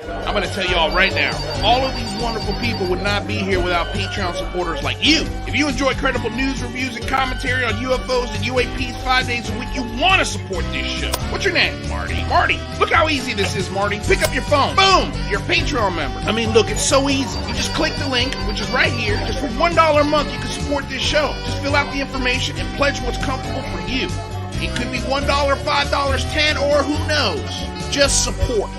I'm going to tell you all right now, all of these wonderful people would not be here without Patreon supporters like you. If you enjoy credible news, reviews, and commentary on UFOs and UAPs 5 days a week, you want to support this show. What's your name? Marty. Marty, look how easy this is, Marty. Pick up your phone. Boom! You're a Patreon member. I mean, look, it's so easy. You just click the link, which is right here. Just for $1 a month, you can support this show. Just fill out the information and pledge what's comfortable for you. It could be $1, $5, $10, or who knows. Just support.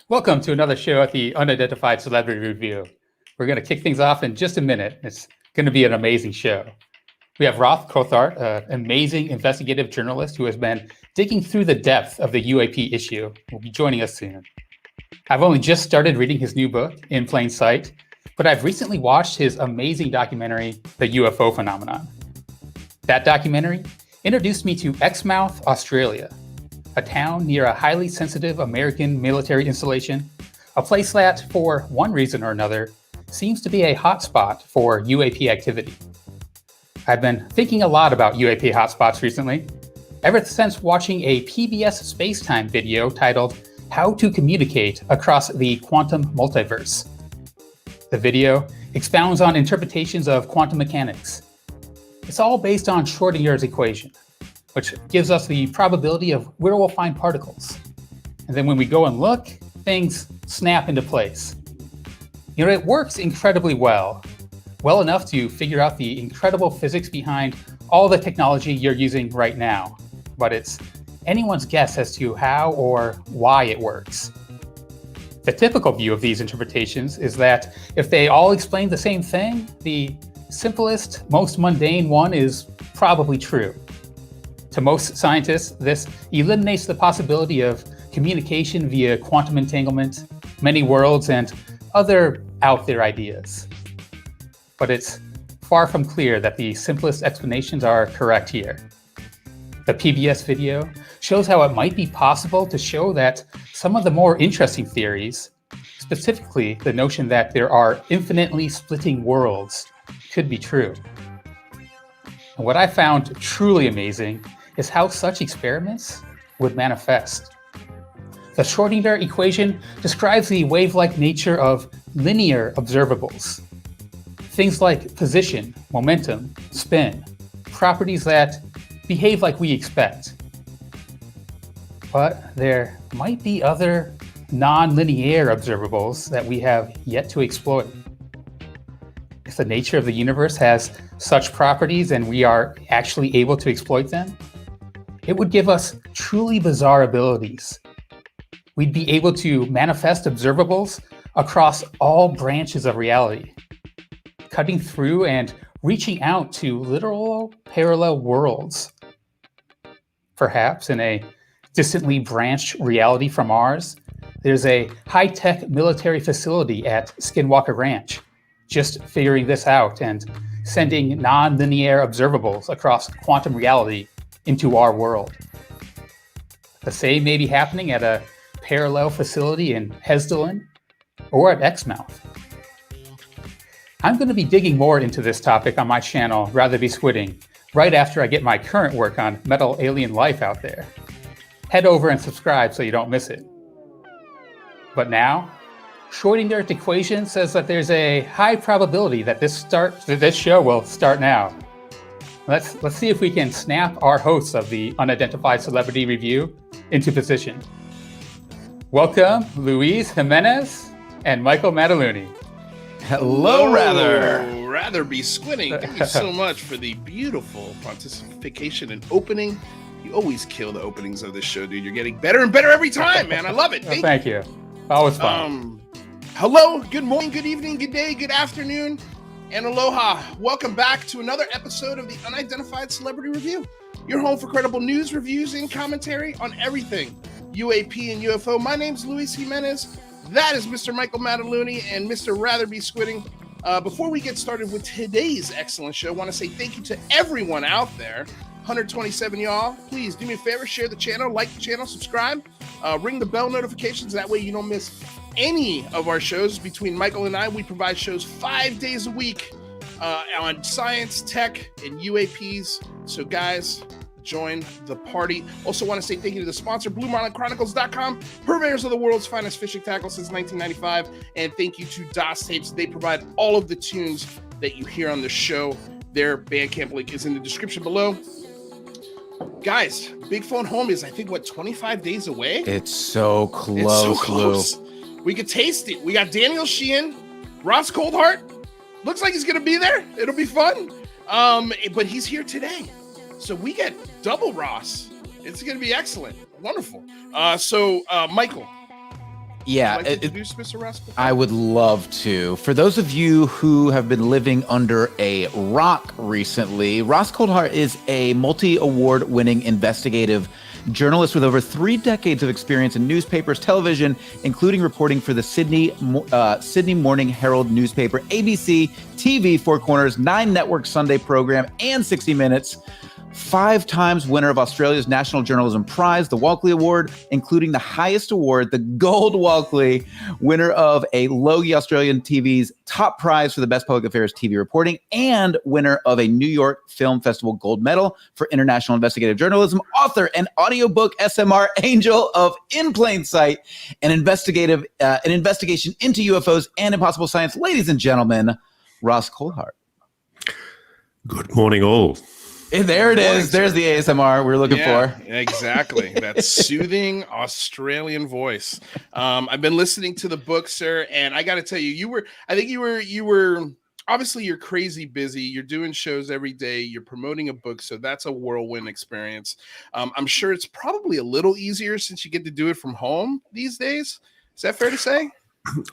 Welcome to another show at the Unidentified Celebrity Review. We're going to kick things off in just a minute. It's going to be an amazing show. We have Ross Coulthart, an amazing investigative journalist who has been digging through the depth of the UAP issue. Will be joining us soon. I've only just started reading his new book, In Plain Sight, but I've recently watched his amazing documentary, The UFO Phenomenon. That documentary introduced me to Exmouth, Australia, a town near a highly sensitive American military installation, a place that, for one reason or another, seems to be a hotspot for UAP activity. I've been thinking a lot about UAP hotspots recently, ever since watching a PBS Spacetime video titled How to Communicate Across the Quantum Multiverse. The video expounds on interpretations of quantum mechanics. It's all based on Schrodinger's equation, which gives us the probability of where we'll find particles. And then when we go and look, things snap into place. You know, it works incredibly well enough to figure out the incredible physics behind all the technology you're using right now. But it's anyone's guess as to how or why it works. The typical view of these interpretations is that if they all explain the same thing, the simplest, most mundane one is probably true. To most scientists, this eliminates the possibility of communication via quantum entanglement, many worlds, and other out there ideas. But it's far from clear that the simplest explanations are correct here. The PBS video shows how it might be possible to show that some of the more interesting theories, specifically the notion that there are infinitely splitting worlds, could be true. And what I found truly amazing is how such experiments would manifest. The Schrödinger equation describes the wave-like nature of linear observables. Things like position, momentum, spin, properties that behave like we expect. But there might be other non-linear observables that we have yet to exploit. If the nature of the universe has such properties and we are actually able to exploit them, it would give us truly bizarre abilities. We'd be able to manifest observables across all branches of reality, cutting through and reaching out to literal parallel worlds. Perhaps in a distantly branched reality from ours, there's a high-tech military facility at Skinwalker Ranch, just figuring this out and sending non-linear observables across quantum reality into our world. The same may be happening at a parallel facility in Hesdalen or at Exmouth. I'm going to be digging more into this topic on my channel, Rather Be Squidding, right after I get my current work on metal alien life out there. Head over and subscribe so you don't miss it. But now, Schrödinger's equation says that there's a high probability that this show will start now. Let's see if we can snap our hosts of the Unidentified Celebrity Review into position. Welcome, Luis Jimenez and Michael Mataluni. Hello, Rather. Rather Be Squinting. Thank you so much for the beautiful participation and opening. You always kill the openings of this show, dude. You're getting better and better every time, man. I love it. Thank you. Always fun. Hello, good morning, good evening, good day, good afternoon, and aloha. Welcome back to another episode of the Unidentified Celebrity Review. Your home for credible news, reviews, and commentary on everything UAP and UFO. My name's Luis Jimenez. That is Mr. Michael Mataluni and Mr. Rather Be Squidding. Before we get started with today's excellent show, I want to say thank you to everyone out there. 127 y'all. Please do me a favor, share the channel, like the channel, subscribe, ring the bell notifications. That way you don't miss any of our shows. Between Michael and I, we provide shows 5 days a week on science, tech, and UAPs. So guys, join the party. Also want to say thank you to the sponsor, BlueMarlinChronicles.com, purveyors of the world's finest fishing tackle since 1995. And thank you to DOS Tapes. They provide all of the tunes that you hear on the show. Their Bandcamp link is in the description below. Guys, Big Phone Home is, I think, 25 days away? It's so close, It's so close. We could taste it. We got Daniel Sheehan, Ross Coulthart. Looks like he's going to be there. It'll be fun. But he's here today. So we get double Ross. It's going to be excellent. Wonderful. Michael. Yeah, would you like to introduce Mr. Ross Coulthart? I would love to. For those of you who have been living under a rock recently, Ross Coulthart is a multi-award winning investigative journalist with over 3 decades of experience in newspapers, television, including reporting for the Sydney Morning Herald newspaper, ABC, TV, Four Corners, 9 Network Sunday program, and 60 Minutes. 5 times winner of Australia's National Journalism Prize, the Walkley Award, including the highest award, the Gold Walkley, winner of a Logie Australian TV's top prize for the best public affairs TV reporting, and winner of a New York Film Festival Gold Medal for international investigative journalism, author and audiobook SMR Angel of In Plain Sight, an investigation into UFOs and impossible science. Ladies and gentlemen, Ross Coulthart. Good morning, all. There it is. There's the ASMR we're looking for. Exactly. That soothing Australian voice. I've been listening to the book, sir, and I got to tell you, you were obviously you're crazy busy. You're doing shows every day. You're promoting a book, so that's a whirlwind experience. I'm sure it's probably a little easier since you get to do it from home these days. Is that fair to say?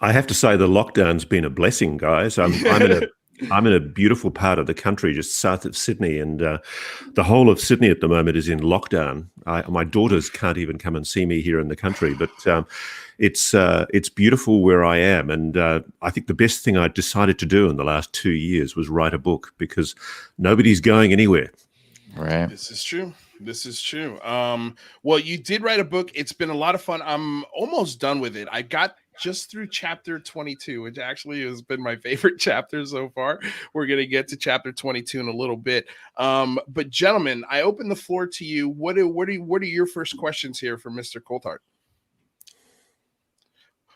I have to say the lockdown's been a blessing, guys. I'm in a beautiful part of the country just south of Sydney, and the whole of Sydney at the moment is in lockdown. My daughters can't even come and see me here in the country, but it's beautiful where I am. And I think the best thing I decided to do in the last 2 years was write a book, because nobody's going anywhere. Right. This is true. Well, you did write a book. It's been a lot of fun. I'm almost done with it. I got just through chapter 22, which actually has been my favorite chapter so far. We're going to get to chapter 22 in a little bit. But gentlemen, I open the floor to you. What are your first questions here for Mr. Coulthart?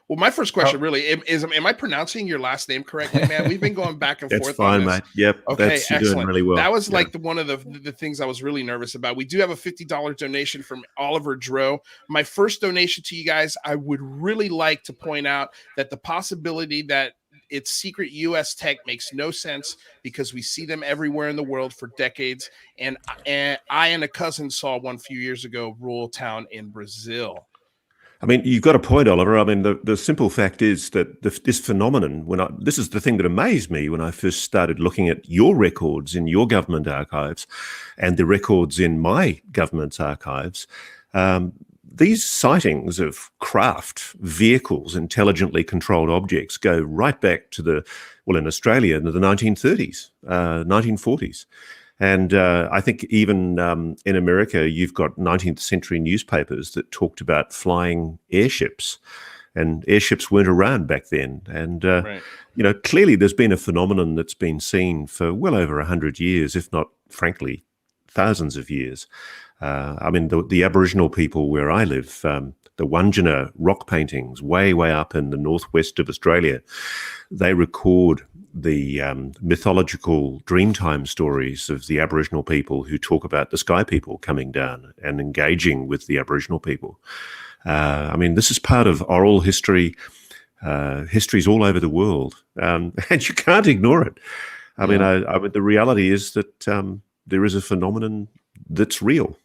Well, my first question really is, am I pronouncing your last name correctly, man? We've been going back and forth. That's fine, mate. Yep. Okay, you're doing really well. That was like one of the things I was really nervous about. We do have a $50 donation from Oliver Dro. My first donation to you guys, I would really like to point out that the possibility that it's secret U.S. tech makes no sense, because we see them everywhere in the world for decades. And I and a cousin saw one a few years ago, rural town in Brazil. I mean, you've got a point, Oliver. I mean, the simple fact is that this phenomenon, this is the thing that amazed me when I first started looking at your records in your government archives and the records in my government's archives. These sightings of craft, vehicles, intelligently controlled objects go right back to in Australia, into the 1930s, 1940s. And I think even in America, you've got 19th century newspapers that talked about flying airships. and airships weren't around back then. And, Right. clearly there's been a phenomenon that's been seen for well over 100 years, if not, frankly, thousands of years. The Aboriginal people where I live, the Wandjina rock paintings way, way up in the northwest of Australia, they record the mythological Dreamtime stories of the Aboriginal people who talk about the sky people coming down and engaging with the Aboriginal people. This is part of oral history, histories all over the world, and you can't ignore it. The reality is that there is a phenomenon that's real.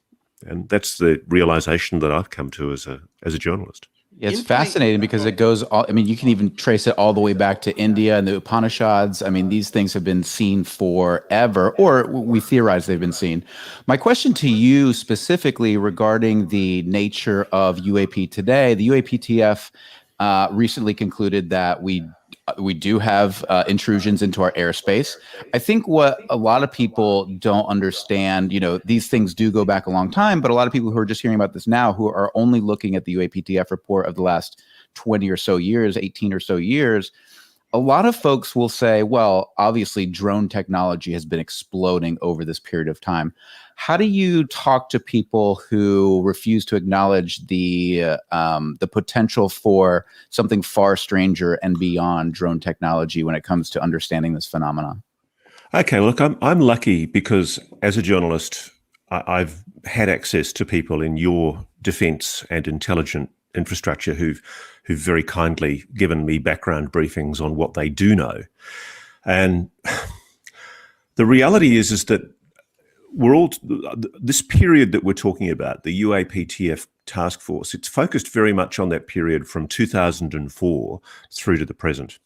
And that's the realization that I've come to as a journalist. Yeah, it's fascinating because it goes all, you can even trace it all the way back to India and the Upanishads. These things have been seen forever, or we theorize they've been seen. My question to you specifically regarding the nature of UAP today, the UAPTF recently concluded that we do have intrusions into our airspace. I think what a lot of people don't understand, these things do go back a long time, but a lot of people who are just hearing about this now, who are only looking at the UAPTF report of the last 20 or so years, 18 or so years, a lot of folks will say, well, obviously drone technology has been exploding over this period of time. How do you talk to people who refuse to acknowledge the potential for something far stranger and beyond drone technology when it comes to understanding this phenomenon? Okay, look, I'm lucky because as a journalist, I've had access to people in your defense and intelligence infrastructure who've very kindly given me background briefings on what they do know. And the reality is that this period that we're talking about, the UAPTF task force, it's focused very much on that period from 2004 through to the present.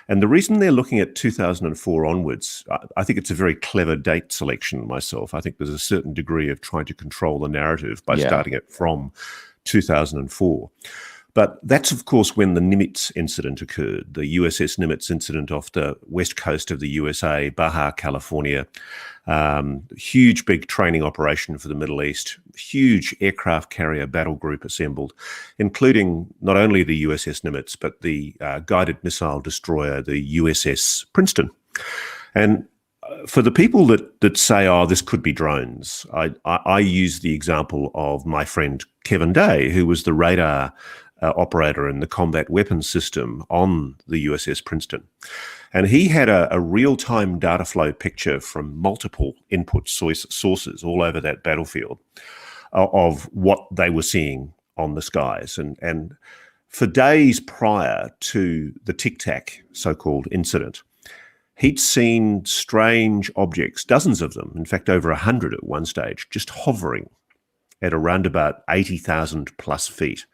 And the reason they're looking at 2004 onwards, I think it's a very clever date selection myself. I think there's a certain degree of trying to control the narrative by starting it from 2004. But that's, of course, when the Nimitz incident occurred, the USS Nimitz incident off the west coast of the USA, Baja, California. Huge, big training operation for the Middle East, huge aircraft carrier battle group assembled, including not only the USS Nimitz, but the guided missile destroyer, the USS Princeton. And for the people that say, oh, this could be drones, I use the example of my friend Kevin Day, who was the radar operator in the combat weapons system on the USS Princeton. And he had a real-time data flow picture from multiple input sources all over that battlefield of what they were seeing on the skies. And for days prior to the Tic Tac so-called incident, he'd seen strange objects, dozens of them, in fact, over 100 at one stage, just hovering at around about 80,000 plus feet.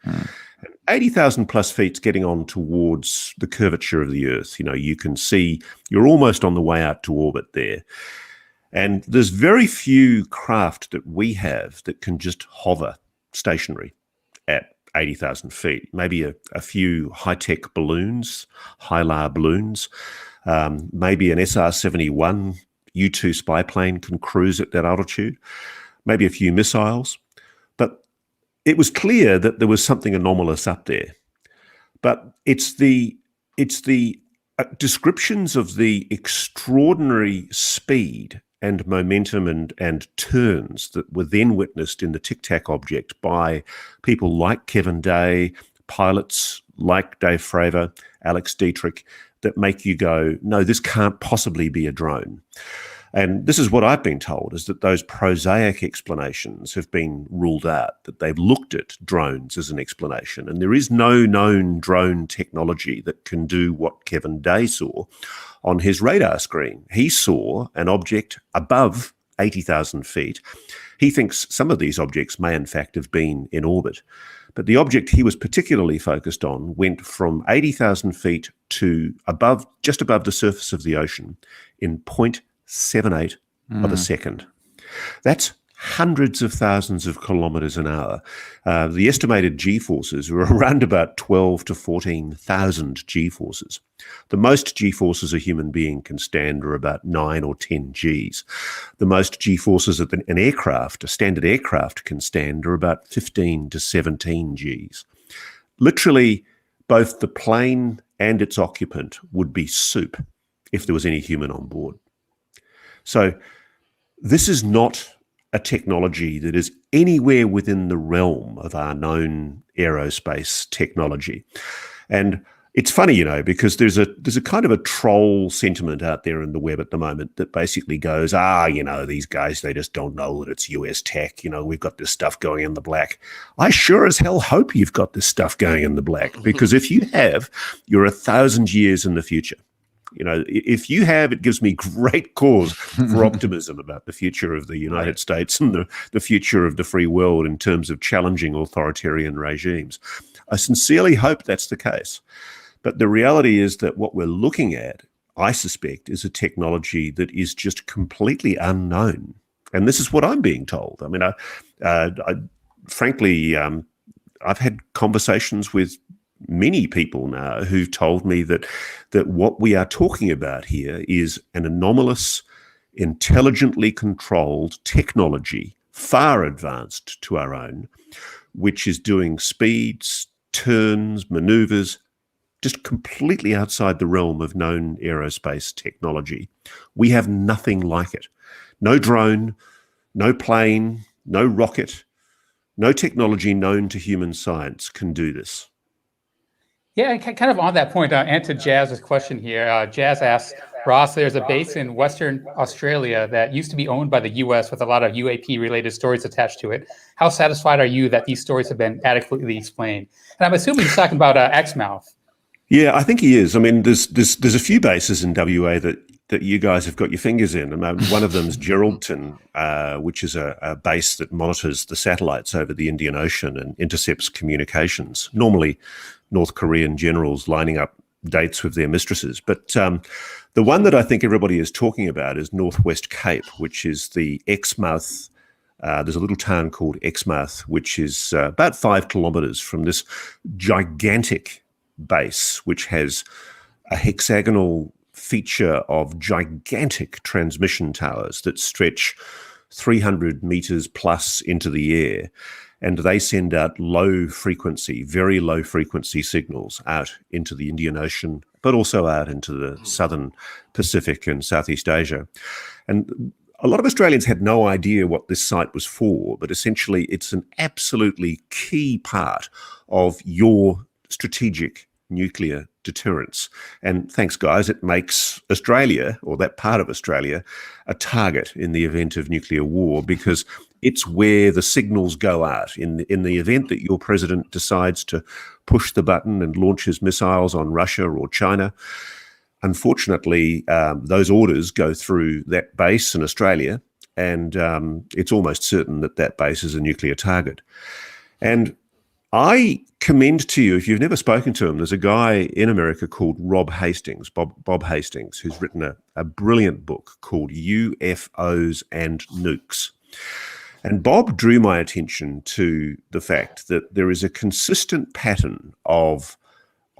80,000 plus feet's getting on towards the curvature of the Earth. You can see you're almost on the way out to orbit there. And there's very few craft that we have that can just hover stationary at 80,000 feet. Maybe a few high-tech balloons, HILAR balloons, maybe an SR-71 U-2 spy plane can cruise at that altitude, maybe a few missiles. But it was clear that there was something anomalous up there. But it's the descriptions of the extraordinary speed and momentum and turns that were then witnessed in the Tic Tac object by people like Kevin Day, pilots like Dave Fravor, Alex Dietrich, that make you go, no, this can't possibly be a drone. And this is what I've been told, is that those prosaic explanations have been ruled out, that they've looked at drones as an explanation. And there is no known drone technology that can do what Kevin Day saw on his radar screen. He saw an object above 80,000 feet. He thinks some of these objects may in fact have been in orbit. But the object he was particularly focused on went from 80,000 feet to just above the surface of the ocean in 0.78 of a second. That's hundreds of thousands of kilometers an hour. The estimated G-forces were around about 12 to 14,000 G-forces. The most G-forces a human being can stand are about 9 or 10 Gs. The most G-forces that an aircraft, a standard aircraft, can stand are about 15 to 17 Gs. Literally both the plane and its occupant would be soup if there was any human on board. So this is not a technology that is anywhere within the realm of our known aerospace technology. And it's funny, because there's a kind of a troll sentiment out there in the web at the moment that basically goes, these guys, they just don't know that it's US tech. We've got this stuff going in the black. I sure as hell hope you've got this stuff going in the black, because if you have, you're 1,000 years in the future. If you have, it gives me great cause for optimism about the future of the United States and the future of the free world in terms of challenging authoritarian regimes. I sincerely hope that's the case. But the reality is that what we're looking at, I suspect, is a technology that is just completely unknown. And this is what I'm being told. I mean, frankly, I've had conversations with many people now who've told me that what we are talking about here is an anomalous, intelligently controlled technology, far advanced to our own, which is doing speeds, turns, maneuvers, just completely outside the realm of known aerospace technology. We have nothing like it. No drone, no plane, no rocket, no technology known to human science can do this. Yeah, and kind of on that point, and to Jazz's question here, Jazz asks, Ross, there's a base in Western Australia that used to be owned by the U.S. with a lot of UAP-related stories attached to it. How satisfied are you that these stories have been adequately explained? And I'm assuming he's talking about Exmouth. Yeah, I think he is. I mean, there's a few bases in WA that you guys have got your fingers in. And one of them is Geraldton, which is a base that monitors the satellites over the Indian Ocean and intercepts communications, normally North Korean generals lining up dates with their mistresses. But the one that I think everybody is talking about is Northwest Cape, which is the Exmouth. There's a little town called Exmouth, which is about 5 kilometres from this gigantic base, which has a hexagonal feature of gigantic transmission towers that stretch 300 meters plus into the air. And they send out low frequency, very low frequency signals out into the Indian Ocean, but also out into the southern Pacific and Southeast Asia. And a lot of Australians had no idea what this site was for, but essentially it's an absolutely key part of your strategic nuclear deterrence. And thanks, guys, it makes Australia, or that part of Australia, a target in the event of nuclear war, because it's where the signals go out. In the event that your president decides to push the button and launch his missiles on Russia or China, unfortunately, those orders go through that base in Australia, and it's almost certain that that base is a nuclear target. And I commend to you, if you've never spoken to him, there's a guy in America called Bob Hastings, who's written a brilliant book called UFOs and Nukes. And Bob drew my attention to the fact that there is a consistent pattern of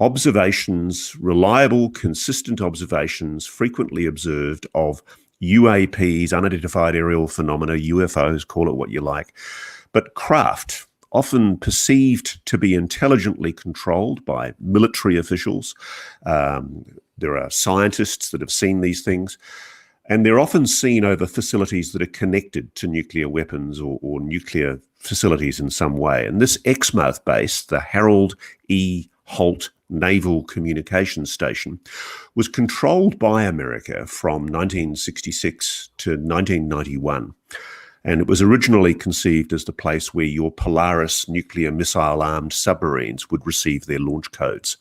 observations, reliable, consistent observations, frequently observed of UAPs, unidentified aerial phenomena, UFOs, call it what you like, but craft, often perceived to be intelligently controlled by military officials. There are scientists that have seen these things, and they're often seen over facilities that are connected to nuclear weapons or nuclear facilities in some way. And this Exmouth base, the Harold E. Holt Naval Communications Station, was controlled by America from 1966 to 1991. And it was originally conceived as the place where your Polaris nuclear missile-armed submarines would receive their launch codes.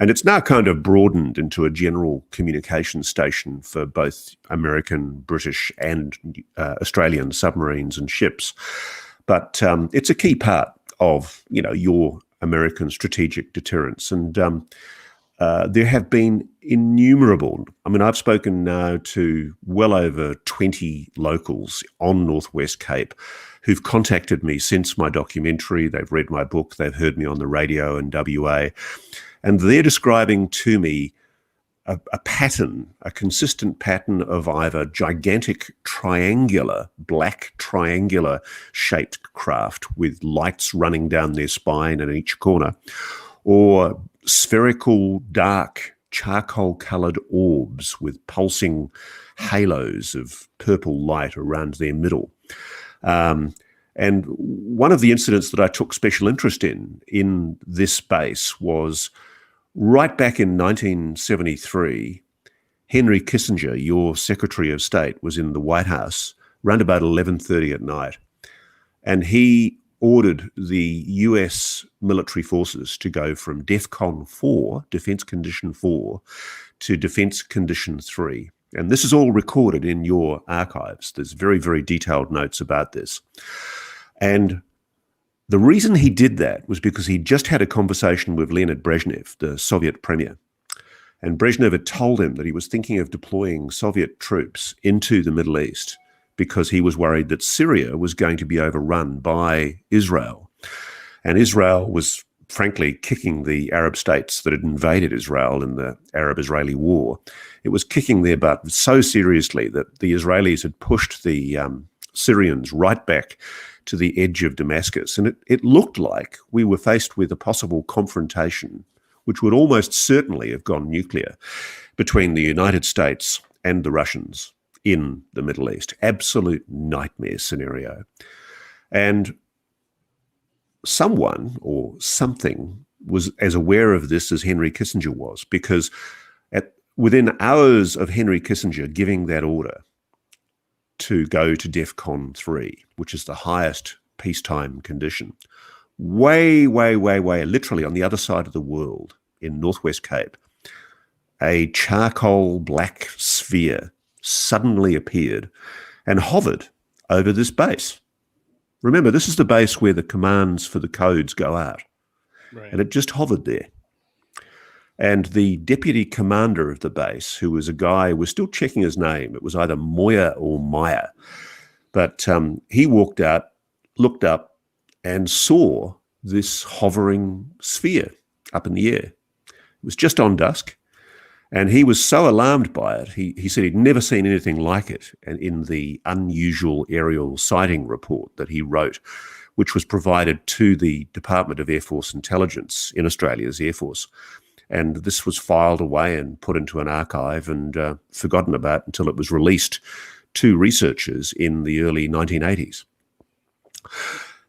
And it's now kind of broadened into a general communication station for both American, British, and Australian submarines and ships. But it's a key part of, your American strategic deterrence. And there have been innumerable, I've spoken now to well over 20 locals on Northwest Cape who've contacted me since my documentary. They've read my book, they've heard me on the radio in WA, and they're describing to me a pattern, a consistent pattern of either gigantic black triangular shaped craft with lights running down their spine in each corner, or spherical, dark, charcoal-coloured orbs with pulsing halos of purple light around their middle. And one of the incidents that I took special interest in this base was right back in 1973, Henry Kissinger, your Secretary of State, was in the White House around about 11:30 at night. And he ordered the US military forces to go from DEFCON 4, Defense Condition 4, to Defense Condition 3. And this is all recorded in your archives. There's very, very detailed notes about this. And the reason he did that was because he just had a conversation with Leonid Brezhnev, the Soviet premier. And Brezhnev had told him that he was thinking of deploying Soviet troops into the Middle East because he was worried that Syria was going to be overrun by Israel. And Israel was frankly kicking the Arab states that had invaded Israel in the Arab-Israeli war. It was kicking their butt so seriously that the Israelis had pushed the Syrians right back to the edge of Damascus. And it looked like we were faced with a possible confrontation, which would almost certainly have gone nuclear, between the United States and the Russians in the Middle East. Absolute nightmare scenario. And someone or something was as aware of this as Henry Kissinger was, because within hours of Henry Kissinger giving that order to go to DEFCON 3, which is the highest peacetime condition, way, literally on the other side of the world in Northwest Cape, a charcoal black sphere suddenly appeared and hovered over this base. Remember, this is the base where the commands for the codes go out. Right. And it just hovered there. And the deputy commander of the base, who was a guy, was still checking his name. It was either Moya or Maya. But he walked out, looked up, and saw this hovering sphere up in the air. It was just on dusk. And he was so alarmed by it, he said he'd never seen anything like it. And in the unusual aerial sighting report that he wrote, which was provided to the Department of Air Force Intelligence in Australia's Air Force. And this was filed away and put into an archive and forgotten about until it was released to researchers in the early 1980s.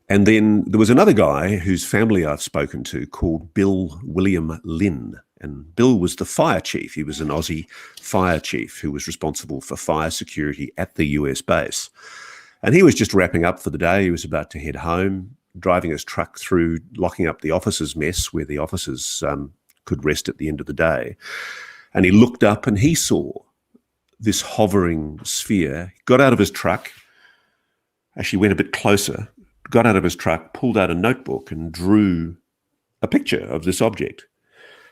And then there was another guy whose family I've spoken to called Bill William Lynn. And Bill was the fire chief. He was an Aussie fire chief who was responsible for fire security at the US base. And he was just wrapping up for the day. He was about to head home, driving his truck through, locking up the officers' mess where the officers could rest at the end of the day. And he looked up and he saw this hovering sphere. He got out of his truck, actually went a bit closer, got out of his truck, pulled out a notebook and drew a picture of this object.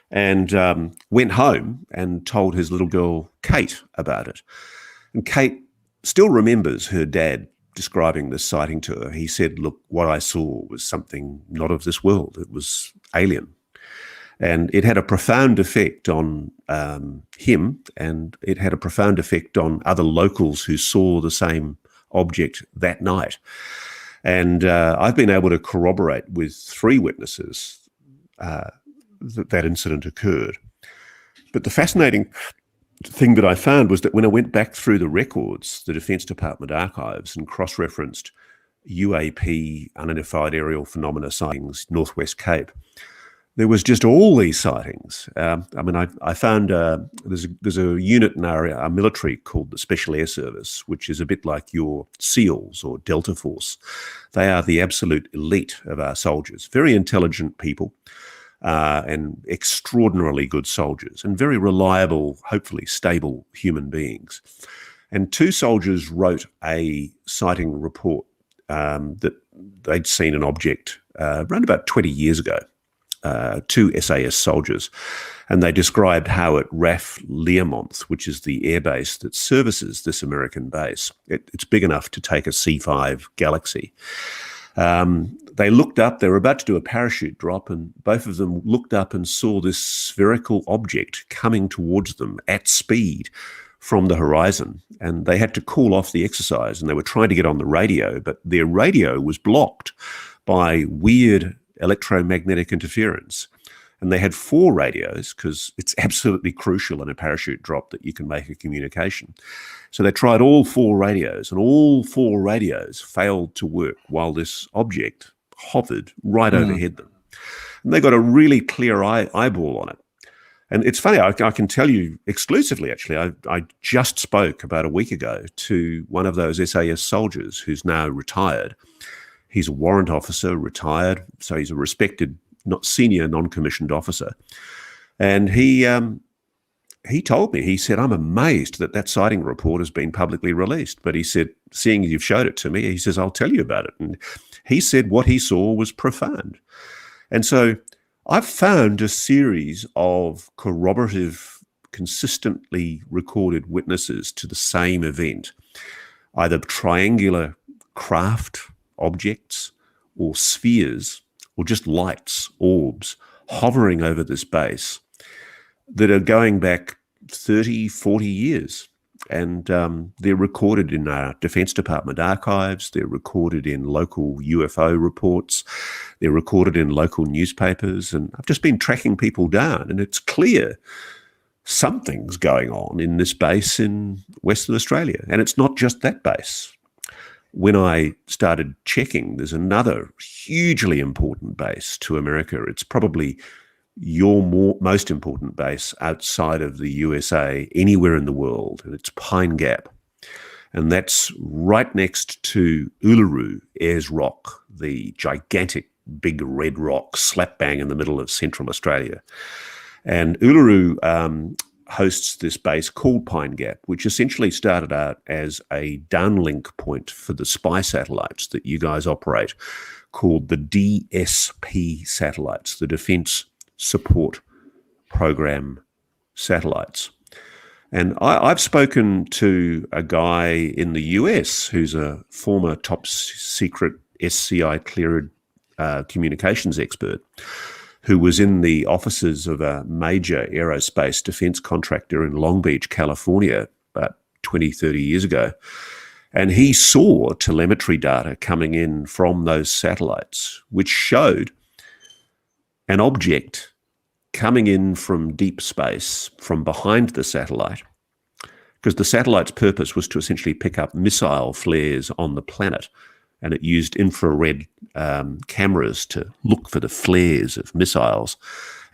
And went home and told his little girl, Kate, about it. And Kate still remembers her dad describing this sighting to her. He said, look, what I saw was something not of this world. It was alien. And it had a profound effect on him, and it had a profound effect on other locals who saw the same object that night. And I've been able to corroborate with 3 witnesses that incident occurred. But the fascinating thing that I found was that when I went back through the records, the Defence Department archives, and cross-referenced UAP, Unidentified Aerial Phenomena sightings, Northwest Cape, there was just all these sightings. I found there's a unit in our military called the Special Air Service, which is a bit like your SEALs or Delta Force. They are the absolute elite of our soldiers, very intelligent people, and extraordinarily good soldiers, and very reliable, hopefully stable human beings. And 2 soldiers wrote a sighting report that they'd seen an object around about 20 years ago, 2 SAS soldiers, and they described how at RAF Learmonth, which is the airbase that services this American base, it's big enough to take a C-5 Galaxy. They looked up, they were about to do a parachute drop, and both of them looked up and saw this spherical object coming towards them at speed from the horizon. And they had to call off the exercise, and they were trying to get on the radio, but their radio was blocked by weird electromagnetic interference. And they had 4 radios because it's absolutely crucial in a parachute drop that you can make a communication. So they tried all 4 radios, and all 4 radios failed to work while this object hovered right overhead them. And they got a really clear eyeball on it. And it's funny, I can tell you exclusively, actually, I just spoke about a week ago to one of those SAS soldiers who's now retired. He's a warrant officer, retired, so he's a respected, not senior non-commissioned officer. And he told me, he said, I'm amazed that sighting report has been publicly released. But he said, seeing you've showed it to me, he says, I'll tell you about it. And he said what he saw was profound. And so I've found a series of corroborative, consistently recorded witnesses to the same event, either triangular craft objects or spheres or just lights, orbs, hovering over this base that are going back 30, 40 years. And they're recorded in our Defense Department archives. They're recorded in local UFO reports. They're recorded in local newspapers. And I've just been tracking people down, and it's clear something's going on in this base in Western Australia. And it's not just that base. When I started checking, there's another hugely important base to America. It's probably your most important base outside of the USA, anywhere in the world, and it's Pine Gap. And that's right next to Uluru Ayers Rock, the gigantic big red rock slap bang in the middle of Central Australia. And Uluru hosts this base called Pine Gap, which essentially started out as a downlink point for the spy satellites that you guys operate, called the DSP satellites, the Defense Support Program satellites. And I've spoken to a guy in the US who's a former top secret SCI cleared communications expert who was in the offices of a major aerospace defense contractor in Long Beach, California, about 20, 30 years ago. And he saw telemetry data coming in from those satellites, which showed an object coming in from deep space, from behind the satellite, because the satellite's purpose was to essentially pick up missile flares on the planet, and it used infrared cameras to look for the flares of missiles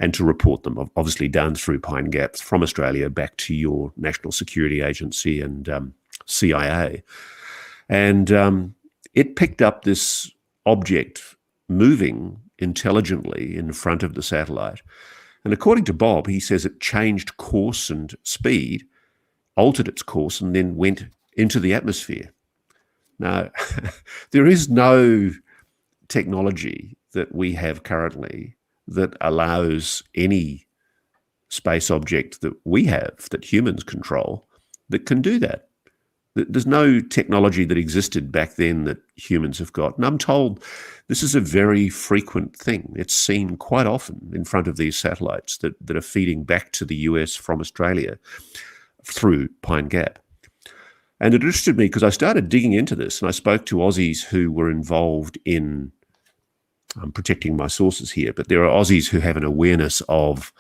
and to report them, obviously down through Pine Gap from Australia back to your National Security Agency and CIA. And it picked up this object moving intelligently in front of the satellite. And according to Bob, he says it changed course and speed, altered its course, and then went into the atmosphere. Now, there is no technology that we have currently that allows any space object that we have, that humans control, that can do that. There's no technology that existed back then that humans have got. And I'm told this is a very frequent thing. It's seen quite often in front of these satellites that are feeding back to the US from Australia through Pine Gap. And it interested me because I started digging into this, and I spoke to Aussies who were involved in, I'm protecting my sources here, but there are Aussies who have an awareness of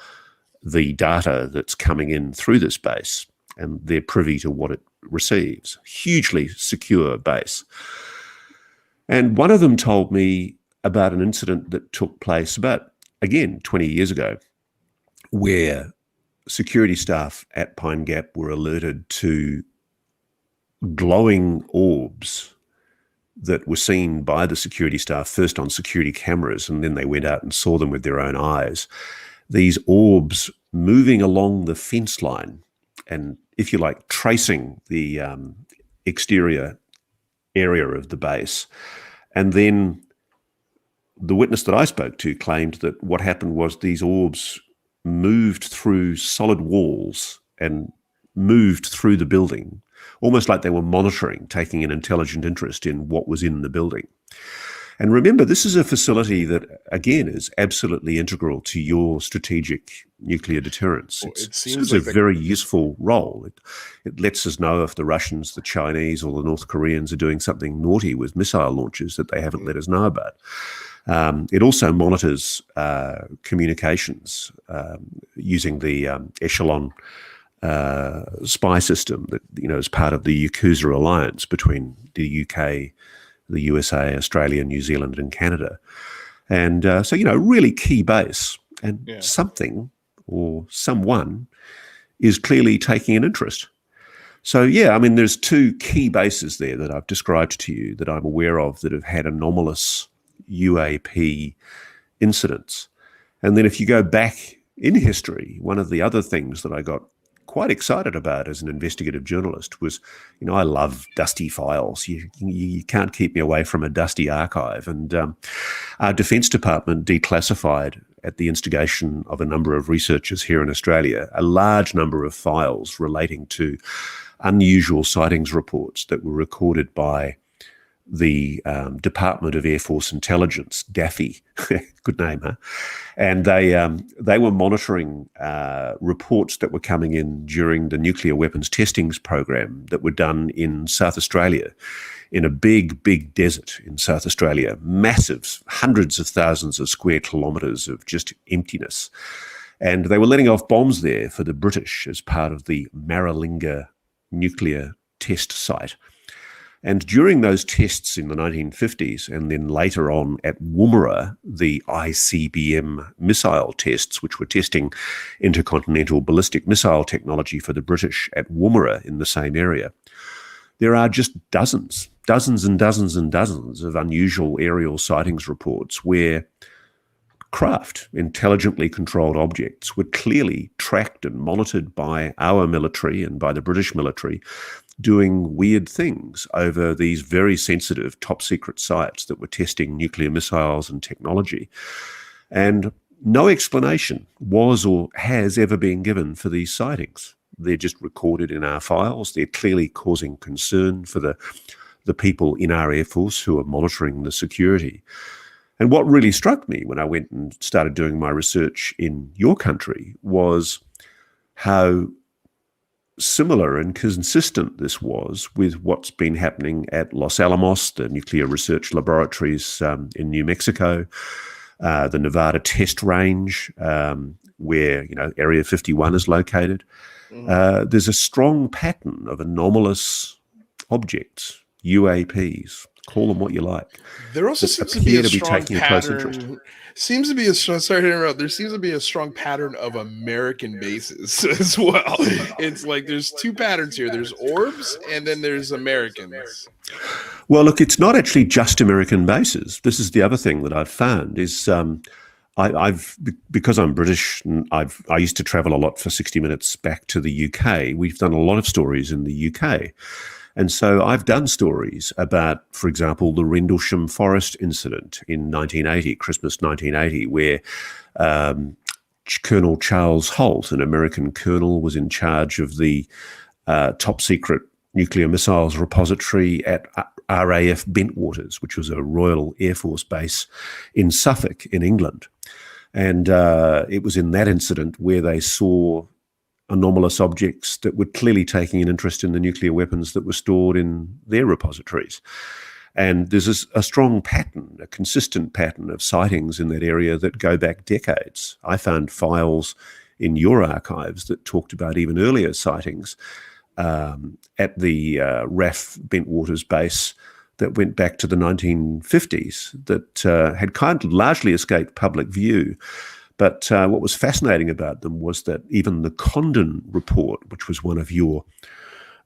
the data that's coming in through this base, and they're privy to what it receives. Hugely secure base. And one of them told me about an incident that took place about, again, 20 years ago, where security staff at Pine Gap were alerted to glowing orbs that were seen by the security staff, first on security cameras, and then they went out and saw them with their own eyes. These orbs moving along the fence line and, if you like, tracing the exterior area of the base. And then the witness that I spoke to claimed that what happened was these orbs moved through solid walls and moved through the building, almost like they were monitoring, taking an intelligent interest in what was in the building. And remember, this is a facility that, again, is absolutely integral to your strategic nuclear deterrence. It seems like a very useful role. It lets us know if the Russians, the Chinese, or the North Koreans are doing something naughty with missile launches that they haven't let us know about. It also monitors communications using the Echelon spy system that, is part of the Yakuza alliance between the UK, the USA, Australia, New Zealand, and Canada. And so, really key base. And something or someone is clearly taking an interest. So, there's two key bases there that I've described to you that I'm aware of that have had anomalous UAP incidents. And then if you go back in history, one of the other things that I got quite excited about as an investigative journalist was, I love dusty files. You can't keep me away from a dusty archive. And our Defence Department declassified, at the instigation of a number of researchers here in Australia, a large number of files relating to unusual sightings reports that were recorded by the Department of Air Force Intelligence, DAFI, good name, huh? And they were monitoring reports that were coming in during the nuclear weapons testings program that were done in South Australia, in a big desert in South Australia, massive, hundreds of thousands of square kilometres of just emptiness. And they were letting off bombs there for the British as part of the Maralinga nuclear test site. And during those tests in the 1950s, and then later on at Woomera, the ICBM missile tests, which were testing intercontinental ballistic missile technology for the British at Woomera in the same area, there are just dozens and dozens and dozens of unusual aerial sightings reports where craft, intelligently controlled objects, were clearly tracked and monitored by our military and by the British military, doing weird things over these very sensitive top secret sites that were testing nuclear missiles and technology. And no explanation was or has ever been given for these sightings. They're just recorded in our files. They're clearly causing concern for the people in our Air Force who are monitoring the security. And what really struck me when I went and started doing my research in your country was how similar and consistent this was with what's been happening at Los Alamos, the nuclear research laboratories in New Mexico, the Nevada test range, where Area 51 is located. There's a strong pattern of anomalous objects, UAPs. Call them what you like. There also seems to be a strong pattern. Seems to be a strong. Sorry to interrupt. There seems to be a strong pattern of American bases as well. It's like there's two patterns here. There's orbs, and then there's Americans. Well, look, it's not actually just American bases. This is the other thing that I've found is I've because I'm British, and I used to travel a lot for 60 Minutes back to the UK. We've done a lot of stories in the UK. And so I've done stories about, for example, the Rendlesham Forest incident in 1980, Christmas 1980, where Colonel Charles Holt, an American colonel, was in charge of the top secret nuclear missiles repository at RAF Bentwaters, which was a Royal Air Force base in Suffolk in England. And it was in that incident where they saw anomalous objects that were clearly taking an interest in the nuclear weapons that were stored in their repositories. And there's a strong pattern, a consistent pattern of sightings in that area that go back decades. I found files in your archives that talked about even earlier sightings at the RAF Bentwaters base that went back to the 1950s that had kind of largely escaped public view. But what was fascinating about them was that even the Condon report, which was one of your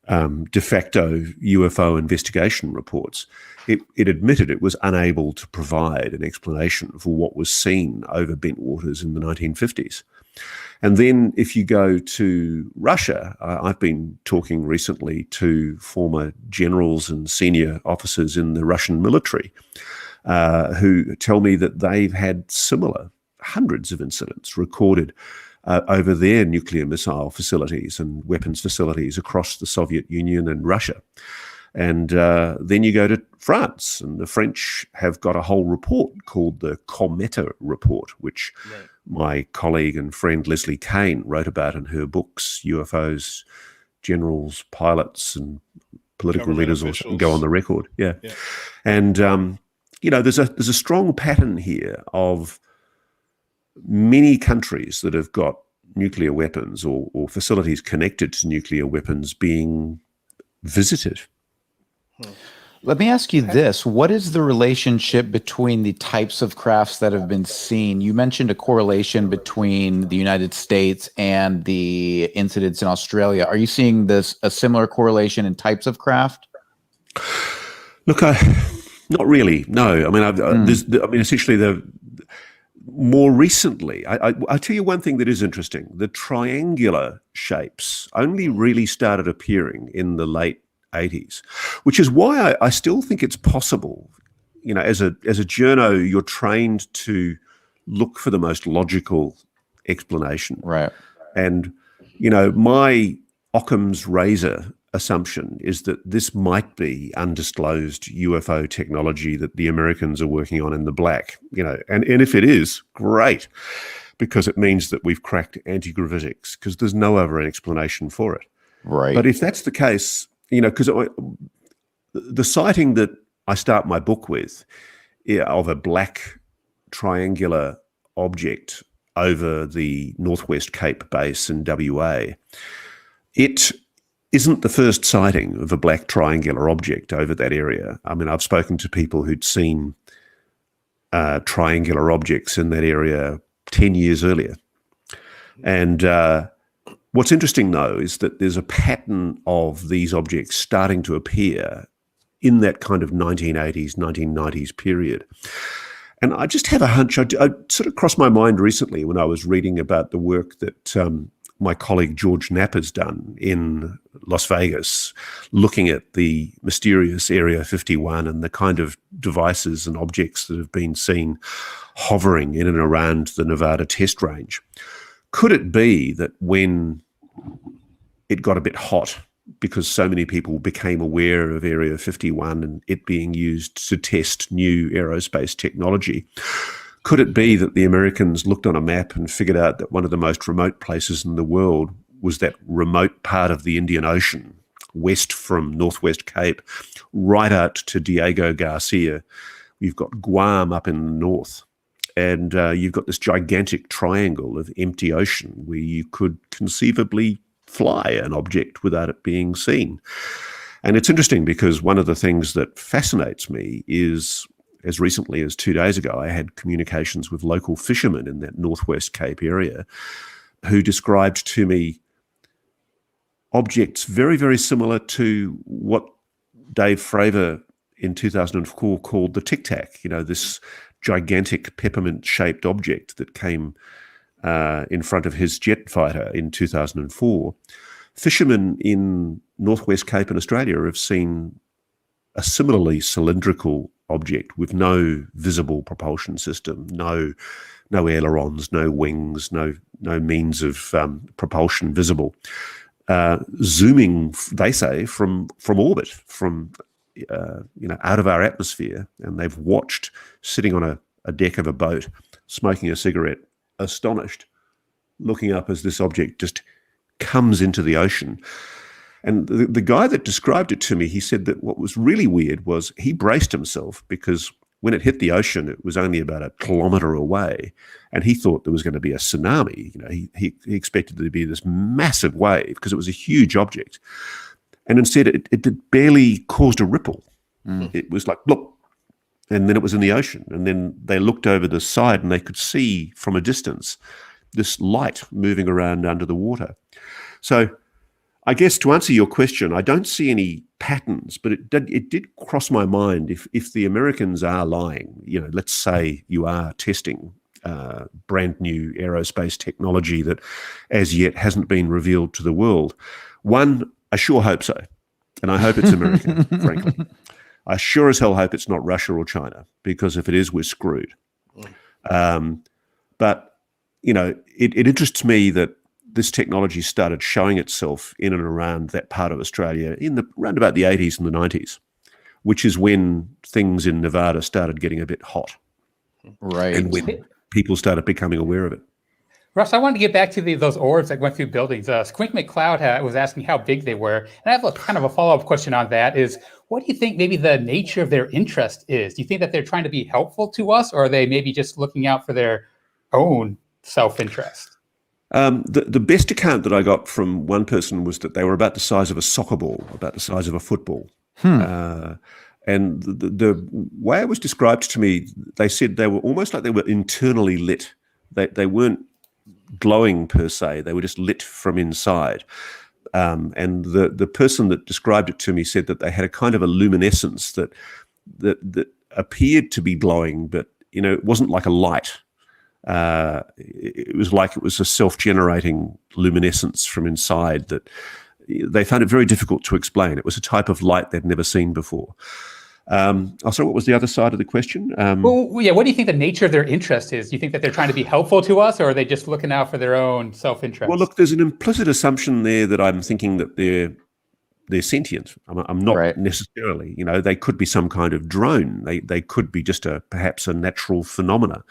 de facto UFO investigation reports, it admitted it was unable to provide an explanation for what was seen over Bentwaters in the 1950s. And then if you go to Russia, I've been talking recently to former generals and senior officers in the Russian military who tell me that they've had similar hundreds of incidents recorded over their nuclear missile facilities and weapons facilities across the Soviet Union and Russia. And then you go to France, and the French have got a whole report called the Cometa Report, which my colleague and friend Leslie Kane wrote about in her books, UFOs, Generals, Pilots, and Political Leaders, or go on the record. Yeah. And there's a strong pattern here of many countries that have got nuclear weapons or facilities connected to nuclear weapons being visited. Let me ask you this. What is the relationship between the types of crafts that have been seen? You mentioned a correlation between the United States and the incidents in Australia. Are you seeing a similar correlation in types of craft? Look, not really. No. I mean, essentially, more recently, I'll tell you one thing that is interesting. The triangular shapes only really started appearing in the late 80s, which is why I still think it's possible. As a journo, you're trained to look for the most logical explanation. Right. And, my Occam's razor assumption is that this might be undisclosed UFO technology that the Americans are working on in the black, and if it is, great, because it means that we've cracked anti-gravitics, because there's no other explanation for it. Right. But if that's the case, because the sighting that I start my book with of a black triangular object over the Northwest Cape base in WA, it isn't the first sighting of a black triangular object over that area. I mean, I've spoken to people who'd seen triangular objects in that area 10 years earlier. And what's interesting, though, is that there's a pattern of these objects starting to appear in that kind of 1980s, 1990s period. And I just have a hunch, I sort of crossed my mind recently when I was reading about the work that my colleague George Knapp has done in Las Vegas, looking at the mysterious Area 51 and the kind of devices and objects that have been seen hovering in and around the Nevada test range. Could it be that when it got a bit hot, because so many people became aware of Area 51 and it being used to test new aerospace technology, could it be that the Americans looked on a map and figured out that one of the most remote places in the world was that remote part of the Indian Ocean, west from Northwest Cape, right out to Diego Garcia? You've got Guam up in the north, and you've got this gigantic triangle of empty ocean where you could conceivably fly an object without it being seen. And it's interesting because one of the things that fascinates me is, as recently as 2 days ago, I had communications with local fishermen in that Northwest Cape area who described to me objects very, very similar to what Dave Fravor in 2004 called the Tic Tac, this gigantic peppermint-shaped object that came in front of his jet fighter in 2004. Fishermen in Northwest Cape in Australia have seen a similarly cylindrical object with no visible propulsion system, no ailerons, no wings, no means of propulsion visible, zooming, they say, from orbit, from out of our atmosphere, and they've watched sitting on a deck of a boat, smoking a cigarette, astonished, looking up as this object just comes into the ocean. And the guy that described it to me, he said that what was really weird was he braced himself because when it hit the ocean, it was only about 1 kilometer away, and he thought there was going to be a tsunami. He expected there to be this massive wave because it was a huge object. And instead, it barely caused a ripple. It was like, bloop, and then it was in the ocean. And then they looked over the side and they could see from a distance this light moving around under the water. So I guess to answer your question, I don't see any patterns, but it did cross my mind if the Americans are lying, let's say you are testing brand new aerospace technology that as yet hasn't been revealed to the world. One, I sure hope so. And I hope it's American, frankly. I sure as hell hope it's not Russia or China, because if it is, we're screwed. But, it interests me that this technology started showing itself in and around that part of Australia around about the 80s and the 90s, which is when things in Nevada started getting a bit hot. Right. And when people started becoming aware of it. Russ, I wanted to get back to those orbs that went through buildings. Squink McCloud was asking how big they were. And I have kind of a follow-up question on that is, what do you think maybe the nature of their interest is? Do you think that they're trying to be helpful to us, or are they maybe just looking out for their own self-interest? The best account that I got from one person was that they were about the size of a soccer ball, about the size of a football. And the way it was described to me, they said they were almost like they were internally lit. They weren't glowing per se, they were just lit from inside. And the person that described it to me said that they had a kind of a luminescence that appeared to be glowing, but it wasn't like a light. It was like it was a self-generating luminescence from inside that they found it very difficult to explain. It was a type of light they'd never seen before. Also, what was the other side of the question? What do you think the nature of their interest is? Do you think that they're trying to be helpful to us, or are they just looking out for their own self-interest? Well, look, there's an implicit assumption there that I'm thinking that they're sentient. I'm not necessarily. They could be some kind of drone. They could be just perhaps a natural phenomena.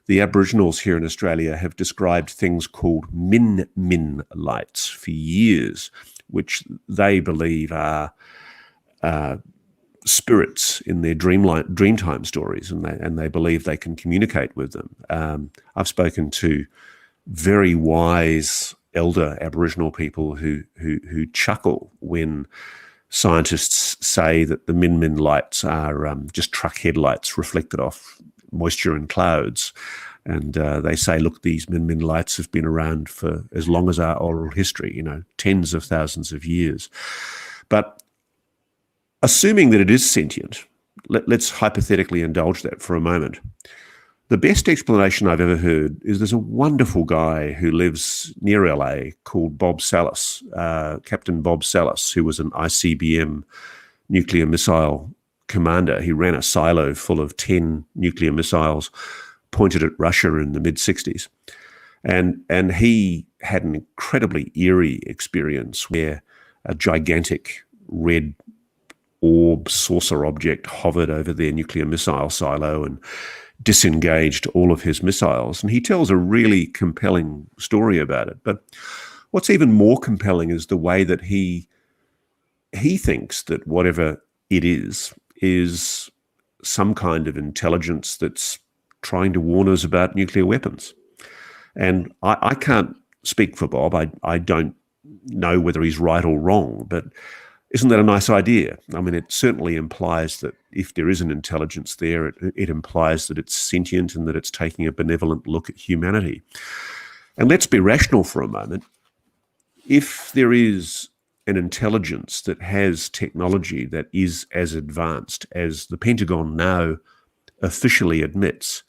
The Aboriginals here in Australia have described things called min lights for years, which they believe are spirits in their dreamtime stories, and they believe they can communicate with them. I've spoken to very wise elder Aboriginal people who chuckle when scientists say that the min lights are just truck headlights reflected off moisture and clouds. And they say, look, these min lights have been around for as long as our oral history, tens of thousands of years. But assuming that it is sentient, let's hypothetically indulge that for a moment. The best explanation I've ever heard is there's a wonderful guy who lives near LA called Bob Salas, Captain Bob Salas, who was an ICBM nuclear missile commander. He ran a silo full of 10 nuclear missiles pointed at Russia in the mid-60s. And he had an incredibly eerie experience where a gigantic red orb saucer object hovered over their nuclear missile silo and disengaged all of his missiles. And he tells a really compelling story about it. But what's even more compelling is the way that he thinks that whatever it is some kind of intelligence that's trying to warn us about nuclear weapons. And I can't speak for Bob. I don't know whether he's right or wrong, but isn't that a nice idea? I mean, it certainly implies that if there is an intelligence there, it implies that it's sentient and that it's taking a benevolent look at humanity. And let's be rational for a moment. If there is an intelligence that has technology that is as advanced as the Pentagon now officially admits,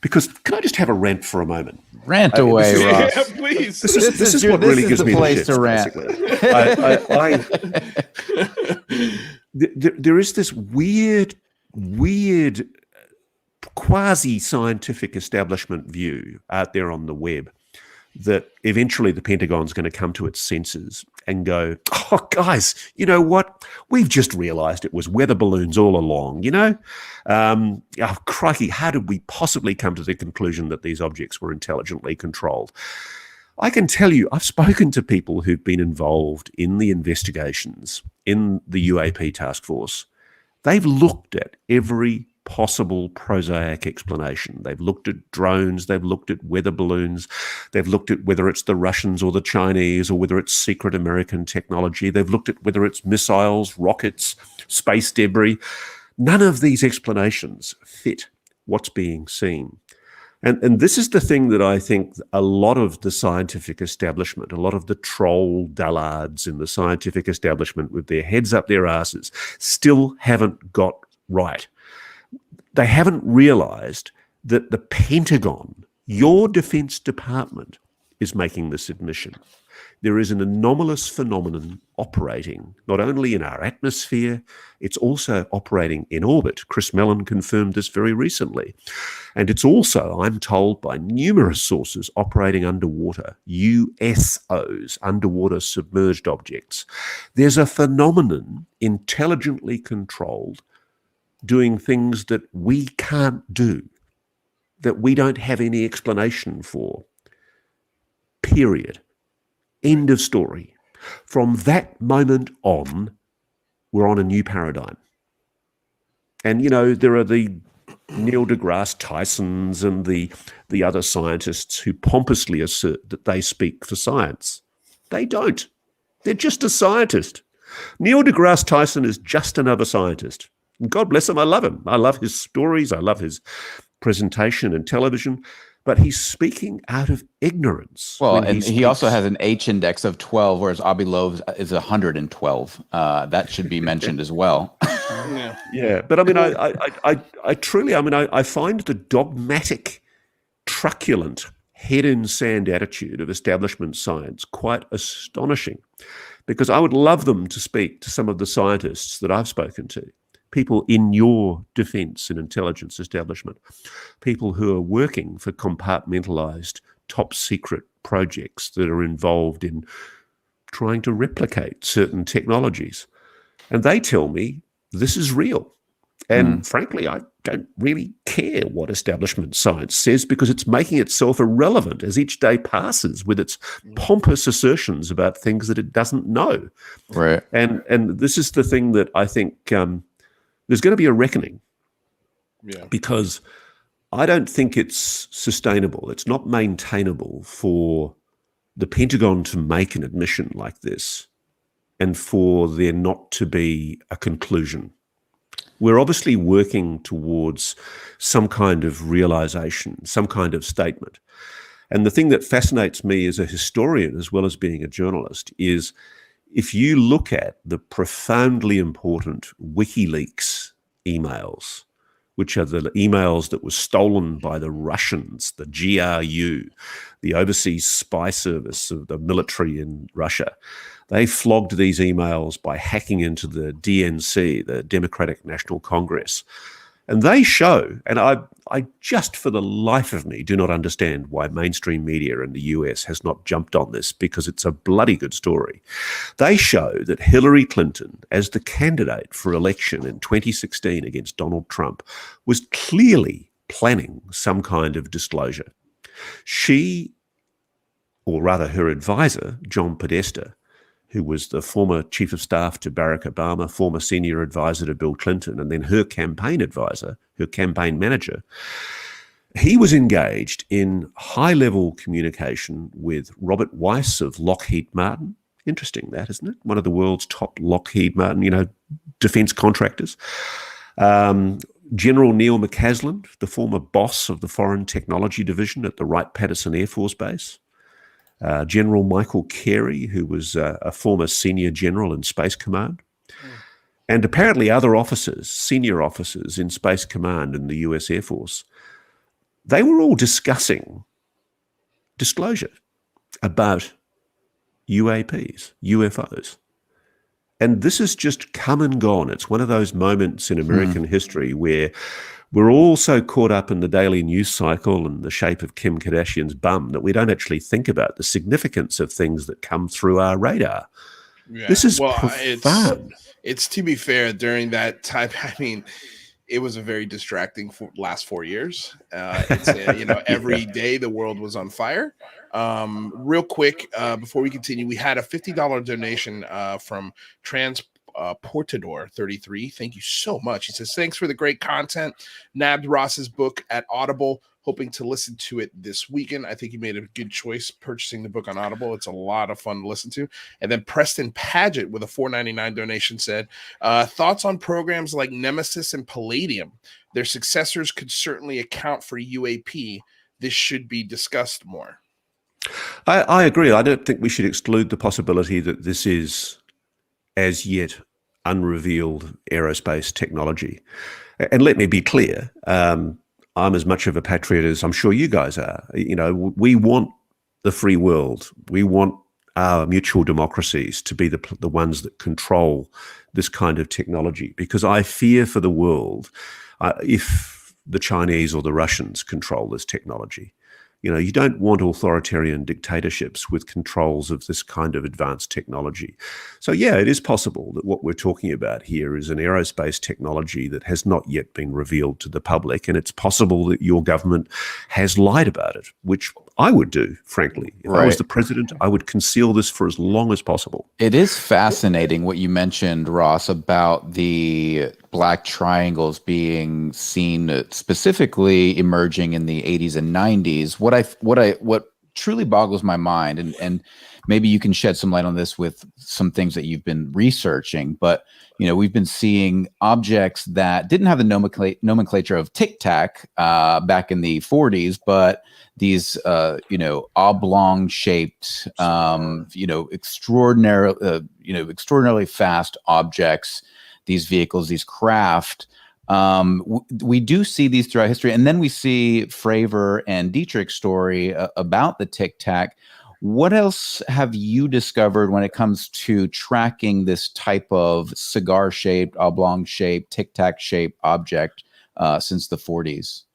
because can I just have a rant for a moment? Rant away, Ross. Yeah, please. This is what really gives me the place to rant. There is this weird quasi-scientific establishment view out there on the web that eventually the Pentagon's going to come to its senses and go, oh, guys, you know what? We've just realized it was weather balloons all along, Oh, crikey, how did we possibly come to the conclusion that these objects were intelligently controlled? I can tell you, I've spoken to people who've been involved in the investigations in the UAP task force. They've looked at every possible prosaic explanation. They've looked at drones, they've looked at weather balloons, they've looked at whether it's the Russians or the Chinese or whether it's secret American technology, they've looked at whether it's missiles, rockets, space debris. None of these explanations fit what's being seen. And this is the thing that I think a lot of the scientific establishment, a lot of the troll dullards in the scientific establishment with their heads up their asses still haven't got right. They haven't realized that the Pentagon, your Defense Department, is making this admission. There is an anomalous phenomenon operating not only in our atmosphere, it's also operating in orbit. Chris Mellon confirmed this very recently. And it's also, I'm told by numerous sources, operating underwater, USOs, underwater submerged objects. There's a phenomenon intelligently controlled doing things that we can't do, that we don't have any explanation for. period. End of story. From that moment on, we're on a new paradigm. And, there are the Neil deGrasse Tysons and the other scientists who pompously assert that they speak for science. They don't. They're just a scientist. Neil deGrasse Tyson is just another scientist. And God bless him, I love him. I love his stories. I love his presentation and television. But he's speaking out of ignorance. Well, and he also has an H index of 12, whereas Avi Loeb's is 112. That should be mentioned as well. Yeah. But I mean, I truly, I find the dogmatic, truculent, head in sand attitude of establishment science quite astonishing, because I would love them to speak to some of the scientists that I've spoken to, people in your defense and intelligence establishment, people who are working for compartmentalized, top secret projects that are involved in trying to replicate certain technologies. And they tell me this is real. And frankly, I don't really care what establishment science says, because it's making itself irrelevant as each day passes with its pompous assertions about things that it doesn't know. Right. And this is the thing that I think there's going to be a reckoning, because I don't think it's sustainable. It's not maintainable for the Pentagon to make an admission like this and for there not to be a conclusion. We're obviously working towards some kind of realization, some kind of statement. And the thing that fascinates me as a historian, as well as being a journalist, is if you look at the profoundly important WikiLeaks emails, which are the emails that were stolen by the Russians, the GRU, the overseas spy service of the military in Russia. They flogged these emails by hacking into the DNC, the Democratic National Congress. And they show, and I just for the life of me do not understand why mainstream media in the US has not jumped on this, because it's a bloody good story. They show that Hillary Clinton, as the candidate for election in 2016 against Donald Trump, was clearly planning some kind of disclosure. She, or rather her advisor, John Podesta, who was the former chief of staff to Barack Obama, former senior advisor to Bill Clinton, and then her campaign advisor, her campaign manager, he was engaged in high-level communication with Robert Weiss of Lockheed Martin. Interesting that, isn't it? One of the world's top Lockheed Martin, defense contractors. General Neil McCaslin, the former boss of the Foreign Technology Division at the Wright-Patterson Air Force Base. General Michael Carey, who was a former senior general in Space Command, and apparently other officers, senior officers in Space Command in the US Air Force. They were all discussing disclosure about UAPs, UFOs. And this has just come and gone. It's one of those moments in American history where we're all so caught up in the daily news cycle and the shape of Kim Kardashian's bum that we don't actually think about the significance of things that come through our radar. Yeah. This is profound. It's to be fair, during that time, it was a very distracting last 4 years. Every day the world was on fire. Real quick, before we continue, we had a $50 donation from Portador 33. Thank you so much. He says, thanks for the great content. Nabbed Ross's book at Audible, hoping to listen to it this weekend. I think he made a good choice purchasing the book on Audible. It's a lot of fun to listen to. And then Preston Paget with a $4.99 donation said, thoughts on programs like Nemesis and Palladium. Their successors could certainly account for UAP. This should be discussed more. I agree. I don't think we should exclude the possibility that this is as yet unrevealed aerospace technology. And let me be clear, I'm as much of a patriot as I'm sure you guys are. We want the free world. We want our mutual democracies to be the ones that control this kind of technology, because I fear for the world if the Chinese or the Russians control this technology. You don't want authoritarian dictatorships with controls of this kind of advanced technology. So yeah, it is possible that what we're talking about here is an aerospace technology that has not yet been revealed to the public, and it's possible that your government has lied about it, which I would do, frankly. If I was Right. the president, I would conceal this for as long as possible. It is fascinating what you mentioned, Ross, about the black triangles being seen specifically emerging in the 80s and 90s. What truly boggles my mind, and maybe you can shed some light on this with some things that you've been researching, but we've been seeing objects that didn't have the nomenclature of Tic Tac back in the 40s, but these oblong shaped extraordinarily fast objects, these vehicles, these craft. We do see these throughout history, and then we see Fravor and Dietrich's story about the Tic Tac. What else have you discovered when it comes to tracking this type of cigar-shaped, oblong-shaped, Tic Tac-shaped object since the 40s?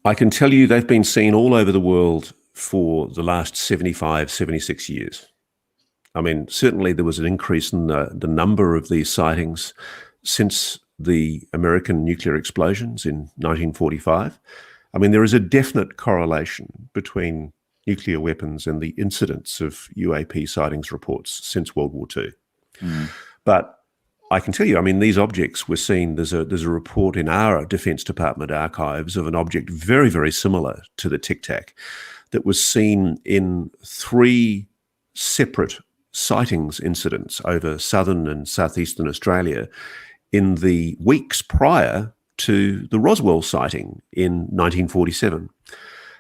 I can tell you they've been seen all over the world for the last 75, 76 years. I mean, certainly there was an increase in the number of these sightings since the American nuclear explosions in 1945. I mean, there is a definite correlation between nuclear weapons and the incidence of UAP sightings reports since World War II. But I can tell you, I mean, these objects were seen, there's a report in our Defense Department archives of an object very, very similar to the Tic Tac that was seen in 3 separate sightings incidents over southern and southeastern Australia in the weeks prior to the Roswell sighting in 1947.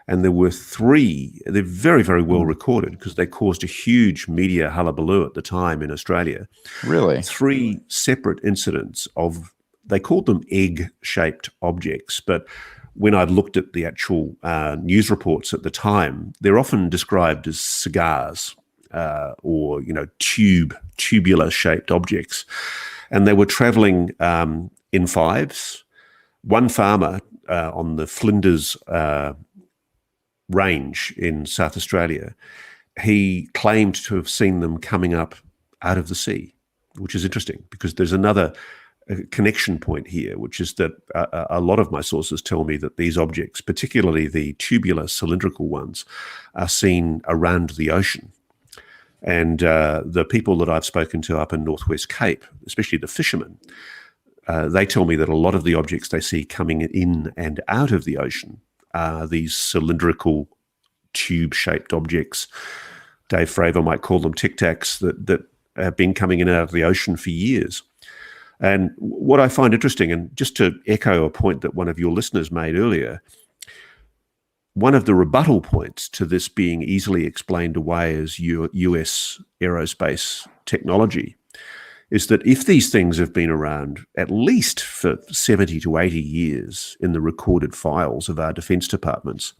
And there were 3, they're very, very well recorded because they caused a huge media hullabaloo at the time in Australia. Really? 3 separate incidents of, they called them egg-shaped objects, but when I've looked at the actual news reports at the time, they're often described as cigars or, tubular-shaped objects. And they were traveling in 5s. One farmer on the Flinders range in South Australia, he claimed to have seen them coming up out of the sea, which is interesting because there's another connection point here, which is that a lot of my sources tell me that these objects, particularly the tubular cylindrical ones, are seen around the ocean. And the people that I've spoken to up in Northwest Cape, especially the fishermen, they tell me that a lot of the objects they see coming in and out of the ocean are these cylindrical tube-shaped objects. Dave Fravor might call them Tic Tacs that have been coming in and out of the ocean for years. And what I find interesting, and just to echo a point that one of your listeners made earlier, one of the rebuttal points to this being easily explained away as US aerospace technology is that if these things have been around at least for 70 to 80 years in the recorded files of our defense departments,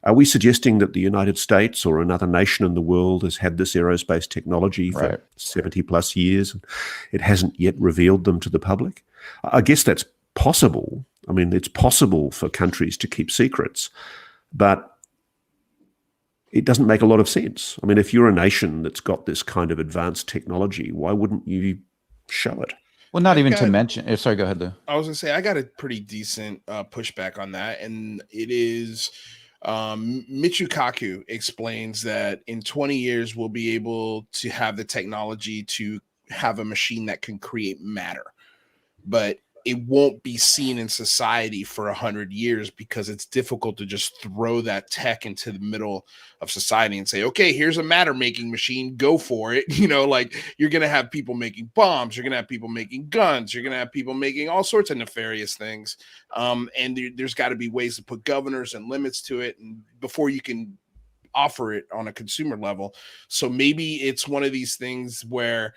are we suggesting that the United States or another nation in the world has had this aerospace technology for 70 plus years and it hasn't yet revealed them to the public? I guess that's possible. I mean, it's possible for countries to keep secrets, but it doesn't make a lot of sense. I mean, if you're a nation that's got this kind of advanced technology, why wouldn't you show it? Well, not even to mention. Sorry, go ahead, Lou. I was going to say, I got a pretty decent pushback on that. And it is Michikaku explains that in 20 years, we'll be able to have the technology to have a machine that can create matter. But it won't be seen in society for 100 years because it's difficult to just throw that tech into the middle of society and say, okay, here's a matter making machine, go for it. Like you're going to have people making bombs. You're going to have people making guns. You're going to have people making all sorts of nefarious things. And there's got to be ways to put governors and limits to it and before you can offer it on a consumer level. So maybe it's one of these things where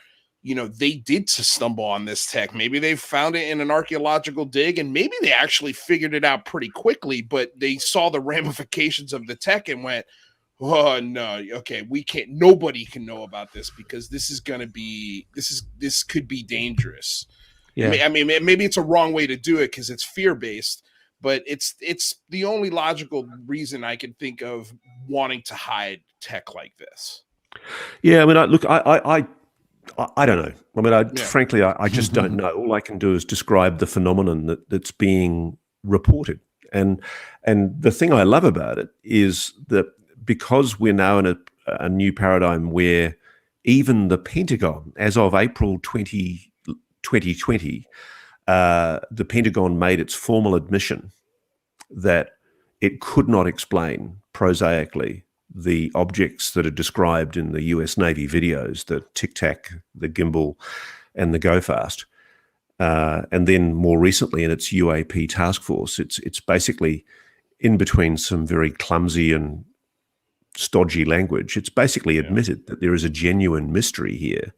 they did stumble on this tech. Maybe they found it in an archaeological dig and maybe they actually figured it out pretty quickly, but they saw the ramifications of the tech and went, oh no, okay, we can't, nobody can know about this because this could be dangerous. Yeah. I mean, maybe it's a wrong way to do it because it's fear-based, but it's the only logical reason I can think of wanting to hide tech like this. Yeah. I mean, I don't know. I mean, frankly, I just don't know. All I can do is describe the phenomenon that's being reported. And the thing I love about it is that because we're now in a new paradigm where even the Pentagon, as of April 2020, the Pentagon made its formal admission that it could not explain prosaically the objects that are described in the US Navy videos, the Tic Tac, the gimbal, and the Go Fast. And then more recently in its UAP task force, it's basically in between some very clumsy and stodgy language. It's basically admitted that there is a genuine mystery here.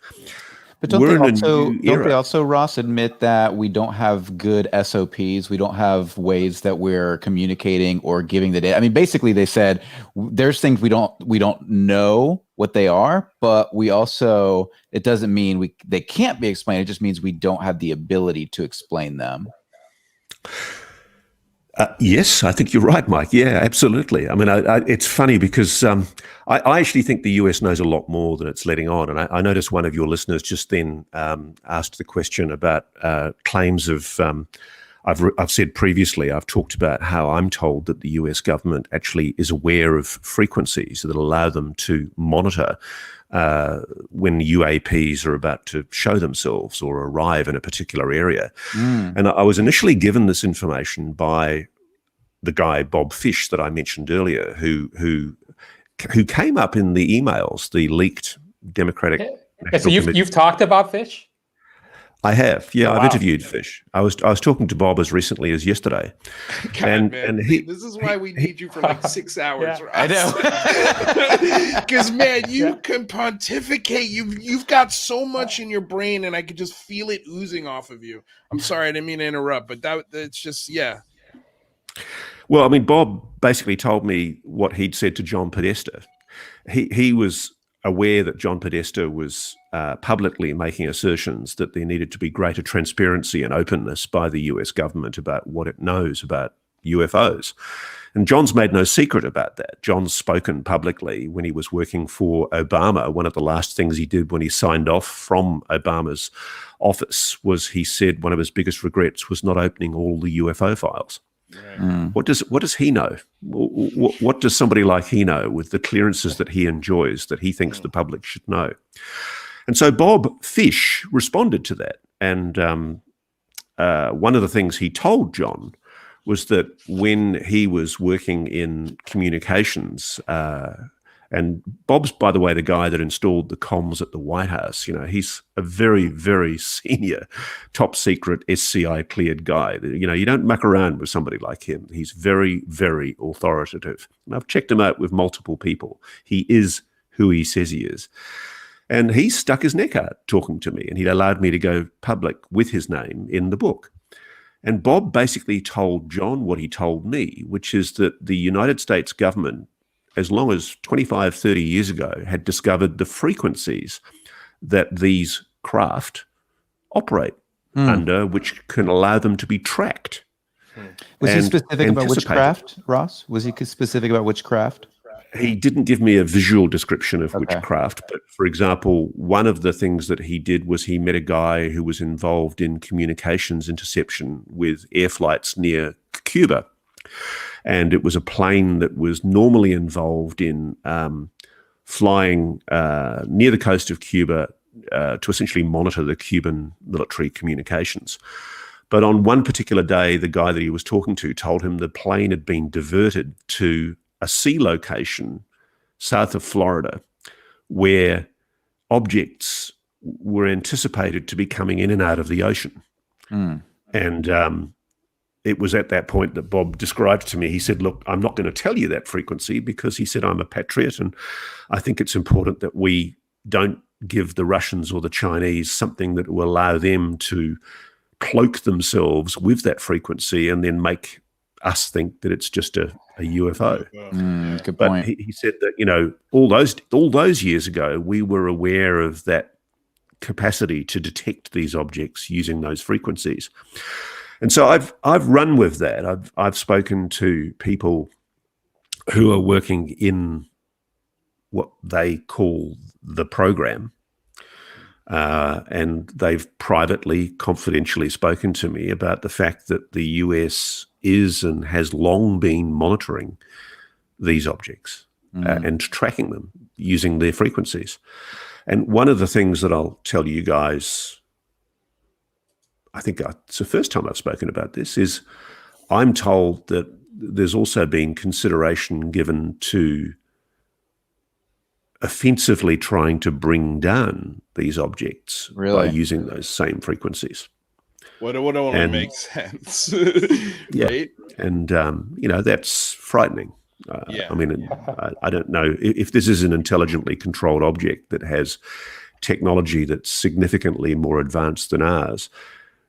But don't they also, Ross, admit that we don't have good SOPs? We don't have ways that we're communicating or giving the data. I mean, basically, they said there's things we don't know what they are, but we also, it doesn't mean they can't be explained. It just means we don't have the ability to explain them. Yes, I think you're right, Mike. Yeah, absolutely. I mean, it's funny because I actually think the US knows a lot more than it's letting on. And I noticed one of your listeners just then asked the question about claims of, I've said previously, I've talked about how I'm told that the US government actually is aware of frequencies that allow them to monitor when UAPs are about to show themselves or arrive in a particular area. And I was initially given this information by the guy, Bob Fish, that I mentioned earlier, who came up in the emails, the leaked Democratic. So you've talked about Fish? I have, yeah. Oh, wow. I've interviewed Fish. I was talking to Bob as recently as yesterday. God, man, this is why we need you for like 6 hours. Yeah, I know. Because man, you can pontificate. You've got so much in your brain, and I could just feel it oozing off of you. I'm sorry, I didn't mean to interrupt, but that's just Well, I mean, Bob basically told me what he'd said to John Podesta. He was aware that John Podesta was publicly making assertions that there needed to be greater transparency and openness by the US government about what it knows about UFOs. And John's made no secret about that. John's spoken publicly when he was working for Obama. One of the last things he did when he signed off from Obama's office was he said one of his biggest regrets was not opening all the UFO files. Right. What does he know? What does somebody like he know with the clearances that he enjoys that he thinks the public should know? And so Bob Fish responded to that. And one of the things he told John was that when he was working in communications, and Bob's, by the way, the guy that installed the comms at the White House. You know, he's a very, very senior, top secret SCI cleared guy. You know, you don't muck around with somebody like him. He's very, very authoritative. And I've checked him out with multiple people. He is who he says he is. And he stuck his neck out talking to me, and he allowed me to go public with his name in the book. And Bob basically told John what he told me, which is that the United States government, as long as 25, 30 years ago, had discovered the frequencies that these craft operate under, which can allow them to be tracked. Was he specific about which craft, Ross? Was he specific about which craft? He didn't give me a visual description of which craft, but for example, one of the things that he did was he met a guy who was involved in communications interception with air flights near Cuba. And it was a plane that was normally involved in flying near the coast of Cuba to essentially monitor the Cuban military communications. But on one particular day, the guy that he was talking to told him the plane had been diverted to a sea location south of Florida where objects were anticipated to be coming in and out of the ocean. And it was at that point that Bob described to me, he said, look, I'm not going to tell you that frequency because he said, I'm a patriot and I think it's important that we don't give the Russians or the Chinese something that will allow them to cloak themselves with that frequency and then make us think that it's just a UFO. Good point. But he said that, you know, all those years ago, we were aware of that capacity to detect these objects using those frequencies. And so I've run with that. I've spoken to people who are working in what they call the program, and they've privately, confidentially spoken to me about the fact that the US is and has long been monitoring these objects and tracking them using their frequencies. And one of the things that I'll tell you guys, I think it's the first time I've spoken about this, is I'm told that there's also been consideration given to offensively trying to bring down these objects by using those same frequencies. What only makes sense. Right? And, that's frightening. I mean, I don't know if this is an intelligently controlled object that has technology that's significantly more advanced than ours.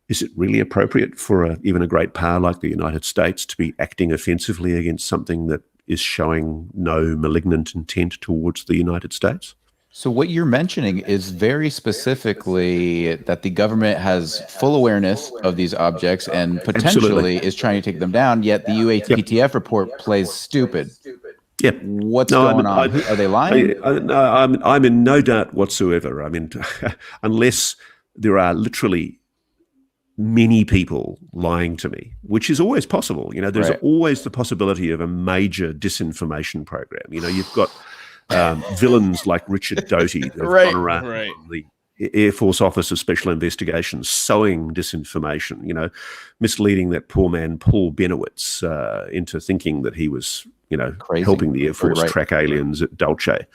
Is it really appropriate for even a great power like the United States to be acting offensively against something that is showing no malignant intent towards the United States? So what you're mentioning is very specifically that the government has full awareness of these objects and potentially is trying to take them down, yet the UAPTF report plays stupid. Yep. What's going on? Are they lying? I'm in no doubt whatsoever. I mean, unless there are literally many people lying to me, which is always possible. There's always the possibility of a major disinformation program. You've got villains like Richard Doty that have gone around the Air Force Office of Special Investigations sowing disinformation, misleading that poor man Paul Benowitz into thinking that he was, helping the Air Force track aliens at Dulce.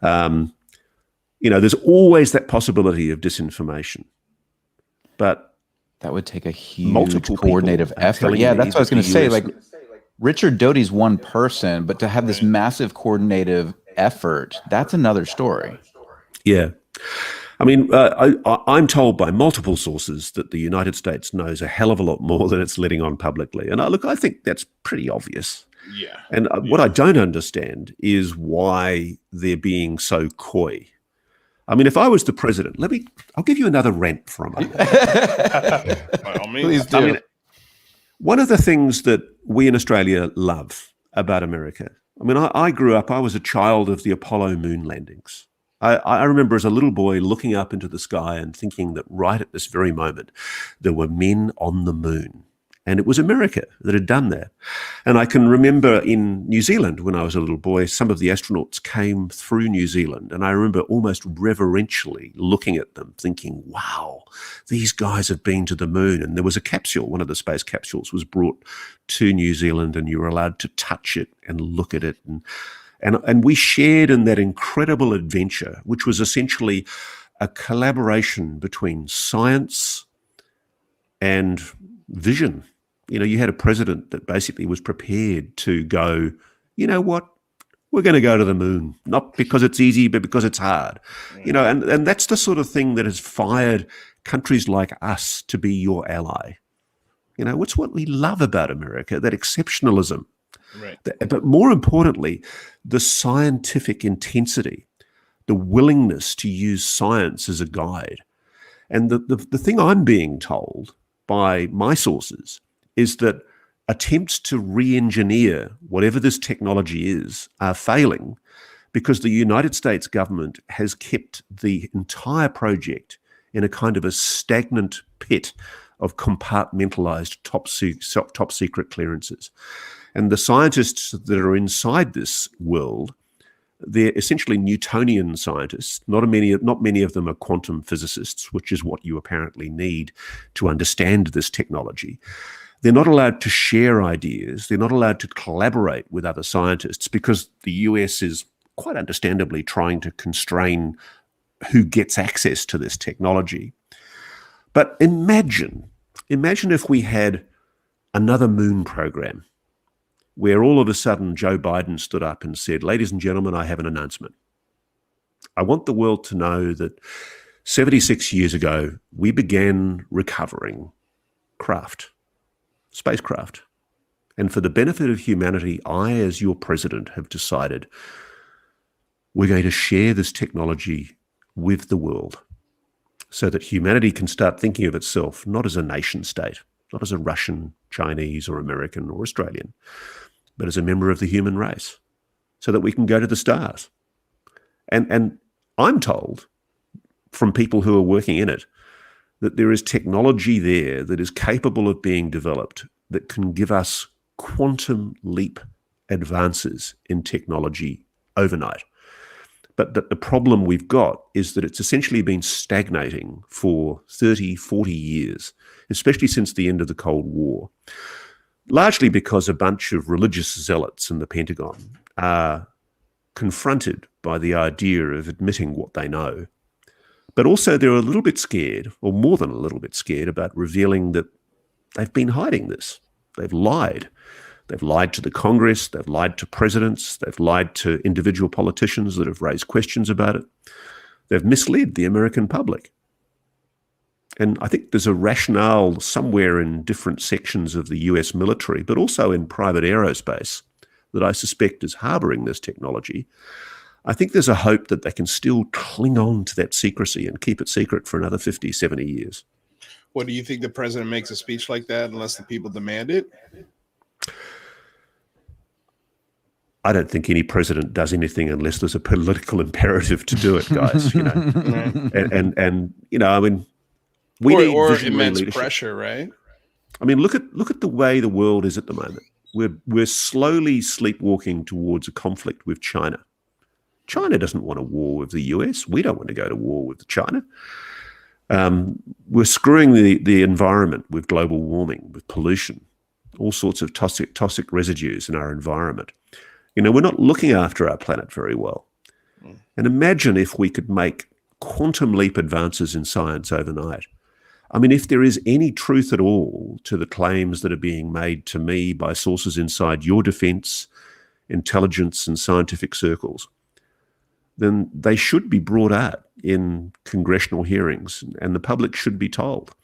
There's always that possibility of disinformation. But that would take a huge coordinative effort. Yeah, that's what I was going to say. Like, Richard Doty's one person, but to have this massive coordinative effort, that's another story. Yeah. I mean, I'm told by multiple sources that the United States knows a hell of a lot more than it's letting on publicly. And I think that's pretty obvious. Yeah. And what I don't understand is why they're being so coy. I mean, if I was the president, I'll give you another rant for a moment. By all means. Please do. I mean, one of the things that we in Australia love about America, I mean, I grew up, I was a child of the Apollo moon landings. I remember as a little boy looking up into the sky and thinking that right at this very moment, there were men on the moon. And it was America that had done that. And I can remember in New Zealand when I was a little boy, some of the astronauts came through New Zealand. And I remember almost reverentially looking at them thinking, wow, these guys have been to the moon. And there was a capsule, one of the space capsules was brought to New Zealand and you were allowed to touch it and look at it. And we shared in that incredible adventure, which was essentially a collaboration between science and vision. You had a president that basically was prepared to go, you know what, we're going to go to the moon, not because it's easy, but because it's hard. And that's the sort of thing that has fired countries like us to be your ally. It's what we love about America, that exceptionalism. Right. But more importantly, the scientific intensity, the willingness to use science as a guide. And the thing I'm being told by my sources is that attempts to re-engineer whatever this technology is are failing because the United States government has kept the entire project in a kind of a stagnant pit of compartmentalized top secret clearances. And the scientists that are inside this world, they're essentially Newtonian scientists. Not many of them are quantum physicists, which is what you apparently need to understand this technology. They're not allowed to share ideas. They're not allowed to collaborate with other scientists because the US is quite understandably trying to constrain who gets access to this technology. But imagine if we had another moon program where all of a sudden Joe Biden stood up and said, ladies and gentlemen, I have an announcement. I want the world to know that 76 years ago, we began recovering spacecraft. And for the benefit of humanity, I, as your president, have decided we're going to share this technology with the world so that humanity can start thinking of itself not as a nation state, not as a Russian, Chinese, or American, or Australian, but as a member of the human race, so that we can go to the stars. And I'm told from people who are working in it that there is technology there that is capable of being developed that can give us quantum leap advances in technology overnight. But the problem we've got is that it's essentially been stagnating for 30, 40 years, especially since the end of the Cold War, largely because a bunch of religious zealots in the Pentagon are confronted by the idea of admitting what they know. But also they're a little bit scared, or more than a little bit scared, about revealing that they've been hiding this. They've lied. They've lied to the Congress. They've lied to presidents. They've lied to individual politicians that have raised questions about it. They've misled the American public. And I think there's a rationale somewhere in different sections of the US military, but also in private aerospace, that I suspect is harboring this technology. I think there's a hope that they can still cling on to that secrecy and keep it secret for another 50, 70 years. What, do you think the president makes a speech like that unless the people demand it? I don't think any president does anything unless there's a political imperative to do it, guys. You know, and you know, I mean, we need immense leadership. pressure, right? I mean, look at the way the world is at the moment. We're slowly sleepwalking towards a conflict with China. China doesn't want a war with the US. We don't want to go to war with China. We're screwing the environment with global warming, with pollution, all sorts of toxic residues in our environment. You know, we're not looking after our planet very well. And imagine if we could make quantum leap advances in science overnight. I mean, if there is any truth at all to the claims that are being made to me by sources inside your defense, intelligence, and scientific circles, then they should be brought out in congressional hearings, and the public should be told.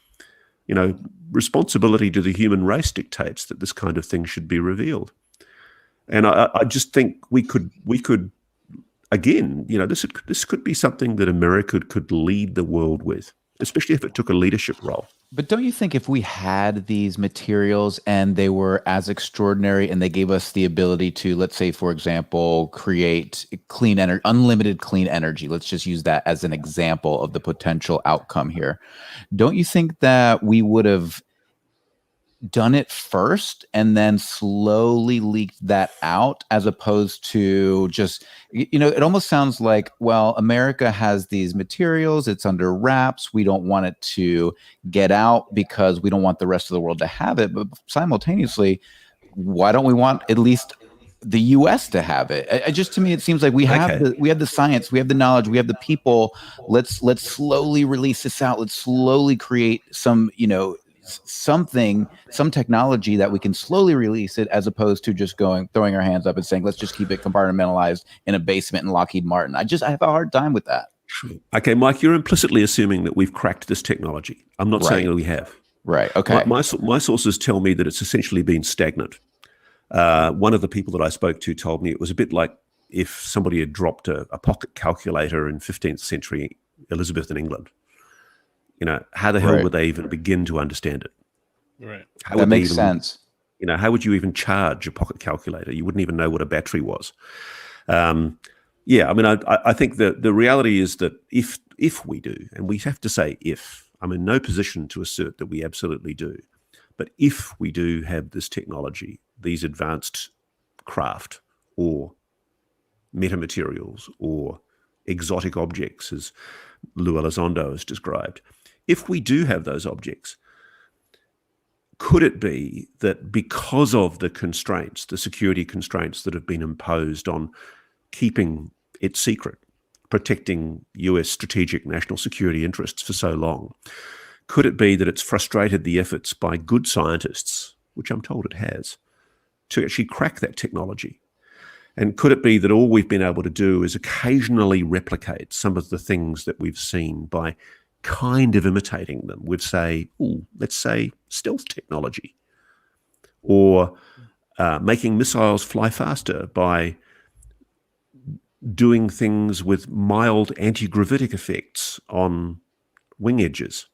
You know, responsibility to the human race dictates that this kind of thing should be revealed. And I just think we could again, you know, this could be something that America could lead the world with, especially if it took a leadership role. But don't you think if we had these materials and they were as extraordinary and they gave us the ability to, let's say, for example, create clean energy, unlimited clean energy, let's just use that as an example of the potential outcome here. Don't you think that we would have done it first and then slowly leaked that out, as opposed to just, you know, it almost sounds like, well, America has these materials, it's under wraps, we don't want it to get out because we don't want the rest of the world to have it. But simultaneously, why don't we want at least the US to have it? Just, to me, it seems like we have the science, we have the knowledge, we have the people. Let's slowly release this out. Let's slowly create some, you know, some technology that we can slowly release it, as opposed to just throwing our hands up and saying, let's just keep it compartmentalized in a basement in Lockheed Martin. I have a hard time with that. Okay, Mike, you're implicitly assuming that we've cracked this technology. I'm not saying that we have. Right. Okay. My sources tell me that it's essentially been stagnant. One of the people that I spoke to told me it was a bit like if somebody had dropped a pocket calculator in 15th century Elizabethan England. You know, how the hell would they even begin to understand it? Right. That makes sense. You know, how would you even charge a pocket calculator? You wouldn't even know what a battery was. Yeah, I mean, I think that the reality is that if we do, and we have to say if, I'm in no position to assert that we absolutely do, but if we do have this technology, these advanced craft or metamaterials or exotic objects, as Lou Elizondo has described, if we do have those objects, could it be that because of the constraints, the security constraints that have been imposed on keeping it secret, protecting US strategic national security interests for so long, could it be that it's frustrated the efforts by good scientists, which I'm told it has, to actually crack that technology? And could it be that all we've been able to do is occasionally replicate some of the things that we've seen by kind of imitating them with, let's say, stealth technology, or making missiles fly faster by doing things with mild anti-gravitic effects on wing edges?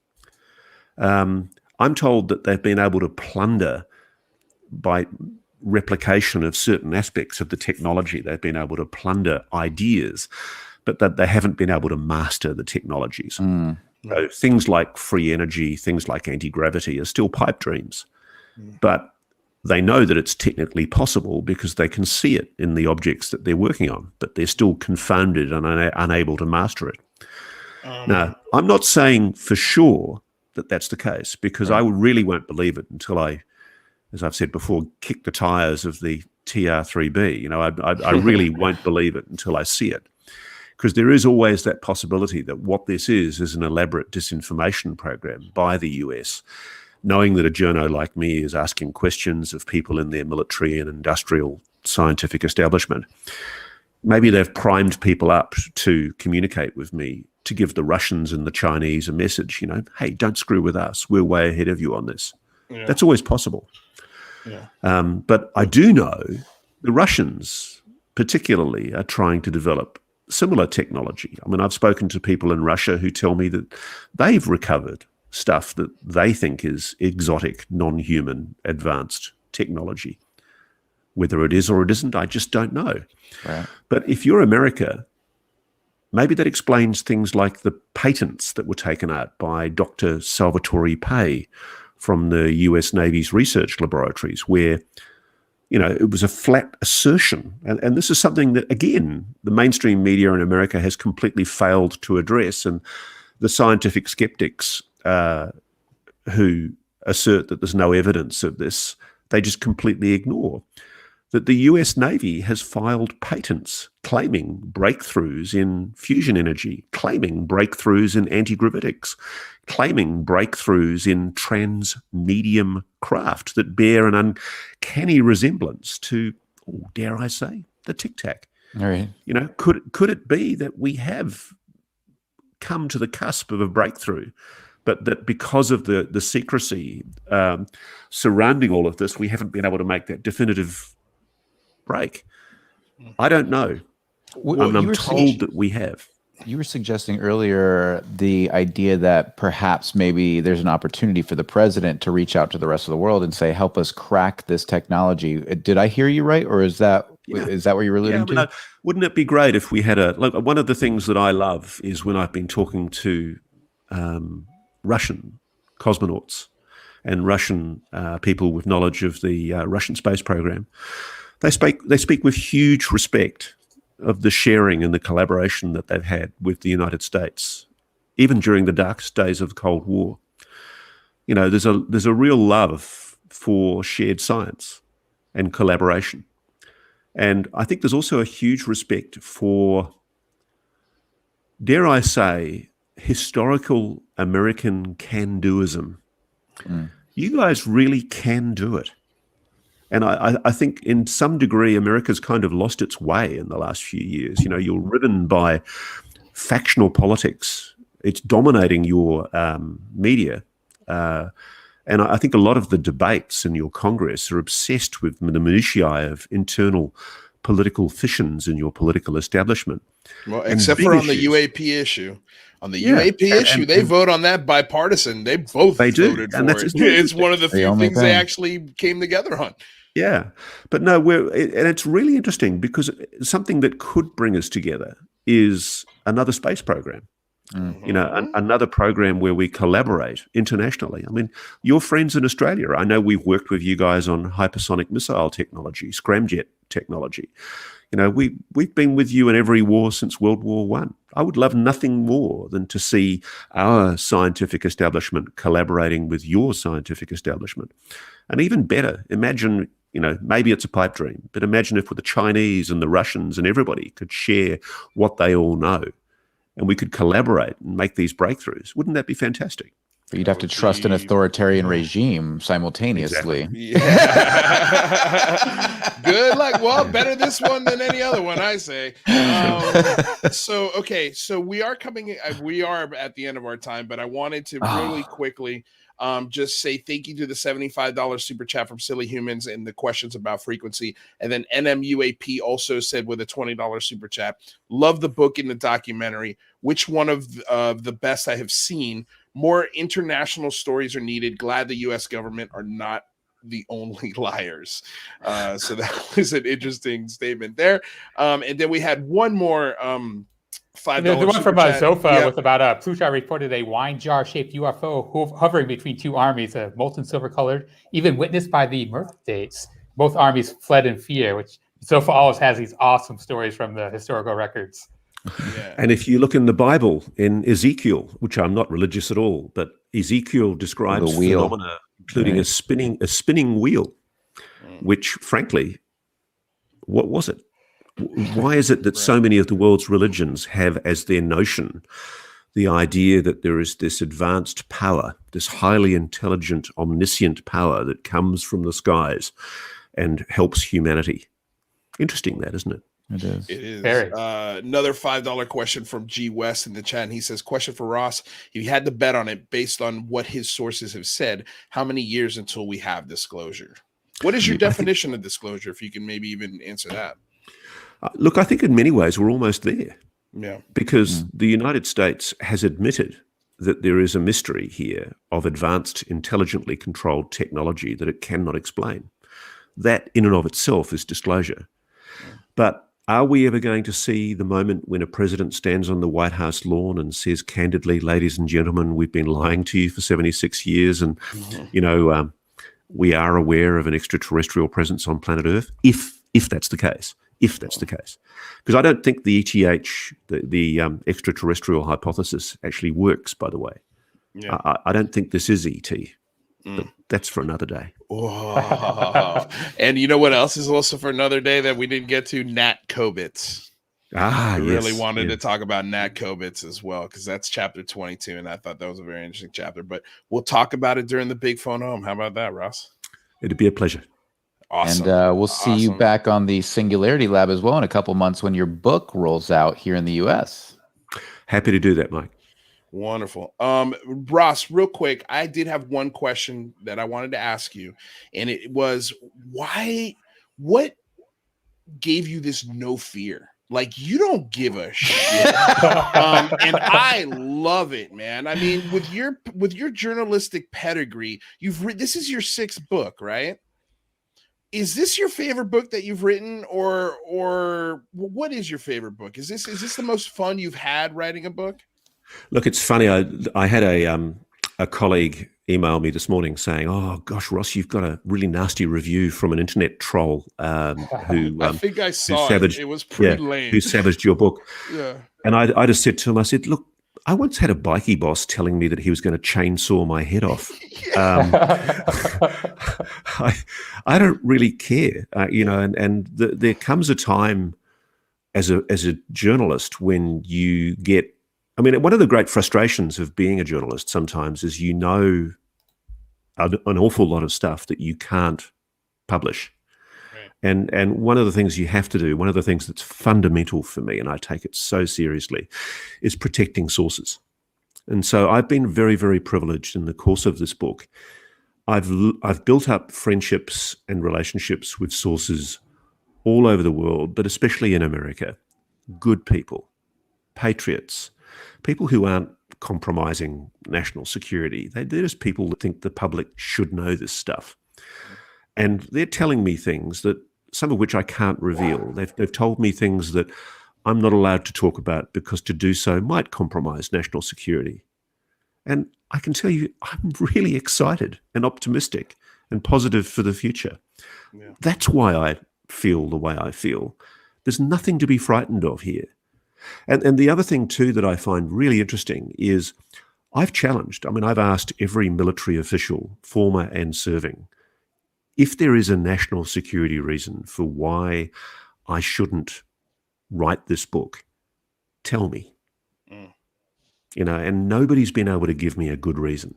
I'm told that they've been able to plunder, by replication of certain aspects of the technology, they've been able to plunder ideas, but that they haven't been able to master the technologies. So things like free energy, things like anti-gravity are still pipe dreams. But They know that it's technically possible because they can see it in the objects that they're working on, but they're still confounded and unable to master it. Now, I'm not saying for sure that that's the case, because I really won't believe it until I, as I've said before, kick the tires of the TR-3B. You know, I really won't believe it until I see it, because there is always that possibility that what this is an elaborate disinformation program by the US, knowing that a journo like me is asking questions of people in their military and industrial scientific establishment. Maybe they've primed people up to communicate with me, to give the Russians and the Chinese a message, you know, hey, don't screw with us. We're way ahead of you on this. Yeah. That's always possible. Yeah. But I do know the Russians particularly are trying to develop similar technology. I mean, I've spoken to people in Russia who tell me that they've recovered stuff that they think is exotic, non-human, advanced technology. Whether it is or it isn't, I just don't know. Right. But if you're America, maybe that explains things like the patents that were taken out by Dr. Salvatore Pais from the US Navy's research laboratories, where, you know, it was a flat assertion. And this is something that, again, the mainstream media in America has completely failed to address. And the scientific skeptics who assert that there's no evidence of this, they just completely ignore that the US Navy has filed patents claiming breakthroughs in fusion energy, claiming breakthroughs in anti-gravitics, claiming breakthroughs in trans-medium craft that bear an uncanny resemblance to, dare I say, the Tic Tac. All right. You know, could it be that we have come to the cusp of a breakthrough, but that because of the secrecy surrounding all of this, we haven't been able to make that definitive break? I don't know. I'm told that we have. You were suggesting earlier the idea that perhaps maybe there's an opportunity for the president to reach out to the rest of the world and say, help us crack this technology. Did I hear you right? Or is that what you're alluding to? Wouldn't it be great if we had one of the things that I love is when I've been talking to Russian cosmonauts and Russian people with knowledge of the Russian space program. They speak with huge respect of the sharing and the collaboration that they've had with the United States, even during the darkest days of the Cold War. You know, there's a real love for shared science and collaboration. And I think there's also a huge respect for, dare I say, historical American can-doism. You guys really can do it. And I think in some degree, America's kind of lost its way in the last few years. You know, you're ridden by factional politics. It's dominating your media. And I think a lot of the debates in your Congress are obsessed with the minutiae of internal political fissions in your political establishment. Well, except for on the UAP issue. On the UAP issue, they vote on that bipartisan. They both voted for it. It's one of the few things they actually came together on. Yeah. But no, and it's really interesting because something that could bring us together is another space program. You know, another program where we collaborate internationally. I mean, your friends in Australia, I know we've worked with you guys on hypersonic missile technology, scramjet technology. You know, we've been with you in every war since World War I. I would love nothing more than to see our scientific establishment collaborating with your scientific establishment. And even better, imagine, you know, maybe it's a pipe dream, but imagine if the Chinese and the Russians and everybody could share what they all know and we could collaborate and make these breakthroughs. Wouldn't that be fantastic? But you'd have to trust an authoritarian regime simultaneously. Exactly. Yeah. Good luck. Well, better this one than any other one, I say. So we are at the end of our time, but I wanted to really quickly just say thank you to the $75 super chat from Silly Humans and the questions about frequency. And then NMUAP also said with a $20 super chat, love the book and the documentary. Which one of the best I have seen? More international stories are needed. Glad the U.S. government are not the only liars. So that was an interesting statement there. And then we had one more $5 The one super from chat. Zofa Yep. was about Plutarch reported a wine jar-shaped UFO hovering between two armies, molten silver-colored, even witnessed by the Murph dates. Both armies fled in fear, which Zofa always has these awesome stories from the historical records. Yeah. And if you look in the Bible, in Ezekiel, which I'm not religious at all, but Ezekiel describes The wheel. phenomena, including Right. a spinning wheel, which, frankly, what was it? Why is it that so many of the world's religions have as their notion the idea that there is this advanced power, this highly intelligent, omniscient power that comes from the skies and helps humanity? Interesting, that, isn't it? It is. It is. Very. Another $5 question from G West in the chat. And he says, question for Ross. If you had to bet on it based on what his sources have said, how many years until we have disclosure? What is your definition of disclosure, if you can maybe even answer that? Look, I think in many ways we're almost there. Yeah. Because the United States has admitted that there is a mystery here of advanced, intelligently controlled technology that it cannot explain. That in and of itself is disclosure. But are we ever going to see the moment when a president stands on the White House lawn and says candidly, ladies and gentlemen, we've been lying to you for 76 years and, we are aware of an extraterrestrial presence on planet Earth? If that's the case. If that's the case. Because I don't think the ETH, the extraterrestrial hypothesis actually works, by the way. Yeah. I don't think this is ET. But that's for another day. Oh. And you know what else is also for another day that we didn't get to? Nat Kobitz. I really wanted to talk about Nat Kobitz as well, because that's chapter 22, and I thought that was a very interesting chapter. But we'll talk about it during the Big Phone Home. How about that, Ross? It'd be a pleasure. Awesome. And we'll see you back on the Singularity Lab as well in a couple months when your book rolls out here in the U.S. Happy to do that, Mike. Wonderful. Ross, real quick, I did have one question that I wanted to ask you, and it was what gave you this no fear? Like, you don't give a shit. And I love it, man. I mean, with your journalistic pedigree, this is your 6th book, right? Is this your favorite book that you've written, or what is your favorite book? Is this the most fun you've had writing a book? Look, it's funny. I had a colleague email me this morning saying, "Oh gosh, Ross, you've got a really nasty review from an internet troll who I think I saw it. It was pretty lame. Who savaged your book." Yeah. And I just said to him, I said, "Look, I once had a bikie boss telling me that he was going to chainsaw my head off. I don't really care, and there comes a time as a journalist when you get, I mean, one of the great frustrations of being a journalist sometimes is an awful lot of stuff that you can't publish. Right. And one of the things you have to do, one of the things that's fundamental for me, and I take it so seriously, is protecting sources. And so I've been very, very privileged in the course of this book. I've built up friendships and relationships with sources all over the world, but especially in America. Good people, patriots, people who aren't compromising national security. They're just people that think the public should know this stuff. And they're telling me things that, some of which I can't reveal. They've told me things that I'm not allowed to talk about because to do so might compromise national security. And I can tell you, I'm really excited and optimistic and positive for the future. Yeah. That's why I feel the way I feel. There's nothing to be frightened of here. And the other thing, too, that I find really interesting is I've asked every military official, former and serving, if there is a national security reason for why I shouldn't write this book, tell me. And nobody's been able to give me a good reason.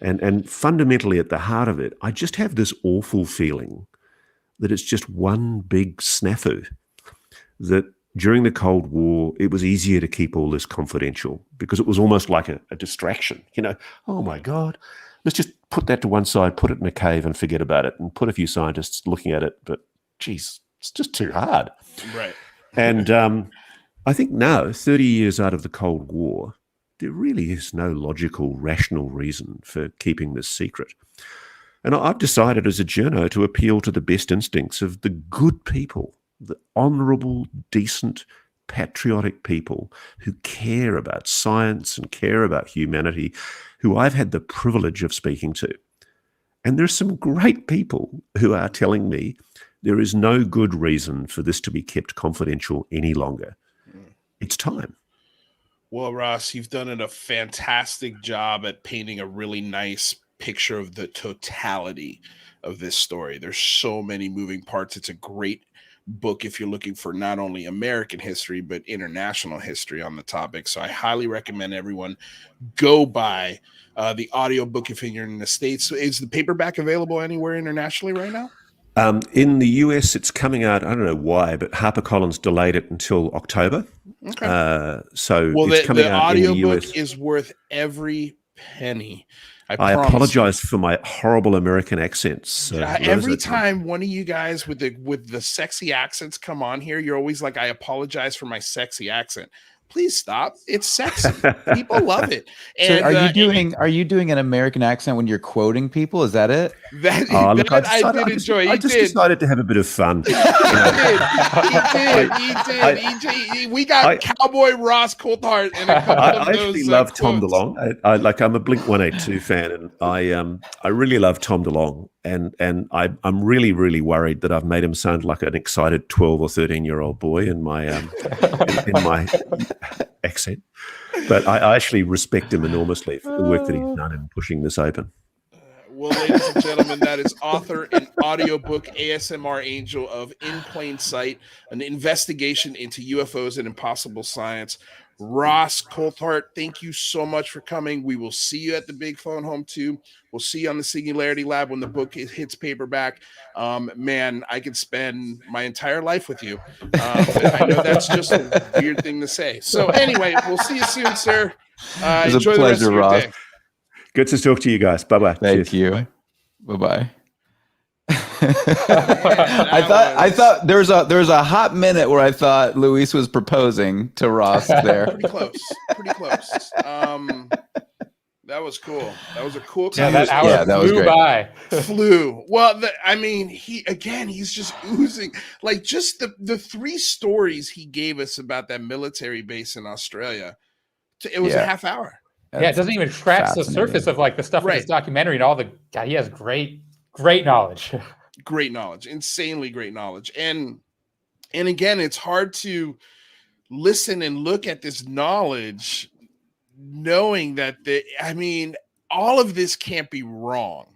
And fundamentally at the heart of it, I just have this awful feeling that it's just one big snafu, that during the Cold War, it was easier to keep all this confidential because it was almost like a distraction. Oh my God, let's just put that to one side, put it in a cave and forget about it, and put a few scientists looking at it. But geez, it's just too hard. Right. And I think now, 30 years out of the Cold War, there really is no logical, rational reason for keeping this secret. And I've decided as a journo to appeal to the best instincts of the good people, the honourable, decent, patriotic people who care about science and care about humanity, who I've had the privilege of speaking to. And there's some great people who are telling me there is no good reason for this to be kept confidential any longer. It's time. Well, Ross, you've done a fantastic job at painting a really nice picture of the totality of this story. There's so many moving parts. It's a great book if you're looking for not only American history, but international history on the topic. So I highly recommend everyone go buy the audiobook if you're in the States. Is the paperback available anywhere internationally right now? In the US, it's coming out, I don't know why, but HarperCollins delayed it until October. Okay. So well, it's coming the out in the US. audiobook is worth every penny. I apologize for my horrible American accents. Every time one of you guys with the sexy accents come on here, you're always like, I apologize for my sexy accent. Please stop. It's sexy. People love it. And so are you doing an American accent when you're quoting people? Is that it? I did enjoy. I just decided to have a bit of fun. He did. We got Cowboy Ross Coulthart and a couple of those. I actually love quotes. Tom DeLonge. I'm a Blink-182 fan, and I really love Tom DeLonge. And I'm really, really worried that I've made him sound like an excited 12 or 13-year-old boy in my in my accent. But I actually respect him enormously for the work that he's done in pushing this open. Well, ladies and gentlemen, that is author and audiobook ASMR Angel of In Plain Sight, an investigation into UFOs and impossible science. Ross Coulthart, thank you so much for coming. We will see you at the Big Phone Home 2. We'll see you on the Singularity Lab when the book hits paperback. Man, I could spend my entire life with you. But I know that's just a weird thing to say. So anyway, we'll see you soon, sir. Enjoy the rest of your day. Good to talk to you guys. Bye-bye. Thank you. Bye-bye. I thought there was a hot minute where I thought Luis was proposing to Ross there. Pretty close. That was cool. That was a cool time. Yeah, that hour flew by. Flew. Well, he's just oozing. Like just the three stories he gave us about that military base in Australia. It was a half hour. Yeah, it doesn't even scratch the surface of like the stuff in this documentary and all the God. He has great knowledge. Great knowledge, insanely great knowledge. And again, it's hard to listen and look at this knowledge knowing that all of this can't be wrong.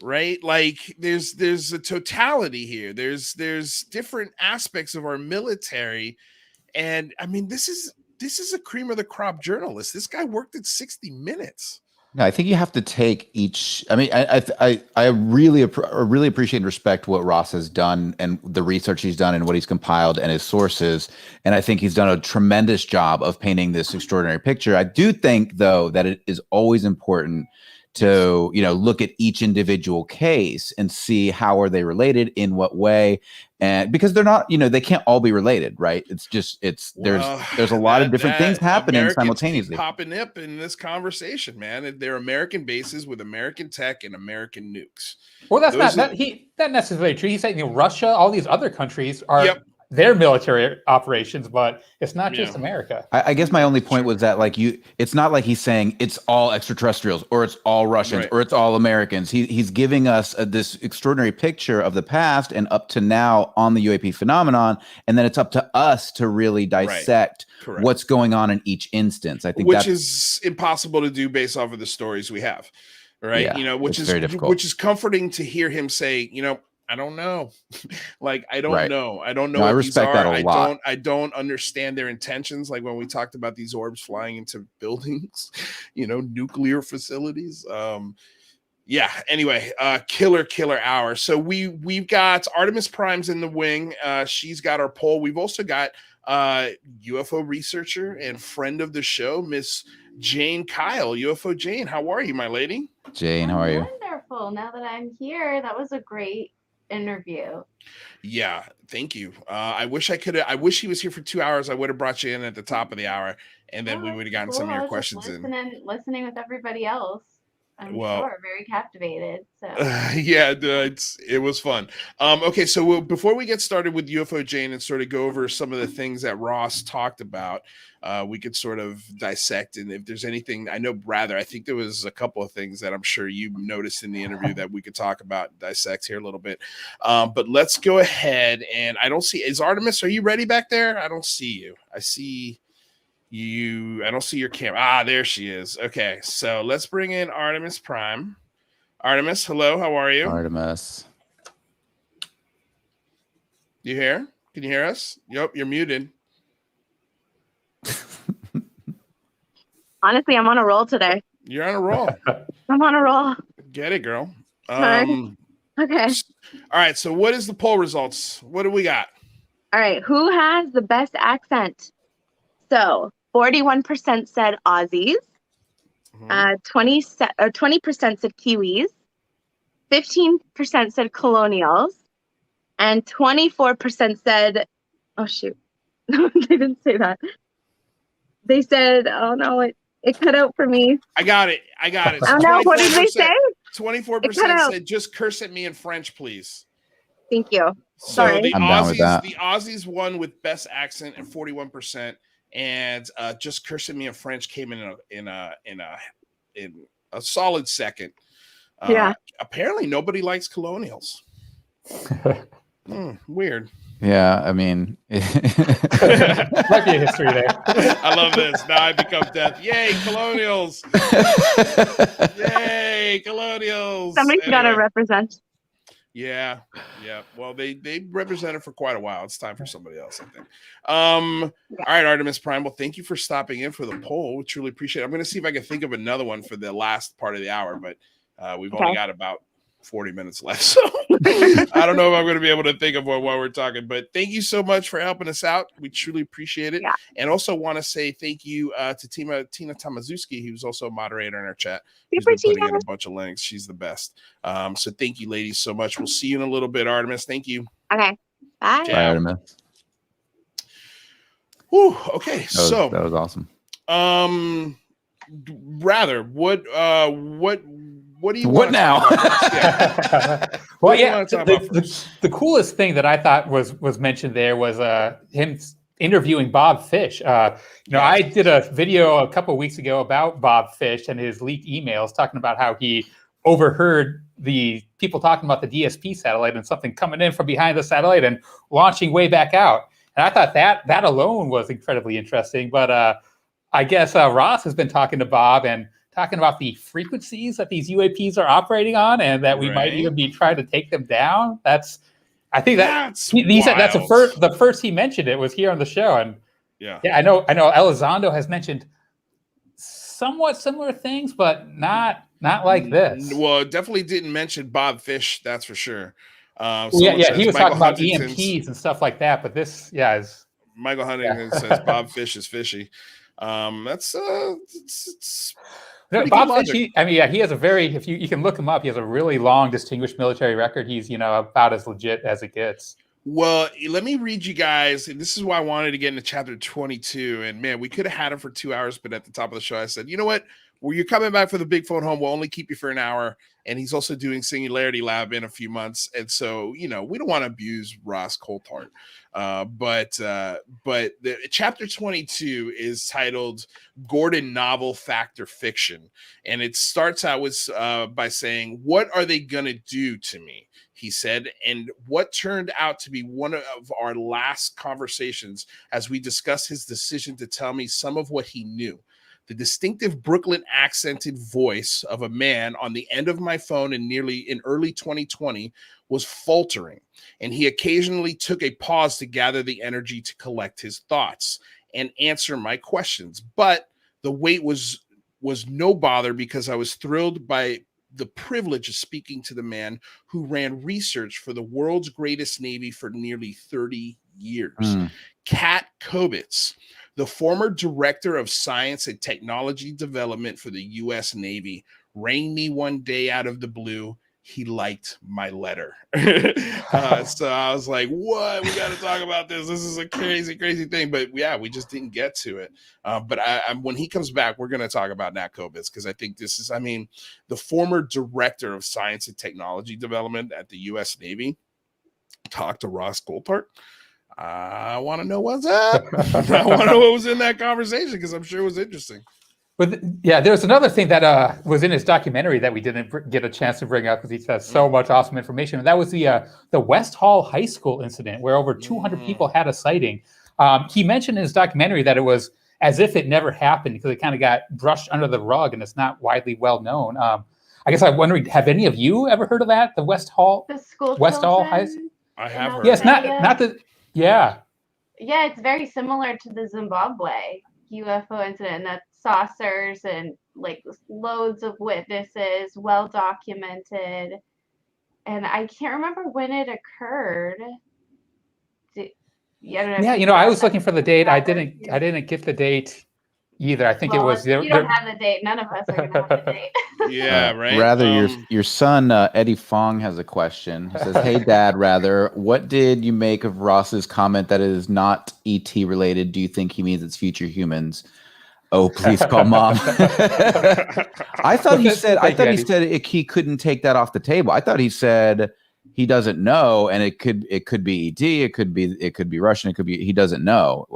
Right? Like there's a totality here. There's different aspects of our military. And this is a cream of the crop journalist. This guy worked at 60 Minutes. No, I think you have to take each. I really appreciate and respect what Ross has done and the research he's done and what he's compiled and his sources. And I think he's done a tremendous job of painting this extraordinary picture. I do think, though, that it is always important to look at each individual case and see how are they related, in what way, and because they're not, they can't all be related, right? There's a lot of different things happening Americans simultaneously. Popping up in this conversation, man. They're American bases with American tech and American nukes. Well, that's not necessarily true. He's saying Russia, all these other countries are their military operations, but it's not just America. I guess my only point was that it's not like he's saying it's all extraterrestrials or it's all Russians or it's all Americans. He's giving us this extraordinary picture of the past and up to now on the UAP phenomenon, and then it's up to us to really dissect what's going on in each instance. I think which is impossible to do based off of the stories we have, right? Yeah, which is very difficult. Which is comforting to hear him say, I don't know. I don't know. I don't know. No, I respect that a lot. I don't understand their intentions. Like when we talked about these orbs flying into buildings, nuclear facilities. Anyway, killer hour. So we've got Artemis Prime's in the wing. She's got our poll. We've also got UFO researcher and friend of the show, Miss Jane Kyle. UFO Jane, how are you, my lady? Jane, how are you? Wonderful. Now that I'm here, that was a great interview. Yeah, thank you. I wish he was here for 2 hours. I would have brought you in at the top of the hour, and then we would have gotten some of your questions listening with everybody else. I'm Well, sure, very captivated. So yeah, it was fun. Okay, so before we get started with UFO Jane and sort of go over some of the things that Ross talked about, we could sort of dissect. And if there's anything, I think there was a couple of things that I'm sure you noticed in the interview that we could talk about and dissect here a little bit. But let's go ahead. And I don't see, is Artemis, are you ready back there? I don't see you. I see you. I don't see your camera. Ah, there she is. Okay, so let's bring in Artemis Prime. Artemis, hello. How are you? Artemis. You here? Can you hear us? Yep, you're muted. Honestly, I'm on a roll today. You're on a roll. I'm on a roll. Get it, girl. Okay. All right, so what is the poll results? What do we got? All right. Who has the best accent? So 41% said Aussies. 20% said Kiwis. 15% said Colonials. And 24% said, oh, shoot. They didn't say that. They said, oh, no, it cut out for me. I got it. Oh, no. What did they say? 24% said, just curse at me in French, please. Thank you. So Sorry. the I'm down with that. Aussies won with best accent and 41%, and just curse at me in French came in a solid second. Yeah. Apparently, nobody likes Colonials. Weird. Yeah, I mean, Might be a history there. I love this. Now I become death. Yay, Colonials! Yay, Colonials! Somebody's got to represent. Yeah. Well, they represented for quite a while. It's time for somebody else, I think. All right, Artemis Prime. Well, thank you for stopping in for the poll. We truly appreciate it. I'm going to see if I can think of another one for the last part of the hour, but we've only got about 40 minutes left, so I don't know if I'm going to be able to think of one while we're talking, but thank you so much for helping us out. We truly appreciate it. And also want to say thank you to Tina Tamazuski, who's also a moderator in our chat. She's been putting in a bunch of links. She's the best. So thank you, ladies, so much. We'll see you in a little bit, Artemis. Thank you. Okay. Bye. Bye, Artemis. Whew, okay, That was awesome. Rather, what do you what now? Well, yeah, the coolest thing that I thought was mentioned there was him interviewing Bob Fish. I did a video a couple of weeks ago about Bob Fish and his leaked emails talking about how he overheard the people talking about the DSP satellite and something coming in from behind the satellite and launching way back out. And I thought that alone was incredibly interesting. But I guess Ross has been talking to Bob and talking about the frequencies that these UAPs are operating on, and that we might even be trying to take them down. That's the first he mentioned it was here on the show, and I know Elizondo has mentioned somewhat similar things, but not like this. Well, it definitely didn't mention Bob Fish, that's for sure. He was talking about EMPs and stuff like that, but this, is Michael Huntington says Bob Fish is fishy. That's Bob Fish, he has a very, if you can look him up, he has a really long, distinguished military record. He's, about as legit as it gets. Well, let me read you guys. And this is why I wanted to get into chapter 22. And man, we could have had him for 2 hours, but at the top of the show, I said, you know what? Well, you're coming back for the big phone home. We'll only keep you for an hour. And he's also doing Singularity Lab in a few months. And so, we don't want to abuse Ross Coulthart. But the chapter 22 is titled Gordon Novel Fact or Fiction. And it starts out with by saying, what are they going to do to me? He said, and what turned out to be one of our last conversations as we discussed his decision to tell me some of what he knew. The distinctive Brooklyn accented voice of a man on the end of my phone in early 2020 was faltering, and he occasionally took a pause to gather the energy to collect his thoughts and answer my questions. But the wait was no bother because I was thrilled by the privilege of speaking to the man who ran research for the world's greatest Navy for nearly 30 years. Kat Kobitz, the former director of science and technology development for the U.S. Navy, rang me one day out of the blue he liked my letter. So I was like, what? We got to talk about this. This is a crazy, crazy thing. But yeah, we just didn't get to it. But when he comes back, we're going to talk about Nat Kobitz, because I think this is, the former director of science and technology development at the U.S. Navy talked to Ross Coulthart. I want to know what's up. I want to know what was in that conversation, because I'm sure it was interesting. But yeah, there's another thing that was in his documentary that we didn't get a chance to bring up, because he has so much awesome information. And that was the West Hall High School incident, where over 200 people had a sighting. He mentioned in his documentary that it was as if it never happened, because it kind of got brushed under the rug and it's not widely well known. I guess I'm wondering, have any of you ever heard of that? The West Hall High School? I have heard. Yes, not the. Yeah. Yeah, it's very similar to the Zimbabwe UFO incident, and that's saucers and like loads of witnesses, well documented. And I can't remember when it occurred. I was looking for the date. I didn't get the date either. I think it was. You don't have the date. None of us are gonna have the date. Yeah, right. Rather, your son Eddie Fong has a question. He says, "Hey, Dad. Rather, what did you make of Ross's comment that it is not ET related? Do you think he means it's future humans?" Oh, please call Mom. I thought he said. He couldn't take that off the table. I thought he said he doesn't know, and it could be ET. It could be Russian. It could be he doesn't know.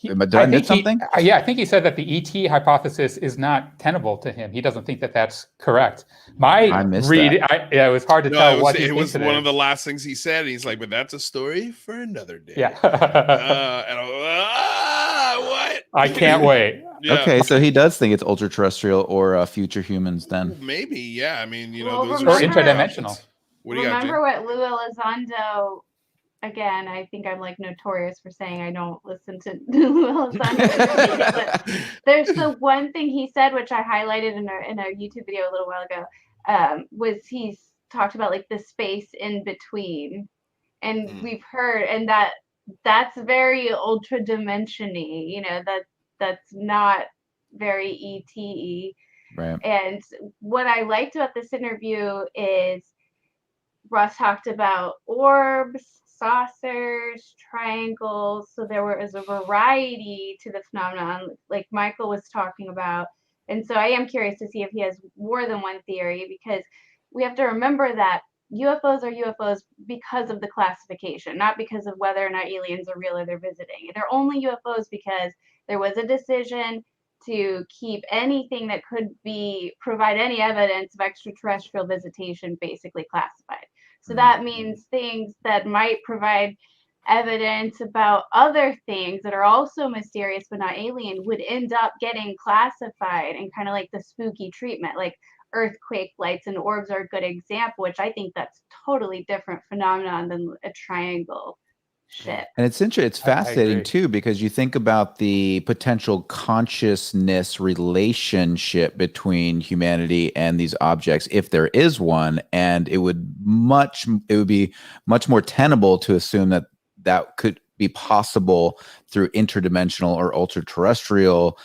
Did I miss something? I think he said that the ET hypothesis is not tenable to him. He doesn't think that that's correct. It was hard to tell what it was. One of the last things he said. And he's like, "But that's a story for another day." Yeah. What? I can't wait. Yeah. Okay, so he does think it's ultra terrestrial or future humans then. Maybe, yeah. Those or interdimensional. What do you got? Remember what Lou Elizondo? Again, I think I'm like notorious for saying I don't listen to Lou Elizondo. But there's the one thing he said, which I highlighted in our YouTube video a little while ago, was he's talked about like the space in between, and we've heard, and that's very ultra dimensiony. That's not very ET. Right. And what I liked about this interview is Ross talked about orbs, saucers, triangles. So there was a variety to the phenomenon, like Michael was talking about. And so I am curious to see if he has more than one theory, because we have to remember that UFOs are UFOs because of the classification, not because of whether or not aliens are real or they're visiting. They're only UFOs because there was a decision to keep anything that could provide any evidence of extraterrestrial visitation basically classified. So that means things that might provide evidence about other things that are also mysterious but not alien would end up getting classified and kind of like the spooky treatment, like earthquake lights and orbs are a good example, which I think that's totally different phenomenon than a triangle ship. And it's fascinating too, because you think about the potential consciousness relationship between humanity and these objects, if there is one, and it would be much more tenable to assume that could be possible through interdimensional or ultra-terrestrial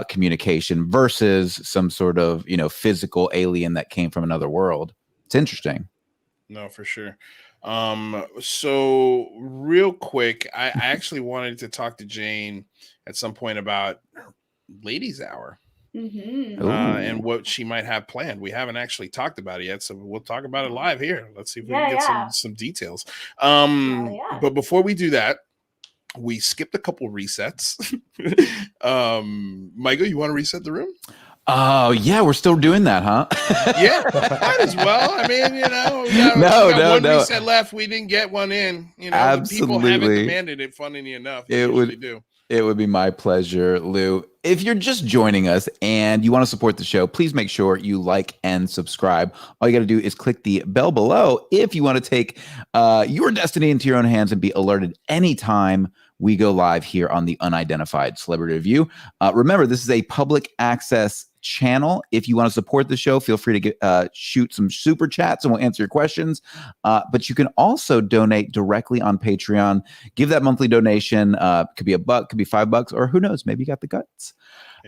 communication versus some sort of physical alien that came from another world. It's interesting. No, for sure. So real quick, I actually wanted to talk to Jane at some point about Ladies Hour and what she might have planned. We haven't actually talked about it yet, so we'll talk about it live here. Let's see if we can get some details. But before we do that, we skipped a couple resets. Michael, you want to reset the room? Oh, yeah, we're still doing that, huh? Yeah, might as well. I mean, we got one reset left. We didn't get one in. People haven't demanded it, funny enough. It would be my pleasure, Lou. If you're just joining us and you want to support the show, please make sure you like and subscribe. All you got to do is click the bell below if you want to take your destiny into your own hands and be alerted anytime we go live here on the Unidentified Celebrity Review. Remember, this is a public access channel. If you want to support the show, feel free to shoot some super chats and we'll answer your questions. But you can also donate directly on Patreon. Give that monthly donation. Could be $1, could be $5, or who knows? Maybe you got the guts.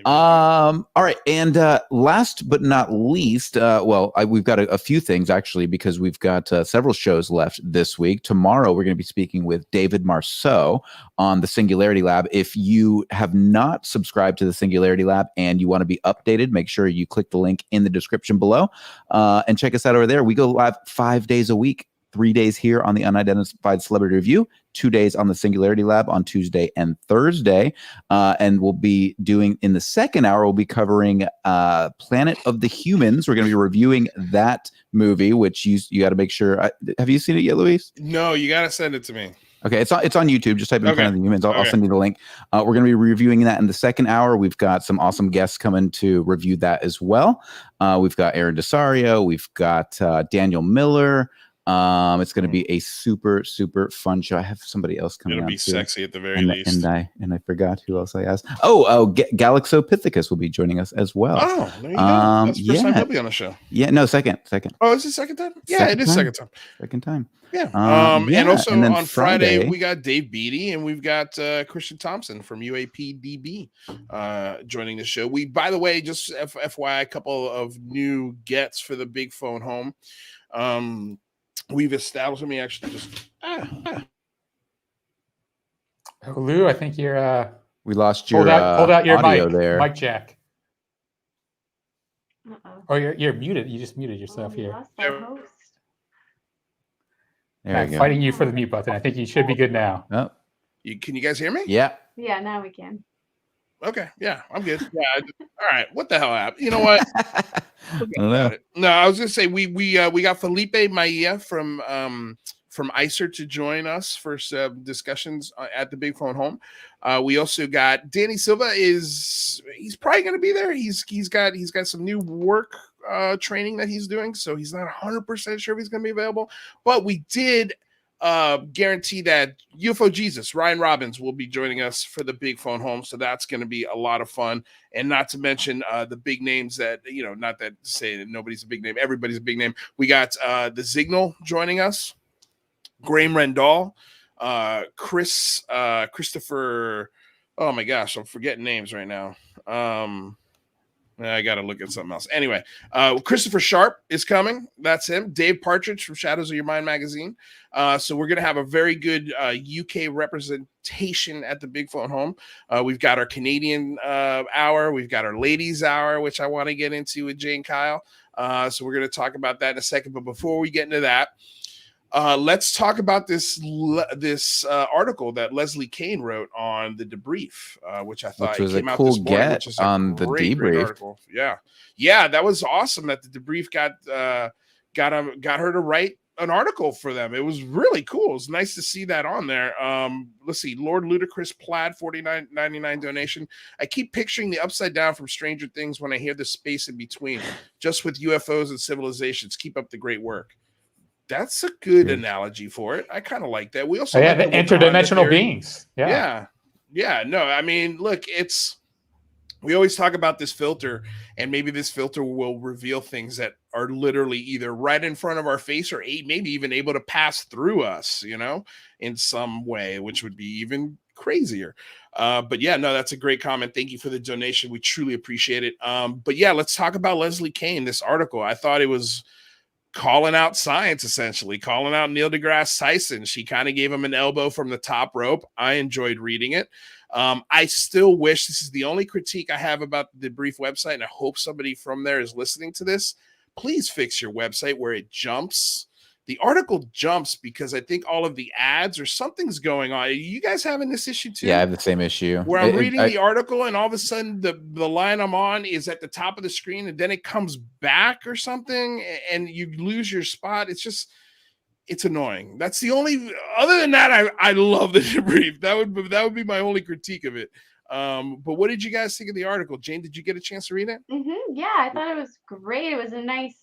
All right, and last but not least, we've got a few things actually, because we've got several shows left this week. Tomorrow we're going to be speaking with David Marceau on the Singularity Lab. If you have not subscribed to the Singularity Lab and you want to be updated, make sure you click the link in the description below and check us out over there. We go live 5 days a week. 3 days here on the Unidentified Celebrity Review, 2 days on the Singularity Lab on Tuesday and Thursday. And we'll be doing, in the second hour, we'll be covering Planet of the Humans. We're going to be reviewing that movie, which you got to make sure. Have you seen it yet, Luis? No, you got to send it to me. Okay, it's on YouTube. Just type in Planet of the Humans. I'll send you the link. We're going to be reviewing that in the second hour. We've got some awesome guests coming to review that as well. We've got Aaron Desario. We've got Daniel Miller. It's going to be a super, super fun show. I have somebody else coming. It'll be too. sexy at the very least. And I forgot who else I asked. Galaxopithecus will be joining us as well. Oh, there you go. That's the first time he'll be on the show. Yeah, no, second. Oh, is it second time? Yeah, it is second time. Second time. Yeah. And also on Friday we got Dave Beatty and we've got Christian Thompson from UAP DB joining the show. We, by the way, just FYI, a couple of new gets for the big phone home. We've established. Let me actually just. Lou, I think you're. We lost your. Hold out your audio mic, there. mic jack. Uh-oh. Oh, you're muted. You just muted yourself we here. lost our host. There I'm you go. fighting you for the mute button. I think you should be good now. Oh, Can you guys hear me? yeah. Yeah, now we can. Okay. Yeah, I'm good. Yeah. All right. What the hell happened? You know what? I don't know. No, I was gonna say we got Felipe Maia from ICER to join us for some discussions at the Big Phone Home. We also got Danny Silva. He's probably gonna be there. He's got some new work training that he's doing, so he's not 100% sure if he's gonna be available. But we did guarantee that UFO Jesus Ryan Robbins will be joining us for the Big Phone Home, so that's going to be a lot of fun. And not to mention the big names that, not that to say that nobody's a big name, everybody's a big name. We got the Signal joining us, Graham Rendall, Christopher. Oh my gosh, I'm forgetting names right now. I got to look at something else. Anyway, Christopher Sharp is coming. That's him. Dave Partridge from Shadows of Your Mind magazine. So we're going to have a very good UK representation at the Big Phone Home. We've got our Canadian hour. We've got our ladies hour, which I want to get into with Jane Kyle. So we're going to talk about that in a second. But before we get into that, let's talk about this article that Leslie Kane wrote on the debrief, which I thought was came a out cool this morning, get which is a on the great debrief. article. Yeah, that was awesome that the debrief got her to write an article for them. It was really cool. It was nice to see that on there. Let's see, Lord Ludacris Plaid $49.99 donation. I keep picturing the upside down from Stranger Things when I hear the space in between, just with UFOs and civilizations. Keep up the great work. That's a good analogy for it. I kind of like that. We also the interdimensional beings. Yeah. No, I mean, look, we always talk about this filter, and maybe this filter will reveal things that are literally either right in front of our face or maybe even able to pass through us, in some way, which would be even crazier. But yeah, no, that's a great comment. Thank you for the donation. We truly appreciate it. But yeah, let's talk about Leslie Kane, this article. I thought it was calling out science, essentially calling out Neil deGrasse Tyson. She kind of gave him an elbow from the top rope. I enjoyed reading it. I still wish, this is the only critique I have about the debrief website, and I hope somebody from there is listening to this. Please fix your website where it jumps. The article jumps because I think all of the ads or something's going on. Are you guys having this issue too? Yeah, I have the same issue. Where I'm reading the article and all of a sudden the line I'm on is at the top of the screen and then it comes back or something and you lose your spot. It's annoying. That's the only, other than that, I love the debrief. That would be my only critique of it. But what did you guys think of the article? Jane, did you get a chance to read it? Mm-hmm. Yeah, I thought it was great. It was a nice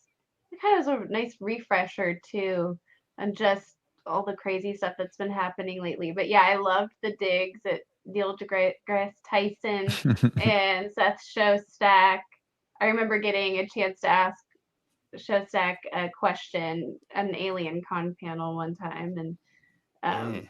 refresher too, and just all the crazy stuff that's been happening lately. But yeah, I loved the digs at Neil deGrasse Tyson and Seth Shostak. I remember getting a chance to ask Shostak a question at an Alien Con panel one time, and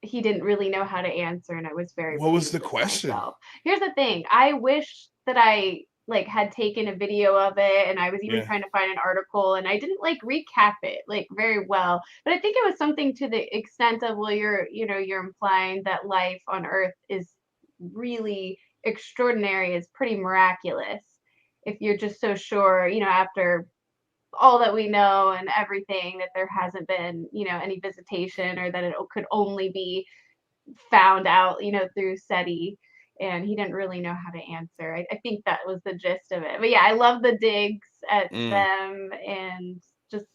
he didn't really know how to answer, and I was very What was pleased the with question? myself. Here's the thing. I wish that I like had taken a video of it, and I was even Yeah. trying to find an article, and I didn't like recap it like very well. But I think it was something to the extent of, well, you're implying that life on Earth is really extraordinary, is pretty miraculous. If you're just so sure, after all that we know and everything, that there hasn't been, any visitation, or that it could only be found out, through SETI. And he didn't really know how to answer. I think that was the gist of it. But yeah, I love the digs at them, and just,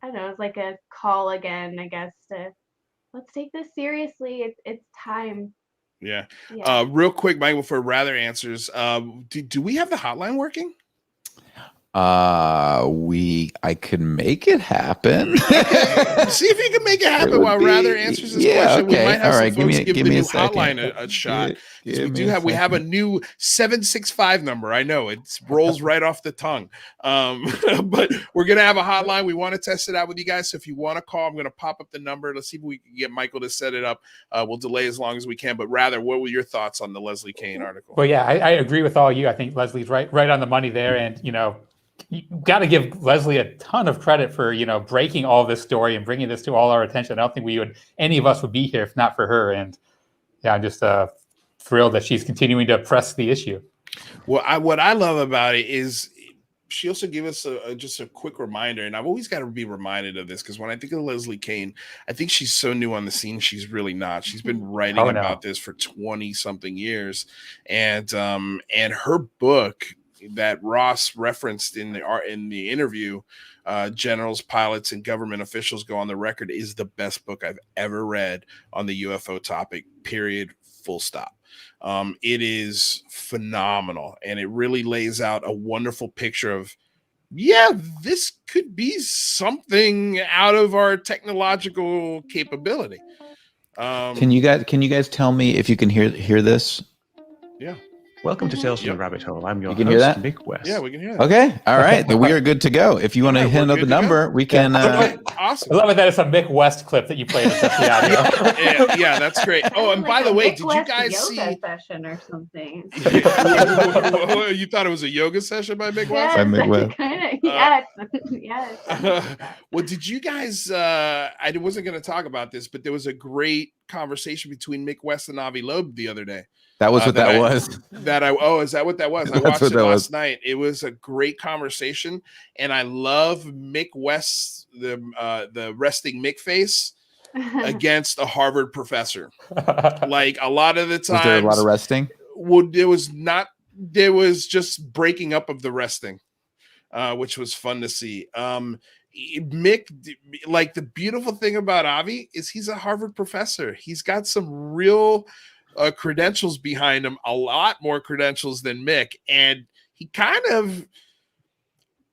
I don't know, it's like a call again, I guess, to let's take this seriously. It's time. Yeah. Yeah. Real quick, Michael, for rather answers, do we have the hotline working? I can make it happen. See if you can make it happen while Rather answers this question. Okay. We might have All some right, folks give the new second. hotline a shot. We We have a new 765 number. I know it rolls right off the tongue. But we're gonna have a hotline. We want to test it out with you guys. So if you want to call, I'm gonna pop up the number. Let's see if we can get Michael to set it up. We'll delay as long as we can. But Rather, what were your thoughts on the Leslie Kane article? Well, yeah, I agree with all you. I think Leslie's right on the money there, and you got to give Leslie a ton of credit for breaking all this story and bringing this to all our attention. I don't think any of us would be here if not for her. And yeah, I'm just thrilled that she's continuing to press the issue. Well, what I love about it is she also gave us just a quick reminder, and I've always got to be reminded of this, because when I think of Leslie Kane, I think she's so new on the scene. She's really not. She's been writing about this for 20 something years, and her book that Ross referenced in the interview, Generals, Pilots, and Government Officials Go on the Record, is the best book I've ever read on the UFO topic, period, full stop. It is phenomenal, and it really lays out a wonderful picture of, this could be something out of our technological capability. Can you guys tell me if you can hear this? Yeah. Welcome to Tales from the Rabbit Hole. I'm your You can host, hear that? Mick West. Yeah, we can hear that. Okay. All right. Then we are good to go. If you want to hit another number, we can. Awesome. I love it that it's a Mick West clip that you played with the audio. yeah, that's great. Oh, and by the way, did you guys see yoga session or something? You thought it was a yoga session by Mick West? By Mick West. Yes. Well, did you guys? I wasn't going to talk about this, but there was a great conversation between Mick West and Avi Loeb the other day. That was what that was. Is that what that was? I watched it last night. It was a great conversation, and I love Mick West, the resting Mick face against a Harvard professor. Like a lot of the time, was there a lot of resting? There was just breaking up of the resting, which was fun to see. Mick, like, the beautiful thing about Avi is he's a Harvard professor. He's got some real credentials behind him, a lot more credentials than Mick, and he kind of,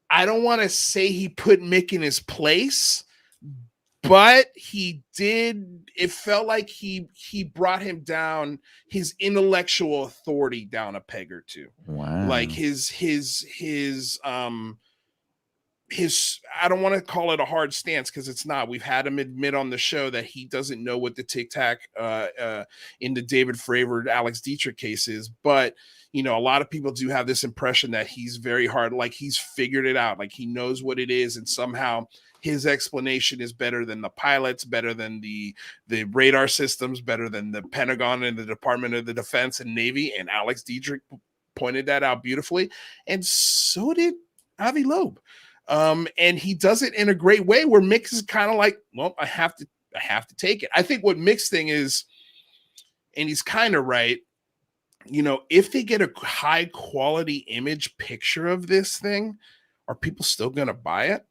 I don't want to say he put Mick in his place, but he did. It felt like he brought him down, his intellectual authority down a peg or two. Wow. Like his I don't want to call it a hard stance, because it's not. We've had him admit on the show that he doesn't know what the tic tac in the David Fravor, Alex Dietrich case is. But, a lot of people do have this impression that he's very hard, like he's figured it out, like he knows what it is. And somehow his explanation is better than the pilots, better than the radar systems, better than the Pentagon and the Department of the Defense and Navy. And Alex Dietrich pointed that out beautifully. And so did Avi Loeb. And he does it in a great way where Mick is kind of like, well, I have to take it. I think what Mick's thing is, and he's kind of right, if they get a high quality image picture of this thing, are people still going to buy it?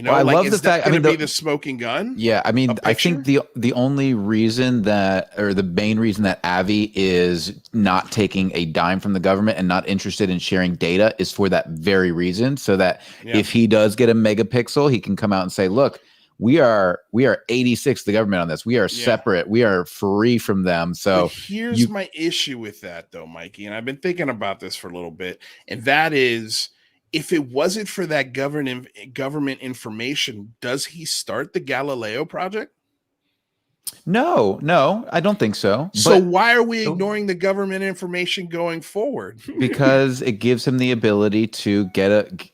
I love the fact. Be the smoking gun. Yeah, I mean, I think the only reason the main reason that Avi is not taking a dime from the government and not interested in sharing data is for that very reason. So that if he does get a megapixel, he can come out and say, "Look, we are 86 the government on this. We are separate. We are free from them." So but here's my issue with that, though, Mikey, and I've been thinking about this for a little bit, and that is, if it wasn't for that government information, does he start the Galileo project? No, I don't think so. So But why are we ignoring the government information going forward? because it gives him the ability to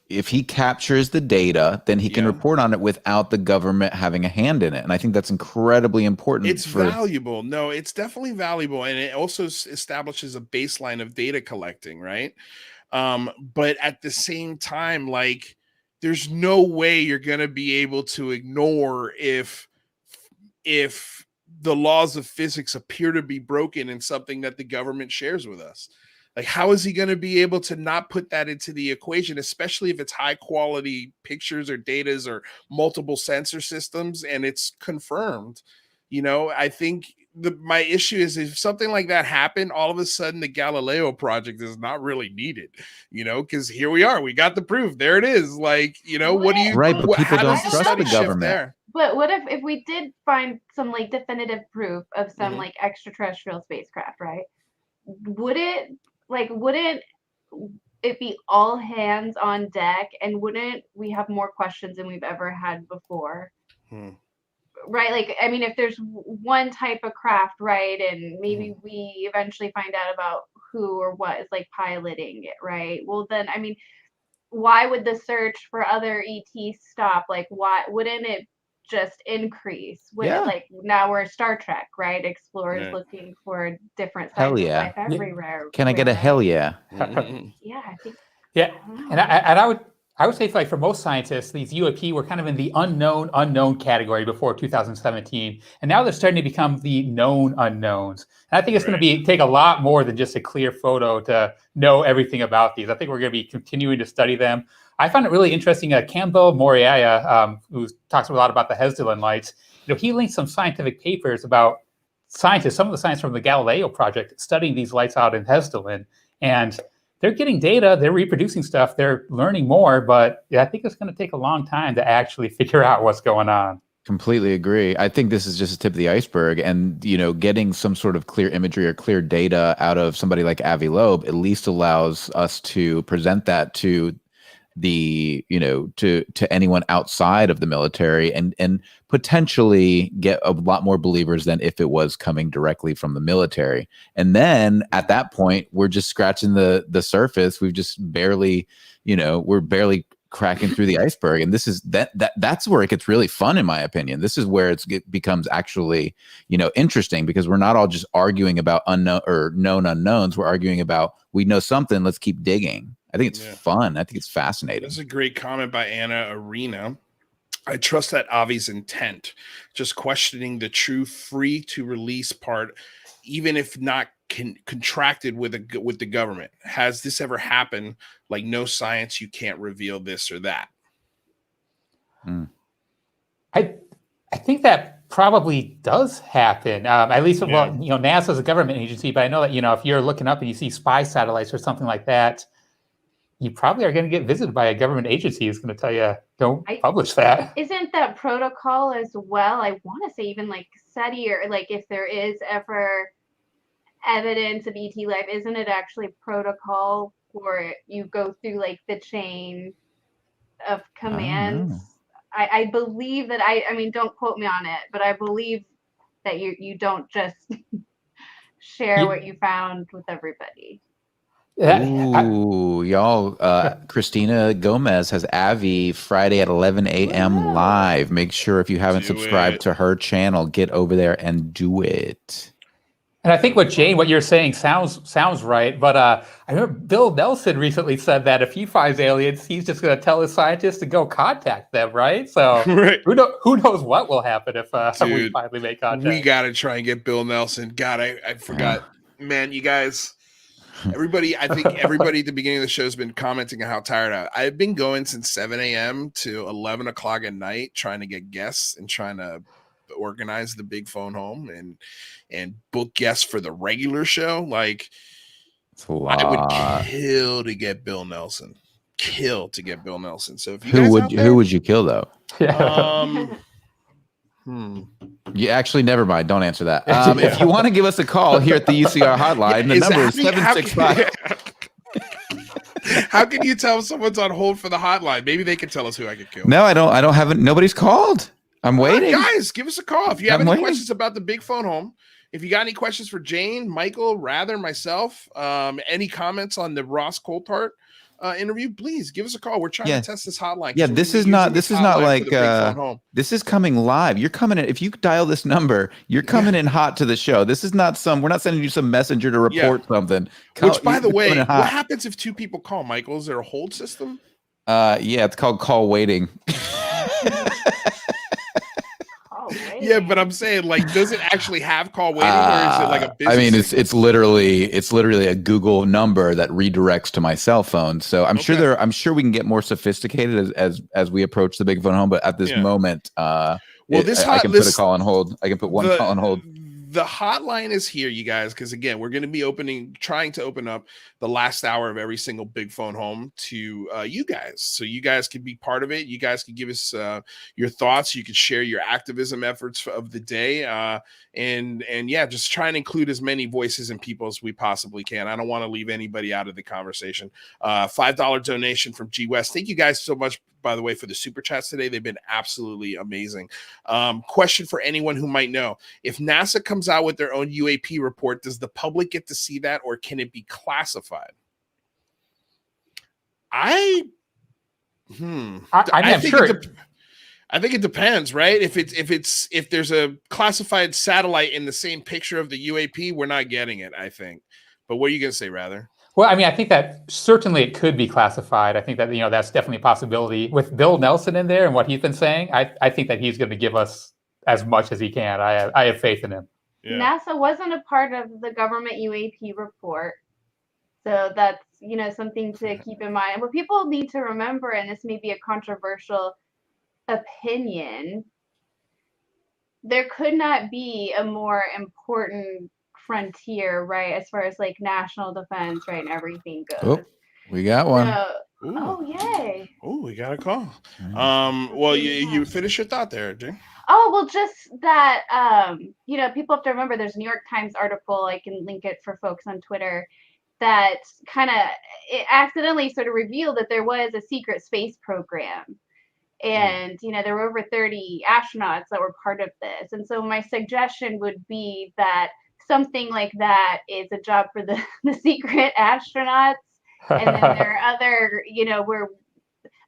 if he captures the data, then he can report on it without the government having a hand in it. And I think that's incredibly important. It's valuable. No, it's definitely valuable. And it also establishes a baseline of data collecting, right? But at the same time, like, there's no way you're going to be able to ignore if the laws of physics appear to be broken in something that the government shares with us. Like, how is he going to be able to not put that into the equation, especially if it's high quality pictures or datas or multiple sensor systems and it's confirmed? You know, I think my issue is if something like that happened, all of a sudden the Galileo project is not really needed, you know, because here we are, we got the proof. There it is. Like, you know, what do you, right? But people don't trust the government. There? But what if we did find some like definitive proof of some like extraterrestrial spacecraft, right? Wouldn't it be all hands on deck, and wouldn't we have more questions than we've ever had before? Right? Like, I mean, if there's one type of craft, right, and maybe we eventually find out about who or what is like piloting it, right? Well, then, I mean, why would the search for other ETs stop? Like, why wouldn't it just increase? Like, now we're Star Trek, right? Explorers looking for different signs of life everywhere. Can I get a hell yeah? Yeah, I think. Yeah, and I would say, like, for most scientists, these UAP were kind of in the unknown category before 2017, and now they're starting to become the known unknowns. And I think it's going to take a lot more than just a clear photo to know everything about these. I think we're going to be continuing to study them. I found it really interesting. Campbell Moriaya, who talks a lot about the Hesdin lights, you know, he linked some scientific papers about scientists, some of the scientists from the Galileo project, studying these lights out in Hesdin, and they're getting data, they're reproducing stuff, they're learning more, but I think it's going to take a long time to actually figure out what's going on. Completely agree. I think this is just a tip of the iceberg, and, you know, getting some sort of clear imagery or clear data out of somebody like Avi Loeb at least allows us to present that to the, you know, to anyone outside of the military, and potentially get a lot more believers than if it was coming directly from the military. And then at that point, we're just scratching the surface. We've just barely, you know, we're barely cracking through the iceberg. And this is that's where it gets really fun, in my opinion. This is where it becomes actually, you know, interesting, because we're not all just arguing about unknown or known unknowns. We're arguing about, we know something, let's keep digging. I think it's fun. I think it's fascinating. That's a great comment by Anna Arena. I trust that Avi's intent, just questioning the true free to release part, even if not contracted with the government. Has this ever happened? Like, no science, you can't reveal this or that. I think that probably does happen. At least, well, you know, NASA is a government agency, but I know that, you know, if you're looking up and you see spy satellites or something like that, you probably are going to get visited by a government agency who's going to tell you, don't publish that. Isn't that protocol as well? I want to say even like SETI, or like if there is ever evidence of ET life, isn't it actually protocol where you go through like the chain of commands? I believe that I mean, don't quote me on it, but I believe that you don't just share what you found with everybody. Ooh, y'all, Christina Gomez has Avi Friday at 11 a.m. live. Make sure, if you haven't subscribed to her channel, get over there and do it. And I think what you're saying sounds right. But I remember Bill Nelson recently said that if he finds aliens, he's just going to tell his scientists to go contact them, right? So who knows what will happen if we finally make contact. We got to try and get Bill Nelson. God, I forgot. Man, you guys... I think everybody at the beginning of the show has been commenting on how tired I've been going since 7 a.m. to 11 o'clock at night, trying to get guests and trying to organize the big phone home and book guests for the regular show. Like, I would kill to get Bill Nelson. So if you who would you kill though? You actually, never mind. Don't answer that. If you want to give us a call here at the UCR hotline, the number is 765. How can you tell someone's on hold for the hotline? Maybe they can tell us who I could kill. No, I don't have it. Nobody's called. I'm waiting. Guys, give us a call if you have I'm any waiting. questions about the big phone home. If you got any questions for Jane, Michael, Rather, myself, any comments on the Ross Coulthart interview, please give us a call. We're trying to test this hotline. Yeah, this is not like this is coming live. You're coming in. If you dial this number, you're coming in hot to the show. This is not we're not sending you some messenger to report something. Which, by the way, what happens if two people call, Michael? Is there a hold system? Yeah, it's called call waiting. Yeah, but I'm saying, like, does it actually have call waiting, or is it like a business? I mean, it's literally a Google number that redirects to my cell phone. So I'm sure we can get more sophisticated as we approach the big phone home. But at this moment, I can put a call on hold. I can put one call on hold. The hotline is here, you guys, because again, we're going to be trying to open up the last hour of every single big phone home to you guys, so you guys can be part of it. You guys can give us your thoughts. You can share your activism efforts of the day, and yeah, just try and include as many voices and people as we possibly can. I don't want to leave anybody out of the conversation. $5 donation from G West. Thank you guys so much, by the way, for the super chats today. They've been absolutely amazing. Question for anyone who might know: if NASA comes out with their own UAP report, does the public get to see that, or can it be classified? I think it depends, right? If there's a classified satellite in the same picture of the UAP, we're not getting it, I think. But what are you going to say, Rather? Well, I mean, I think that certainly it could be classified. I think that, that's definitely a possibility. With Bill Nelson in there and what he's been saying, I think that he's going to give us as much as he can. I have faith in him. Yeah. NASA wasn't a part of the government UAP report. So that's, something to keep in mind. What people need to remember, and this may be a controversial opinion, there could not be a more important frontier, right, as far as like national defense, right, and everything goes. Oh, we got one. Oh, yay. Oh, we got a call. Well, you finish your thought there, Jane. Oh, well, just that, people have to remember there's a New York Times article, I can link it for folks on Twitter, that it accidentally sort of revealed that there was a secret space program. And, there were over 30 astronauts that were part of this. And so my suggestion would be that something like that is a job for the secret astronauts. And then there are other, where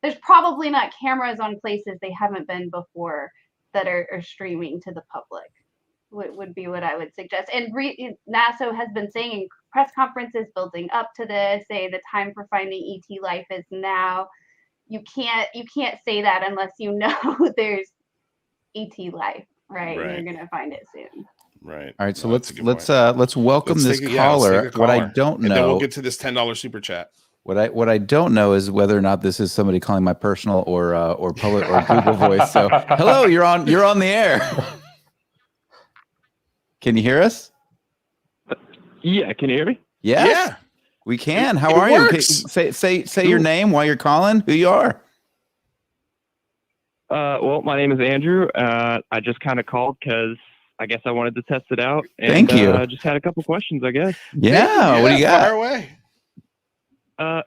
there's probably not cameras on places they haven't been before that are streaming to the public, would be what I would suggest. And NASA has been saying in press conferences building up to this, say the time for finding ET life is now. You can't say that unless there's ET life, right? And you're gonna find it soon. Right. All right. So let's welcome this caller. What I don't know. And then we'll get to this $10 super chat. What I don't know is whether or not this is somebody calling my personal or public or Google voice. So hello, you're on the air. Can you hear us? Yeah. Can you hear me? Yes. Yeah. We can. How are you? Say your name while you're calling. Who you are? Well, my name is Andrew. I just kind of called because I guess I wanted to test it out. And, Thank you. I just had a couple questions, I guess. Yeah. What do you got? Fire away. All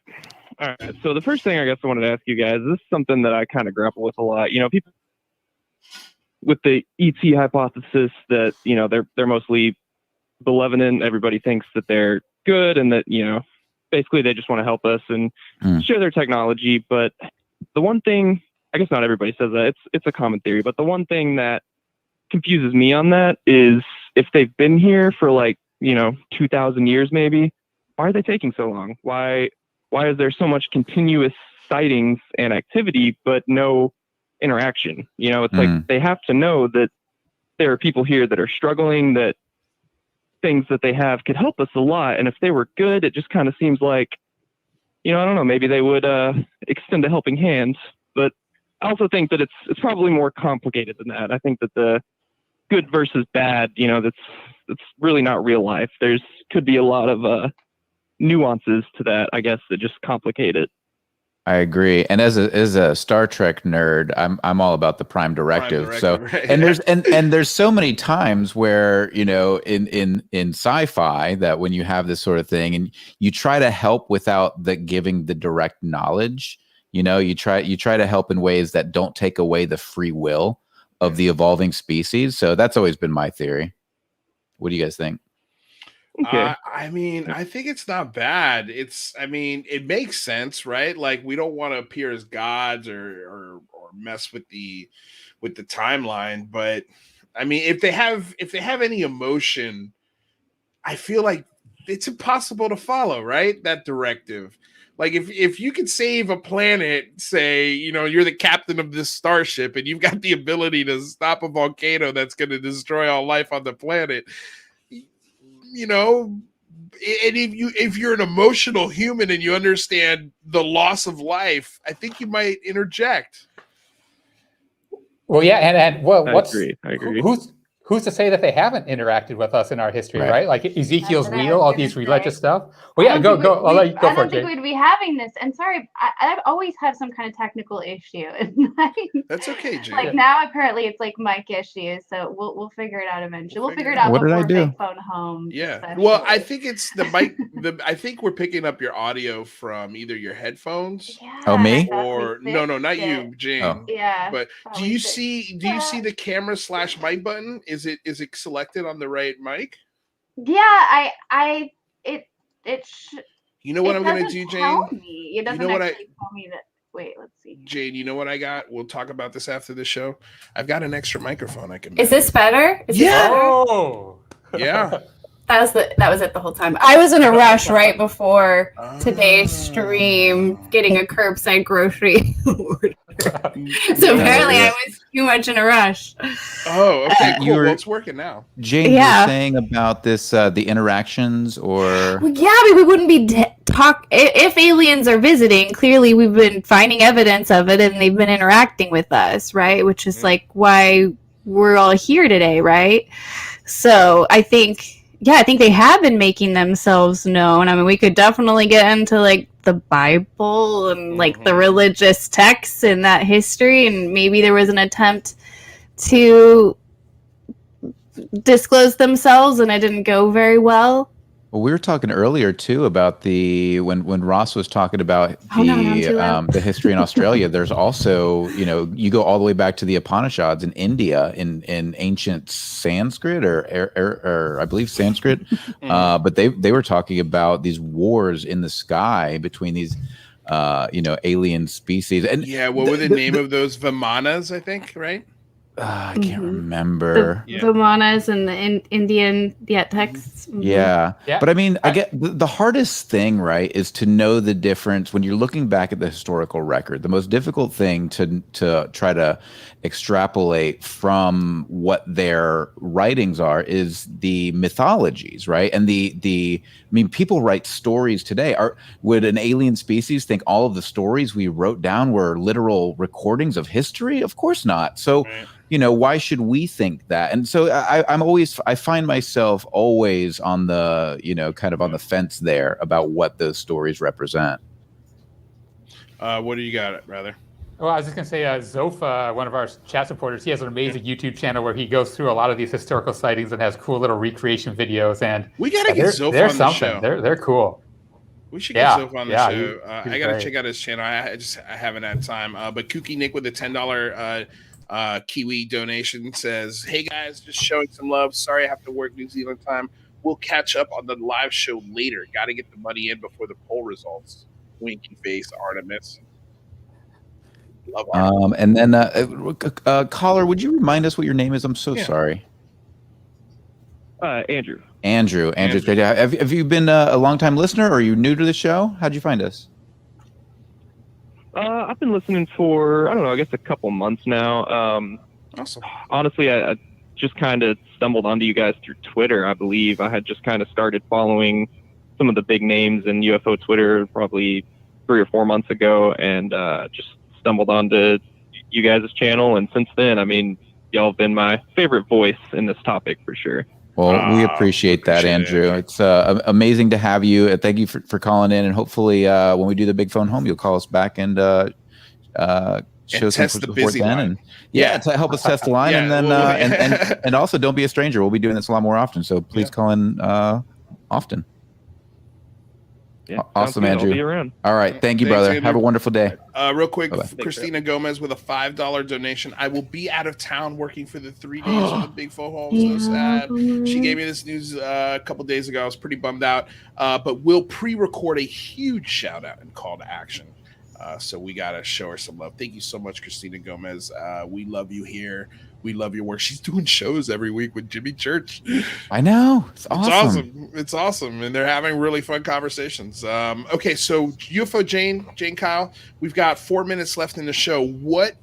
right. So the first thing I guess I wanted to ask you guys, this is something that I kind of grapple with a lot. People with the ET hypothesis that they're mostly benevolent. Everybody thinks that they're good and that basically they just want to help us and share their technology. But the one thing, I guess not everybody says that, it's a common theory, but the one thing that confuses me on that is if they've been here for 2,000 years maybe, why are they taking so long? Why is there so much continuous sightings and activity but no interaction? It's like they have to know that there are people here that are struggling, that things that they have could help us a lot. And if they were good, it just kind of seems like, I don't know, maybe they would extend a helping hand. But I also think that it's probably more complicated than that. I think that the good versus bad, that's really not real life. Could be a lot of nuances to that, I guess, that just complicate it. I agree. And as a Star Trek nerd, I'm all about the Prime Directive. So right? and there's so many times where in sci-fi that when you have this sort of thing and you try to help without giving the direct knowledge, you try to help in ways that don't take away the free will. of the evolving species. So that's always been my theory. What do you guys think? Okay. I mean, I think it's not bad. It makes sense, right? Like, we don't want to appear as gods or mess with the timeline. But I mean, if they have any emotion, I feel like it's impossible to follow, right? That directive. Like, if you could save a planet, say, you're the captain of this starship and you've got the ability to stop a volcano that's going to destroy all life on the planet, and if you're an emotional human and you understand the loss of life, I think you might interject. Well, yeah, and I agree. Who's to say that they haven't interacted with us in our history, right? Like Ezekiel's That's what I wheel, was all gonna these say. religious stuff. Well, yeah, go. I'll let you go I for don't it, think Jay. we'd be having this. And sorry, I've always had some kind of technical issue. That's okay, Jay. Like now, apparently, it's like mic issues. So we'll figure it out eventually. We'll figure it out What did I before do? Big Phone Home. Yeah. especially. Well, I think it's the mic. I think we're picking up your audio from either your headphones Yeah, Oh, me? I thought we or no, not fixed you, it. Jane. Oh. Yeah. But thought do we you fixed see that. the camera / mic button? Is it selected on the right mic? Yeah, You know what it I'm gonna doesn't do, tell Jane? me. It doesn't know what actually tell me that. Wait, let's see. Jane, you know what I got? We'll talk about this after the show. I've got an extra microphone I can. Is this better? Is this Yeah. better? Oh, Yeah. That was it the whole time. I was in a rush right before today's stream, getting a curbside grocery order. So apparently I was too much in a rush. Oh, okay, cool. You were- Well, it's working now. Jane, you were saying about this, the interactions or... Well, yeah, we wouldn't be if aliens are visiting. Clearly, we've been finding evidence of it, and they've been interacting with us, right? Which is like why we're all here today, right? So I think they have been making themselves known. I mean, we could definitely get into like the Bible and like the religious texts and that history, and maybe there was an attempt to disclose themselves and it didn't go very well. Well, we were talking earlier too about when Ross was talking about the history in Australia. There's also, you go all the way back to the Upanishads in India in ancient Sanskrit or I believe Sanskrit, but they were talking about these wars in the sky between these alien species. And what were the name of those Vimanas? I think, right? I can't remember. The Vimanas and the Indian texts. Yeah. But I mean, I get the hardest thing, right, is to know the difference when you're looking back at the historical record. The most difficult thing to try to extrapolate from what their writings are is the mythologies, right? And people write stories today. Would an alien species think all of the stories we wrote down were literal recordings of history? Of course not. So, why should we think that? And so I find myself always on the, kind of on the fence there about what those stories represent. What do you got, rather? Well, I was just going to say, Zofa, one of our chat supporters, he has an amazing YouTube channel where he goes through a lot of these historical sightings and has cool little recreation videos. And we got to get Zofa on the show. They're cool. We should get Zofa on the show. He's I got to great. check out his channel. I haven't had time. But Kooky Nick with a $10 Kiwi donation says, "Hey guys, just showing some love. Sorry I have to work New Zealand time. We'll catch up on the live show later. Got to get the money in before the poll results. Winky face, Artemis." Love Artemis. And then caller, would you remind us what your name is? I'm so sorry. Andrew. Andrew. Have you been a long-time listener, or are you new to the show? How'd you find us? I've been listening for, I don't know, I guess a couple months now. Awesome. Honestly, I just kind of stumbled onto you guys through Twitter, I believe. I had just kind of started following some of the big names in UFO Twitter probably 3 or 4 months ago, and just stumbled onto you guys' channel. And since then, I mean, y'all have been my favorite voice in this topic for sure. Well, we appreciate that, Andrew. It's amazing to have you. Thank you for calling in, and hopefully when we do the big phone home, you'll call us back and show some support then. And to help us test the line, and then and also don't be a stranger. We'll be doing this a lot more often, so please call in often. Yeah, Awesome, sounds good. Andrew. I'll be around. All right. Thank you, Thanks, brother. Andrew. Have a wonderful day. Real quick, Bye-bye. Christina Gomez with a $5 donation. I will be out of town working for the 3 days of the Big Faux Home. So sad. She gave me this news a couple days ago. I was pretty bummed out. But we'll pre-record a huge shout out and call to action. So we got to show her some love. Thank you so much, Christina Gomez. We love you here. We love your work. She's doing shows every week with Jimmy Church. I know. It's awesome. It's awesome. And they're having really fun conversations. Okay, so UFO Jane Kyle, we've got 4 minutes left in the show. What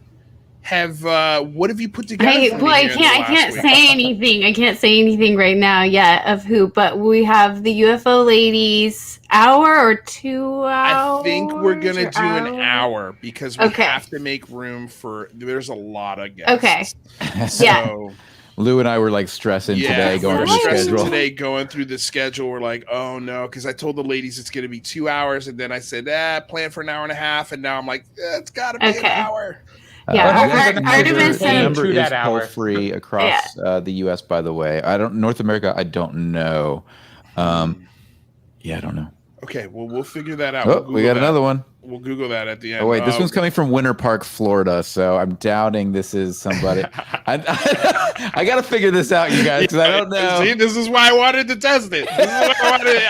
have you put together? I can't say anything. I can't say anything right now yet of who, but we have the UFO ladies hour or 2 hours. I think we're gonna do an hour because we have to make room for. There's a lot of guests. Okay. So, Lou and I were like stressing today, going through the schedule. Today, going through the schedule, we're like, oh no, because I told the ladies it's gonna be 2 hours, and then I said, plan for an hour and a half, and now I'm like, it's gotta be an hour. Yeah, Artemis the number is toll free across the U.S. By the way, North America. I don't know. I don't know. Okay, well, we'll figure that out. Oh, we got another one. We'll Google that at the end. Oh wait, this one's coming from Winter Park, Florida. So I'm downting this is somebody. I got to figure this out, you guys, because I don't know. See, this is why I wanted to test it. This is why I wanted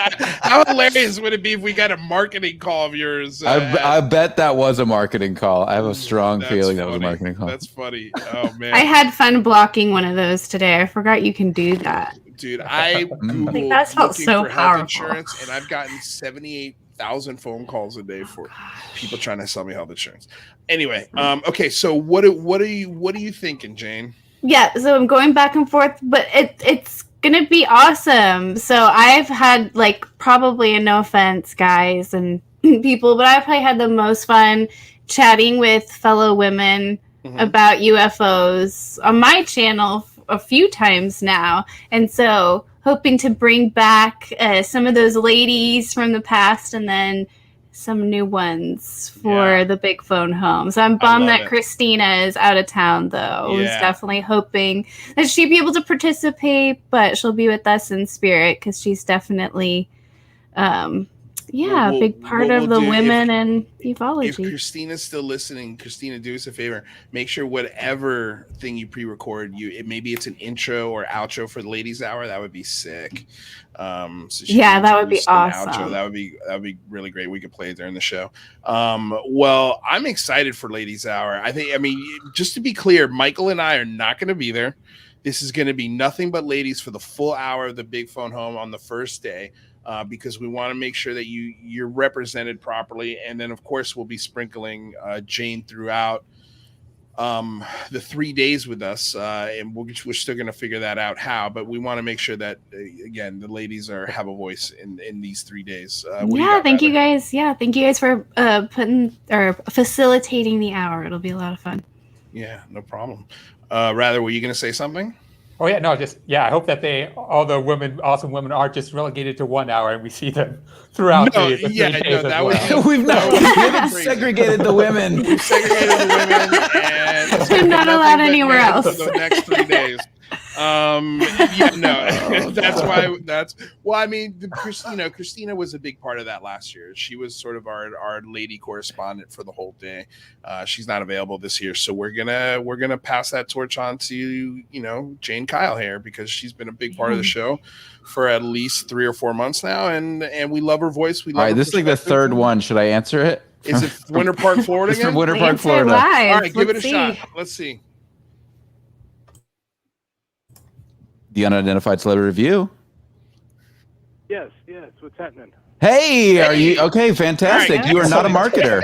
how hilarious would it be if we got a marketing call of yours? I bet that was a marketing call. I have a strong feeling that was a marketing call. That's funny. Oh man, I had fun blocking one of those today. I forgot you can do that. Dude, I Googled that felt looking so for powerful. health insurance, and I've gotten 78,000 phone calls a day for people trying to sell me health insurance. Anyway, okay, so what are you thinking, Jane? Yeah, so I'm going back and forth, but it's gonna be awesome. So I've had probably, and no offense, guys and people, but I've probably had the most fun chatting with fellow women about UFOs on my channel a few times now, and so hoping to bring back some of those ladies from the past and then some new ones for the Big Phone Home. So I'm bummed that Christina is out of town, though. I was definitely hoping that she'd be able to participate, but she'll be with us in spirit because she's definitely a big part of the women and ufology. If Christina's still listening, Christina, do us a favor. Make sure whatever thing you pre-record, maybe it's an intro or outro for the ladies' hour. That would be sick. That would be awesome. Outro. That would be really great. We could play it during the show. Well, I'm excited for ladies' hour. I mean, just to be clear, Michael and I are not going to be there. This is going to be nothing but ladies for the full hour of the Big Phone Home on the first day. Because we want to make sure that you're represented properly. And then, of course, we'll be sprinkling Jane throughout the 3 days with us. And we're still going to figure that out how. But we want to make sure that, again, the ladies have a voice in these 3 days. Thank you guys. Yeah, thank you guys for facilitating the hour. It'll be a lot of fun. Yeah, no problem. Were you going to say something? Oh yeah, no, I hope that all the awesome women aren't just relegated to 1 hour and we see them throughout the 3 days as well. We haven't segregated the women. We've segregated the women and they're not allowed anywhere else for the next 3 days. Christina was a big part of that last year. She was sort of our lady correspondent for the whole day. She's not available this year, so we're gonna pass that torch on to Jane Kyle here, because she's been a big part of the show for at least 3 or 4 months now, and we love her voice. All right, this is like the third one. Should I answer it? Is it Winter Park, Florida? It's from Winter Park, Florida. Live. All right, give it a shot. Let's see. The Unidentified Celebrity Review. Yes. What's happening? Hey, are you okay? Fantastic. Right. You are not a marketer.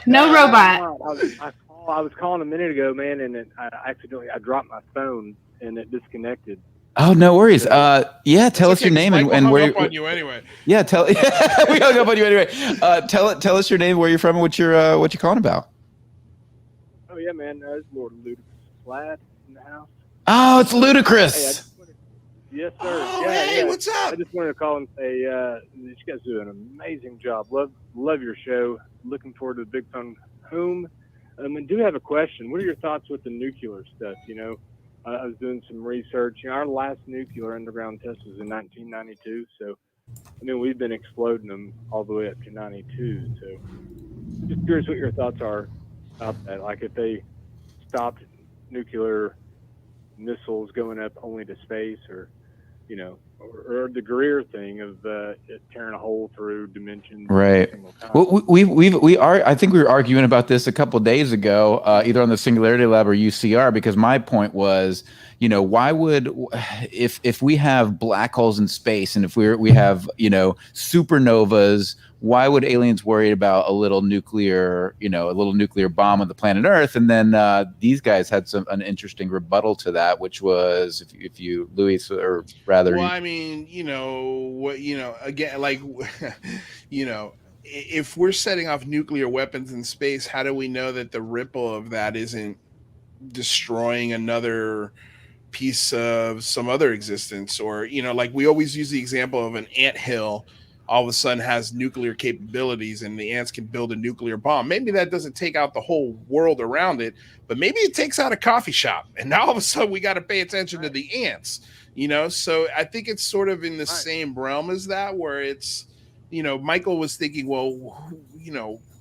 No robot. I was calling a minute ago, man, and I dropped my phone and it disconnected. Oh, no worries. Tell us your name and where you're on you anyway. Yeah, we hung up on you anyway. Tell us your name, where you're from, and what you're calling about. Oh yeah, man. It's Lord Ludicrous Plaid in the house. Oh, it's Ludicrous. Yes, sir. Oh, hey, what's up? I just wanted to call and say you guys do an amazing job. Love your show. Looking forward to the Big Phone Home. And do have a question. What are your thoughts with the nuclear stuff? I was doing some research. Our last nuclear underground test was in 1992. So I mean, we've been exploding them all the way up to 92. So just curious what your thoughts are about that. Like if they stopped nuclear missiles going up only to space, or or the Greer thing of it tearing a hole through dimensions. Right. Well, we are. I think we were arguing about this a couple of days ago, either on the Singularity Lab or UCR, because my point was, why would, if we have black holes in space and if we have supernovas, why would aliens worry about a little nuclear bomb on the planet Earth? And then these guys had an interesting rebuttal to that, which was if you, Luis, or rather, well, I mean, again, like, if we're setting off nuclear weapons in space, how do we know that the ripple of that isn't destroying another piece of some other existence? Or, like we always use the example of an anthill all of a sudden has nuclear capabilities and the ants can build a nuclear bomb. Maybe that doesn't take out the whole world around it, but maybe it takes out a coffee shop. And now all of a sudden we got to pay attention to the ants, So I think it's sort of in the same realm as that, where it's, Michael was thinking, well,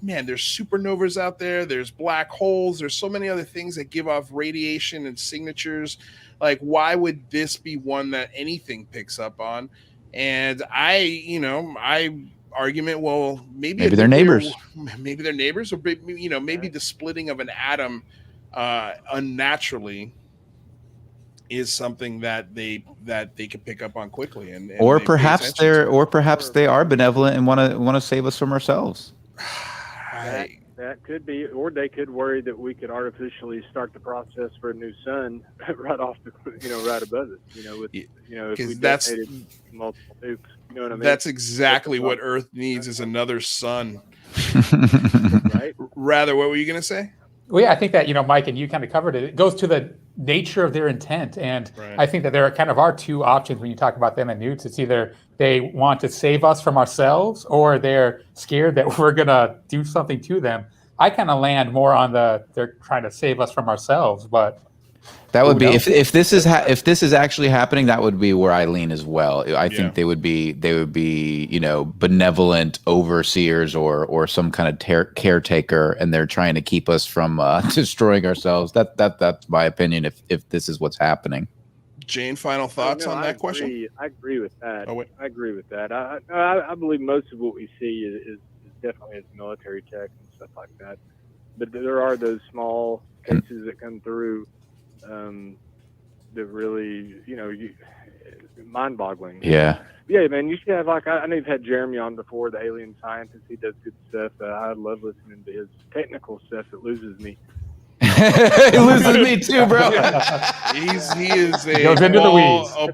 man, there's supernovas out there. There's black holes. There's so many other things that give off radiation and signatures. Like, why would this be one that anything picks up on? And I argument, well, maybe they're neighbors. Maybe they're neighbors, or maybe the splitting of an atom unnaturally is something that they can pick up on quickly, and or perhaps they are benevolent and want to save us from ourselves. That could be, or they could worry that we could artificially start the process for a new sun right off the, right above us, if we detonated multiple nukes, you know what I mean? That's exactly what Earth needs, is another sun. Right? Rather, what were you going to say? Well, yeah, I think that, Mike, and you kind of covered it. It goes to the nature of their intent. And I think that there are two options when you talk about them and newts. It's either they want to save us from ourselves, or they're scared that we're going to do something to them. I kind of land more on they're trying to save us from ourselves, but that would be if this is actually happening, that would be where I lean as well. I think they would be benevolent overseers or some kind of caretaker, and they're trying to keep us from destroying ourselves. That's my opinion. If this is what's happening. Jane, final thoughts on that question? I agree with that. Oh, wait. I agree with that. I believe most of what we see is definitely is military tech and stuff like that. But there are those small cases that come through that really, mind-boggling. Yeah. Yeah, man, you should have, I know you've had Jeremy on before, the alien scientist. He does good stuff. I love listening to his technical stuff. It loses me. It loses me too, bro. He is a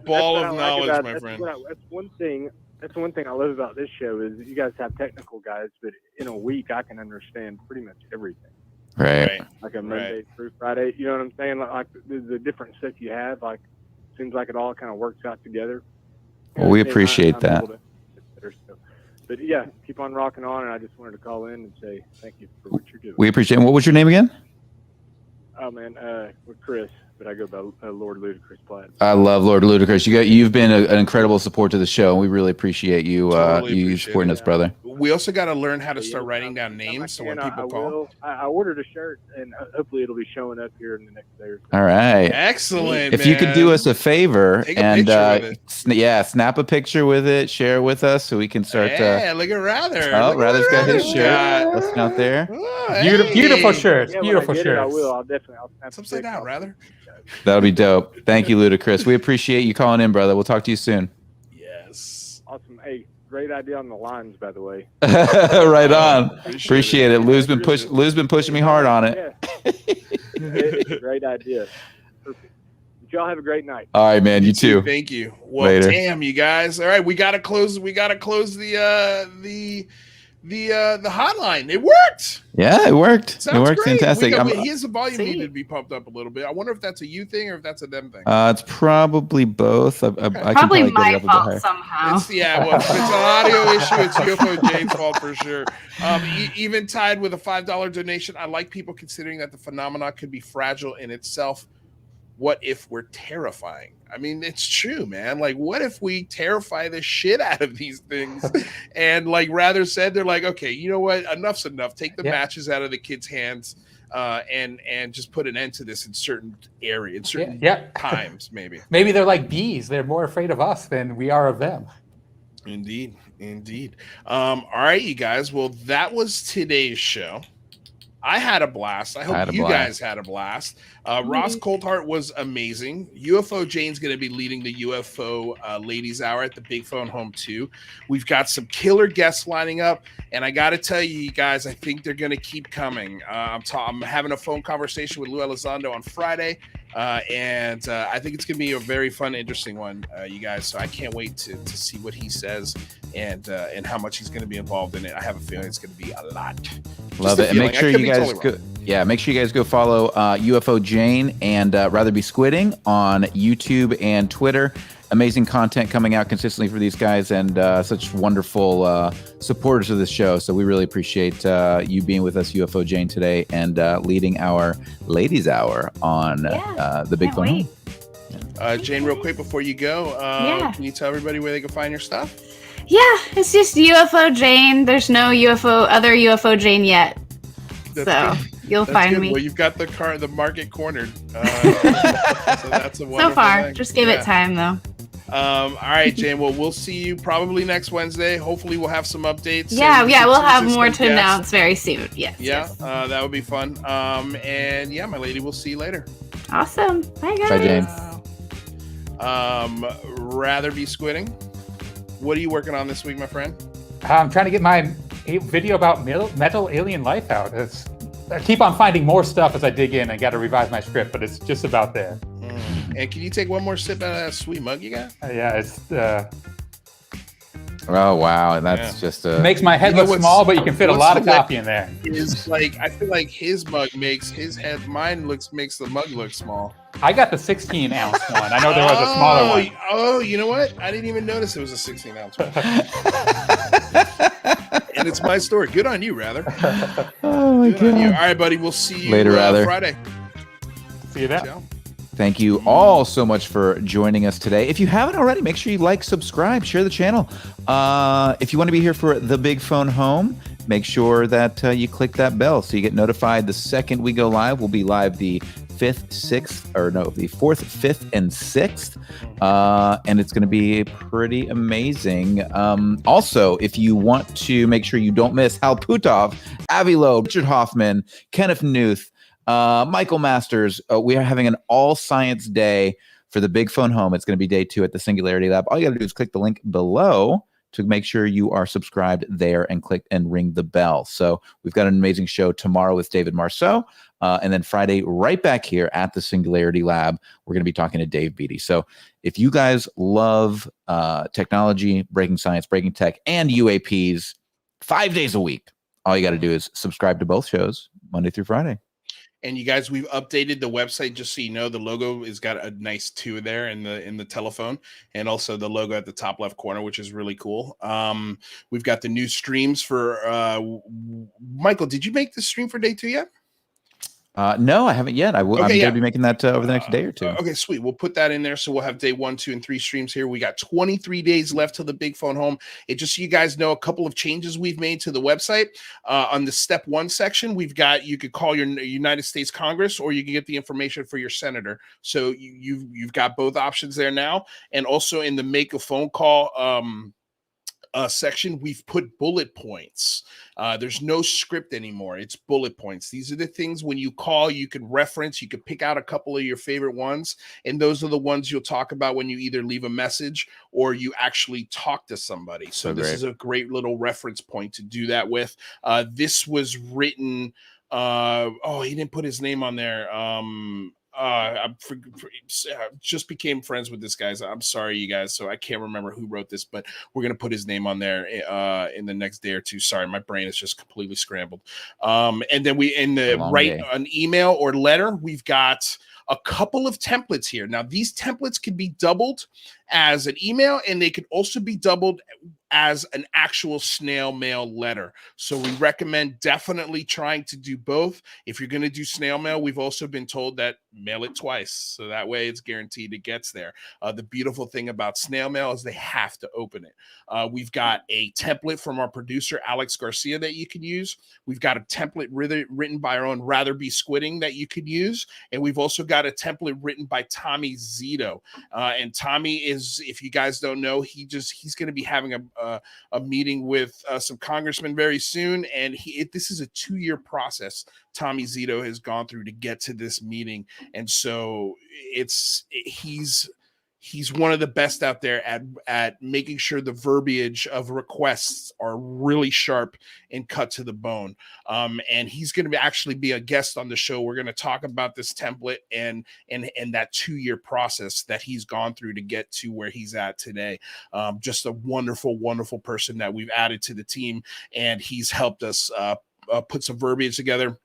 ball of knowledge, my friend. That's one thing. That's one thing I love about this show is that you guys have technical guys, but in a week I can understand pretty much everything. Right. Like a Monday through Friday. You know what I'm saying? Like the different stuff you have, seems like it all kind of works out together. Well, we appreciate that. But yeah, keep on rocking on, and I just wanted to call in and say thank you for what you're doing. We appreciate it. What was your name again? Oh man, we're Chris, but I go by Lord Ludacris Platt. I love Lord Ludacris. You've been an incredible support to the show, and we really appreciate you you supporting us, brother. We also got to learn how to start writing down names, so when people call. I ordered a shirt, and hopefully it'll be showing up here in the next day or so. All right, excellent. If you could do us a favor and snap a picture with it, share it with us, so we can start. Yeah, look at Rather. Oh, Rather's got his shirt. Listen out there. Oh, beautiful shirts. Beautiful shirts. I will. I'll definitely. It's upside down, Rather. That'll be dope. Thank you, Ludacris. We appreciate you calling in, brother. We'll talk to you soon. Yes. Awesome. Hey, great idea on the lines, by the way. Right on. Appreciate it. Lou's been pushing me hard on it. Yeah. Great idea. Perfect. Y'all have a great night. All right, man. You too. Thank you. Well, later. Damn, you guys. All right, we gotta close the hotline. It worked. Yeah, it worked. Sounds it worked great. fantastic. His volume needed to be pumped up a little bit. I wonder if that's a you thing or if that's a them thing. It's probably both. I can probably my get it up a bit higher. fault somehow. It's an audio issue. It's UFO Jane's fault for sure. Even tied with a $5 donation, I like people considering that the phenomena could be fragile in itself. what if we're terrifying? I mean, it's true, man. Like, what if we terrify the shit out of these things? And like Rather said, they're like, okay, you know what? Enough's enough. Take the matches out of the kids' hands, and just put an end to this in certain area, in certain times, maybe. Maybe they're like bees. They're more afraid of us than we are of them. Indeed. All right, you guys. Well, that was today's show. I had a blast. I hope you guys had a blast. Ross Coulthart was amazing. UFO Jane's going to be leading the UFO Ladies Hour at the Big Phone Home too. We've got some killer guests lining up, and I got to tell you guys, I think they're going to keep coming. I'm having a phone conversation with Lou Elizondo on Friday, and I think it's going to be a very fun, interesting one, you guys. So I can't wait to see what he says and how much he's going to be involved in it. I have a feeling it's going to be a lot. Love it. And make sure you guys make sure you guys go follow UFO Jane and Rather Be Squidding on YouTube and Twitter. Amazing content coming out consistently for these guys, and such wonderful supporters of this show. So we really appreciate you being with us, UFO Jane, today, and leading our Ladies Hour on the Big Phone Home. Jane, real quick before you go, can you tell everybody where they can find your stuff? Yeah, it's just UFO Jane. There's no other UFO Jane yet. That's good. You'll find me. Well, you've got the market cornered. So that's a wonderful so far. thing. Just give it time, though. All right, Jane. Well, we'll see you probably next Wednesday. Hopefully, we'll have some updates. Yeah, we'll have more to announce very soon. Yes. That would be fun. And yeah, my lady, we'll see you later. Awesome. Bye, guys. Bye, Jane. Rather Be Squidding. What are you working on this week, my friend? I'm trying to get my video about metal alien life out. I keep on finding more stuff as I dig in. I got to revise my script, but it's just about there. And can you take one more sip out of that sweet mug you got? Yeah, it's. Oh wow, and that's just makes my head look small, but you can fit a lot of coffee in there. Is like I feel like his mug makes his head. Mine makes the mug look small. I got the 16-ounce one. I know there was a smaller one. Oh, you know what? I didn't even notice it was a 16-ounce one. And it's my story. Good on you, Rather. Oh my God. All right, buddy. We'll see you later, Rather. Friday. See you then. Thank you all so much for joining us today. If you haven't already, make sure you like, subscribe, share the channel. If you want to be here for the Big Phone Home, make sure that you click that bell so you get notified the second we go live. We'll be live the 4th, 5th, and 6th. And it's going to be pretty amazing. Also, if you want to make sure you don't miss Hal Putov, Avi Loeb, Richard Hoffman, Kenneth Newth, Michael Masters, we are having an all science day for the Big Phone Home. It's going to be day 2 at the Singularity Lab. All you got to do is click the link below to make sure you are subscribed there and click and ring the bell. So we've got an amazing show tomorrow with David Marceau. And then Friday, right back here at the Singularity Lab, we're going to be talking to Dave Beatty. So if you guys love technology, breaking science, breaking tech, and UAPs 5 days a week, all you got to do is subscribe to both shows Monday through Friday. And you guys, we've updated the website just so you know. The logo has got a nice 2 there in the telephone, and also the logo at the top left corner, which is really cool. We've got the new streams for Michael. Did you make the stream for day 2 yet? No, I haven't yet. I'm going to be making that over the next day or 2. Okay, sweet. We'll put that in there. So we'll have day 1, 2, and 3 streams here. We got 23 days left till the Big Phone Home. It just so you guys know, a couple of changes we've made to the website. On the step 1 section, we've got, you could call your United States Congress, or you can get the information for your senator. So you've got both options there now. And also in the make a phone call section, we've put bullet points. There's no script anymore. It's bullet points. These are the things when you call, you can reference, you can pick out a couple of your favorite ones. And those are the ones you'll talk about when you either leave a message or you actually talk to somebody. So this is a great little reference point to do that with. This was written, he didn't put his name on there. I just became friends with this guy. I'm sorry, you guys. So I can't remember who wrote this, but we're going to put his name on there in the next day or 2. Sorry, my brain is just completely scrambled. And then we write an email or letter. We've got a couple of templates here. Now, these templates can be doubled as an email, and they can also be doubled as an actual snail mail letter. So we recommend definitely trying to do both. If you're going to do snail mail, we've also been told that mail it twice. So that way it's guaranteed it gets there. The beautiful thing about snail mail is they have to open it. We've got a template from our producer, Alex Garcia, that you can use. We've got a template written by our own Rather Be Squidding that you could use. And we've also got a template written by Tommy Zito. And Tommy is, if you guys don't know, he's going to be having a meeting with some congressmen very soon, and this is a 2-year process Tommy Zito has gone through to get to this meeting, and so he's one of the best out there at making sure the verbiage of requests are really sharp and cut to the bone. And he's going to actually be a guest on the show. We're going to talk about this template and that 2-year process that he's gone through to get to where he's at today. Just a wonderful, wonderful person that we've added to the team, and he's helped us put some verbiage together.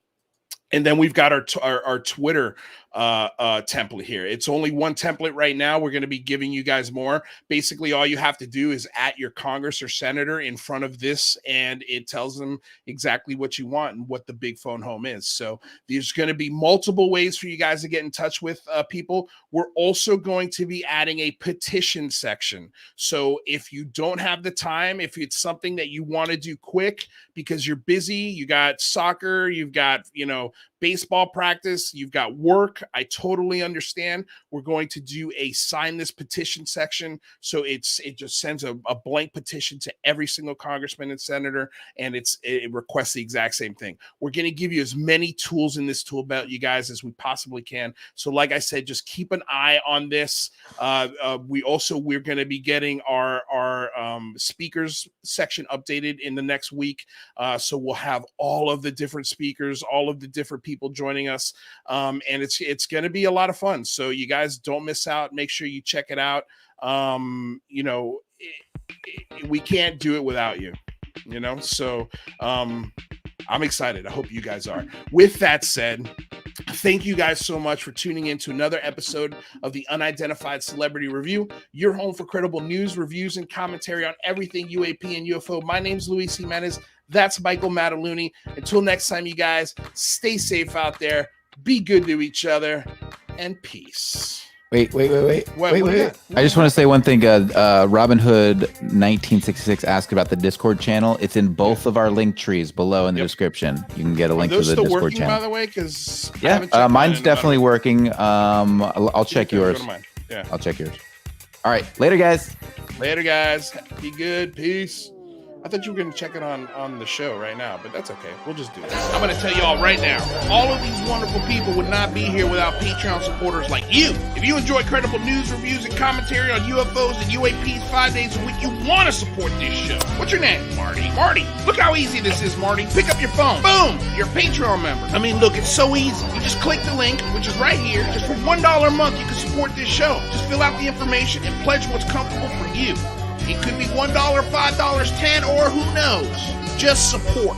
And then we've got our Twitter template here. It's only one template right now. We're going to be giving you guys more. Basically, all you have to do is at your Congress or senator in front of this, and it tells them exactly what you want and what the big phone home is. So there's going to be multiple ways for you guys to get in touch with people. We're also going to be adding a petition section. So if you don't have the time, if it's something that you want to do quick because you're busy, you got soccer, you've got, baseball practice, you've got work, I totally understand. We're going to do a sign this petition section. So it just sends a blank petition to every single congressman and senator, and it requests the exact same thing. We're going to give you as many tools in this tool belt, you guys, as we possibly can. So like I said, just keep an eye on this. We're going to be getting our speakers section updated in the next week. So we'll have all of the different speakers, all of the different people joining us, and it's going to be a lot of fun. So you guys don't miss out. Make sure you check it out. We can't do it without you. So I'm excited. I hope you guys are. With that said, thank you guys so much for tuning in to another episode of the Unidentified Celebrity Review, your home for credible news, reviews, and commentary on everything UAP and UFO. My name's Luis Jimenez. That's Michael Mataluni. Until next time, you guys, stay safe out there, be good to each other, and peace. Wait. I just want to say one thing. Robin Hood 1966 asked about the Discord channel. It's in both of our link trees below in the description. You can get a link to the Discord working, channel. By the way, because mine's definitely working. I'll check yours. Yeah, I'll check yours. All right, later, guys. Be good. Peace. I thought you were going to check it on the show right now, but that's okay. We'll just do it. I'm going to tell you all right now, all of these wonderful people would not be here without Patreon supporters like you. If you enjoy credible news, reviews, and commentary on UFOs and UAPs 5 days a week, you want to support this show. What's your name? Marty, look how easy this is, Marty. Pick up your phone. Boom, you're a Patreon member. I mean, look, it's so easy. You just click the link, which is right here. Just for $1 a month, you can support this show. Just fill out the information and pledge what's comfortable for you. It could be $1, $5, $10, or who knows. Just support.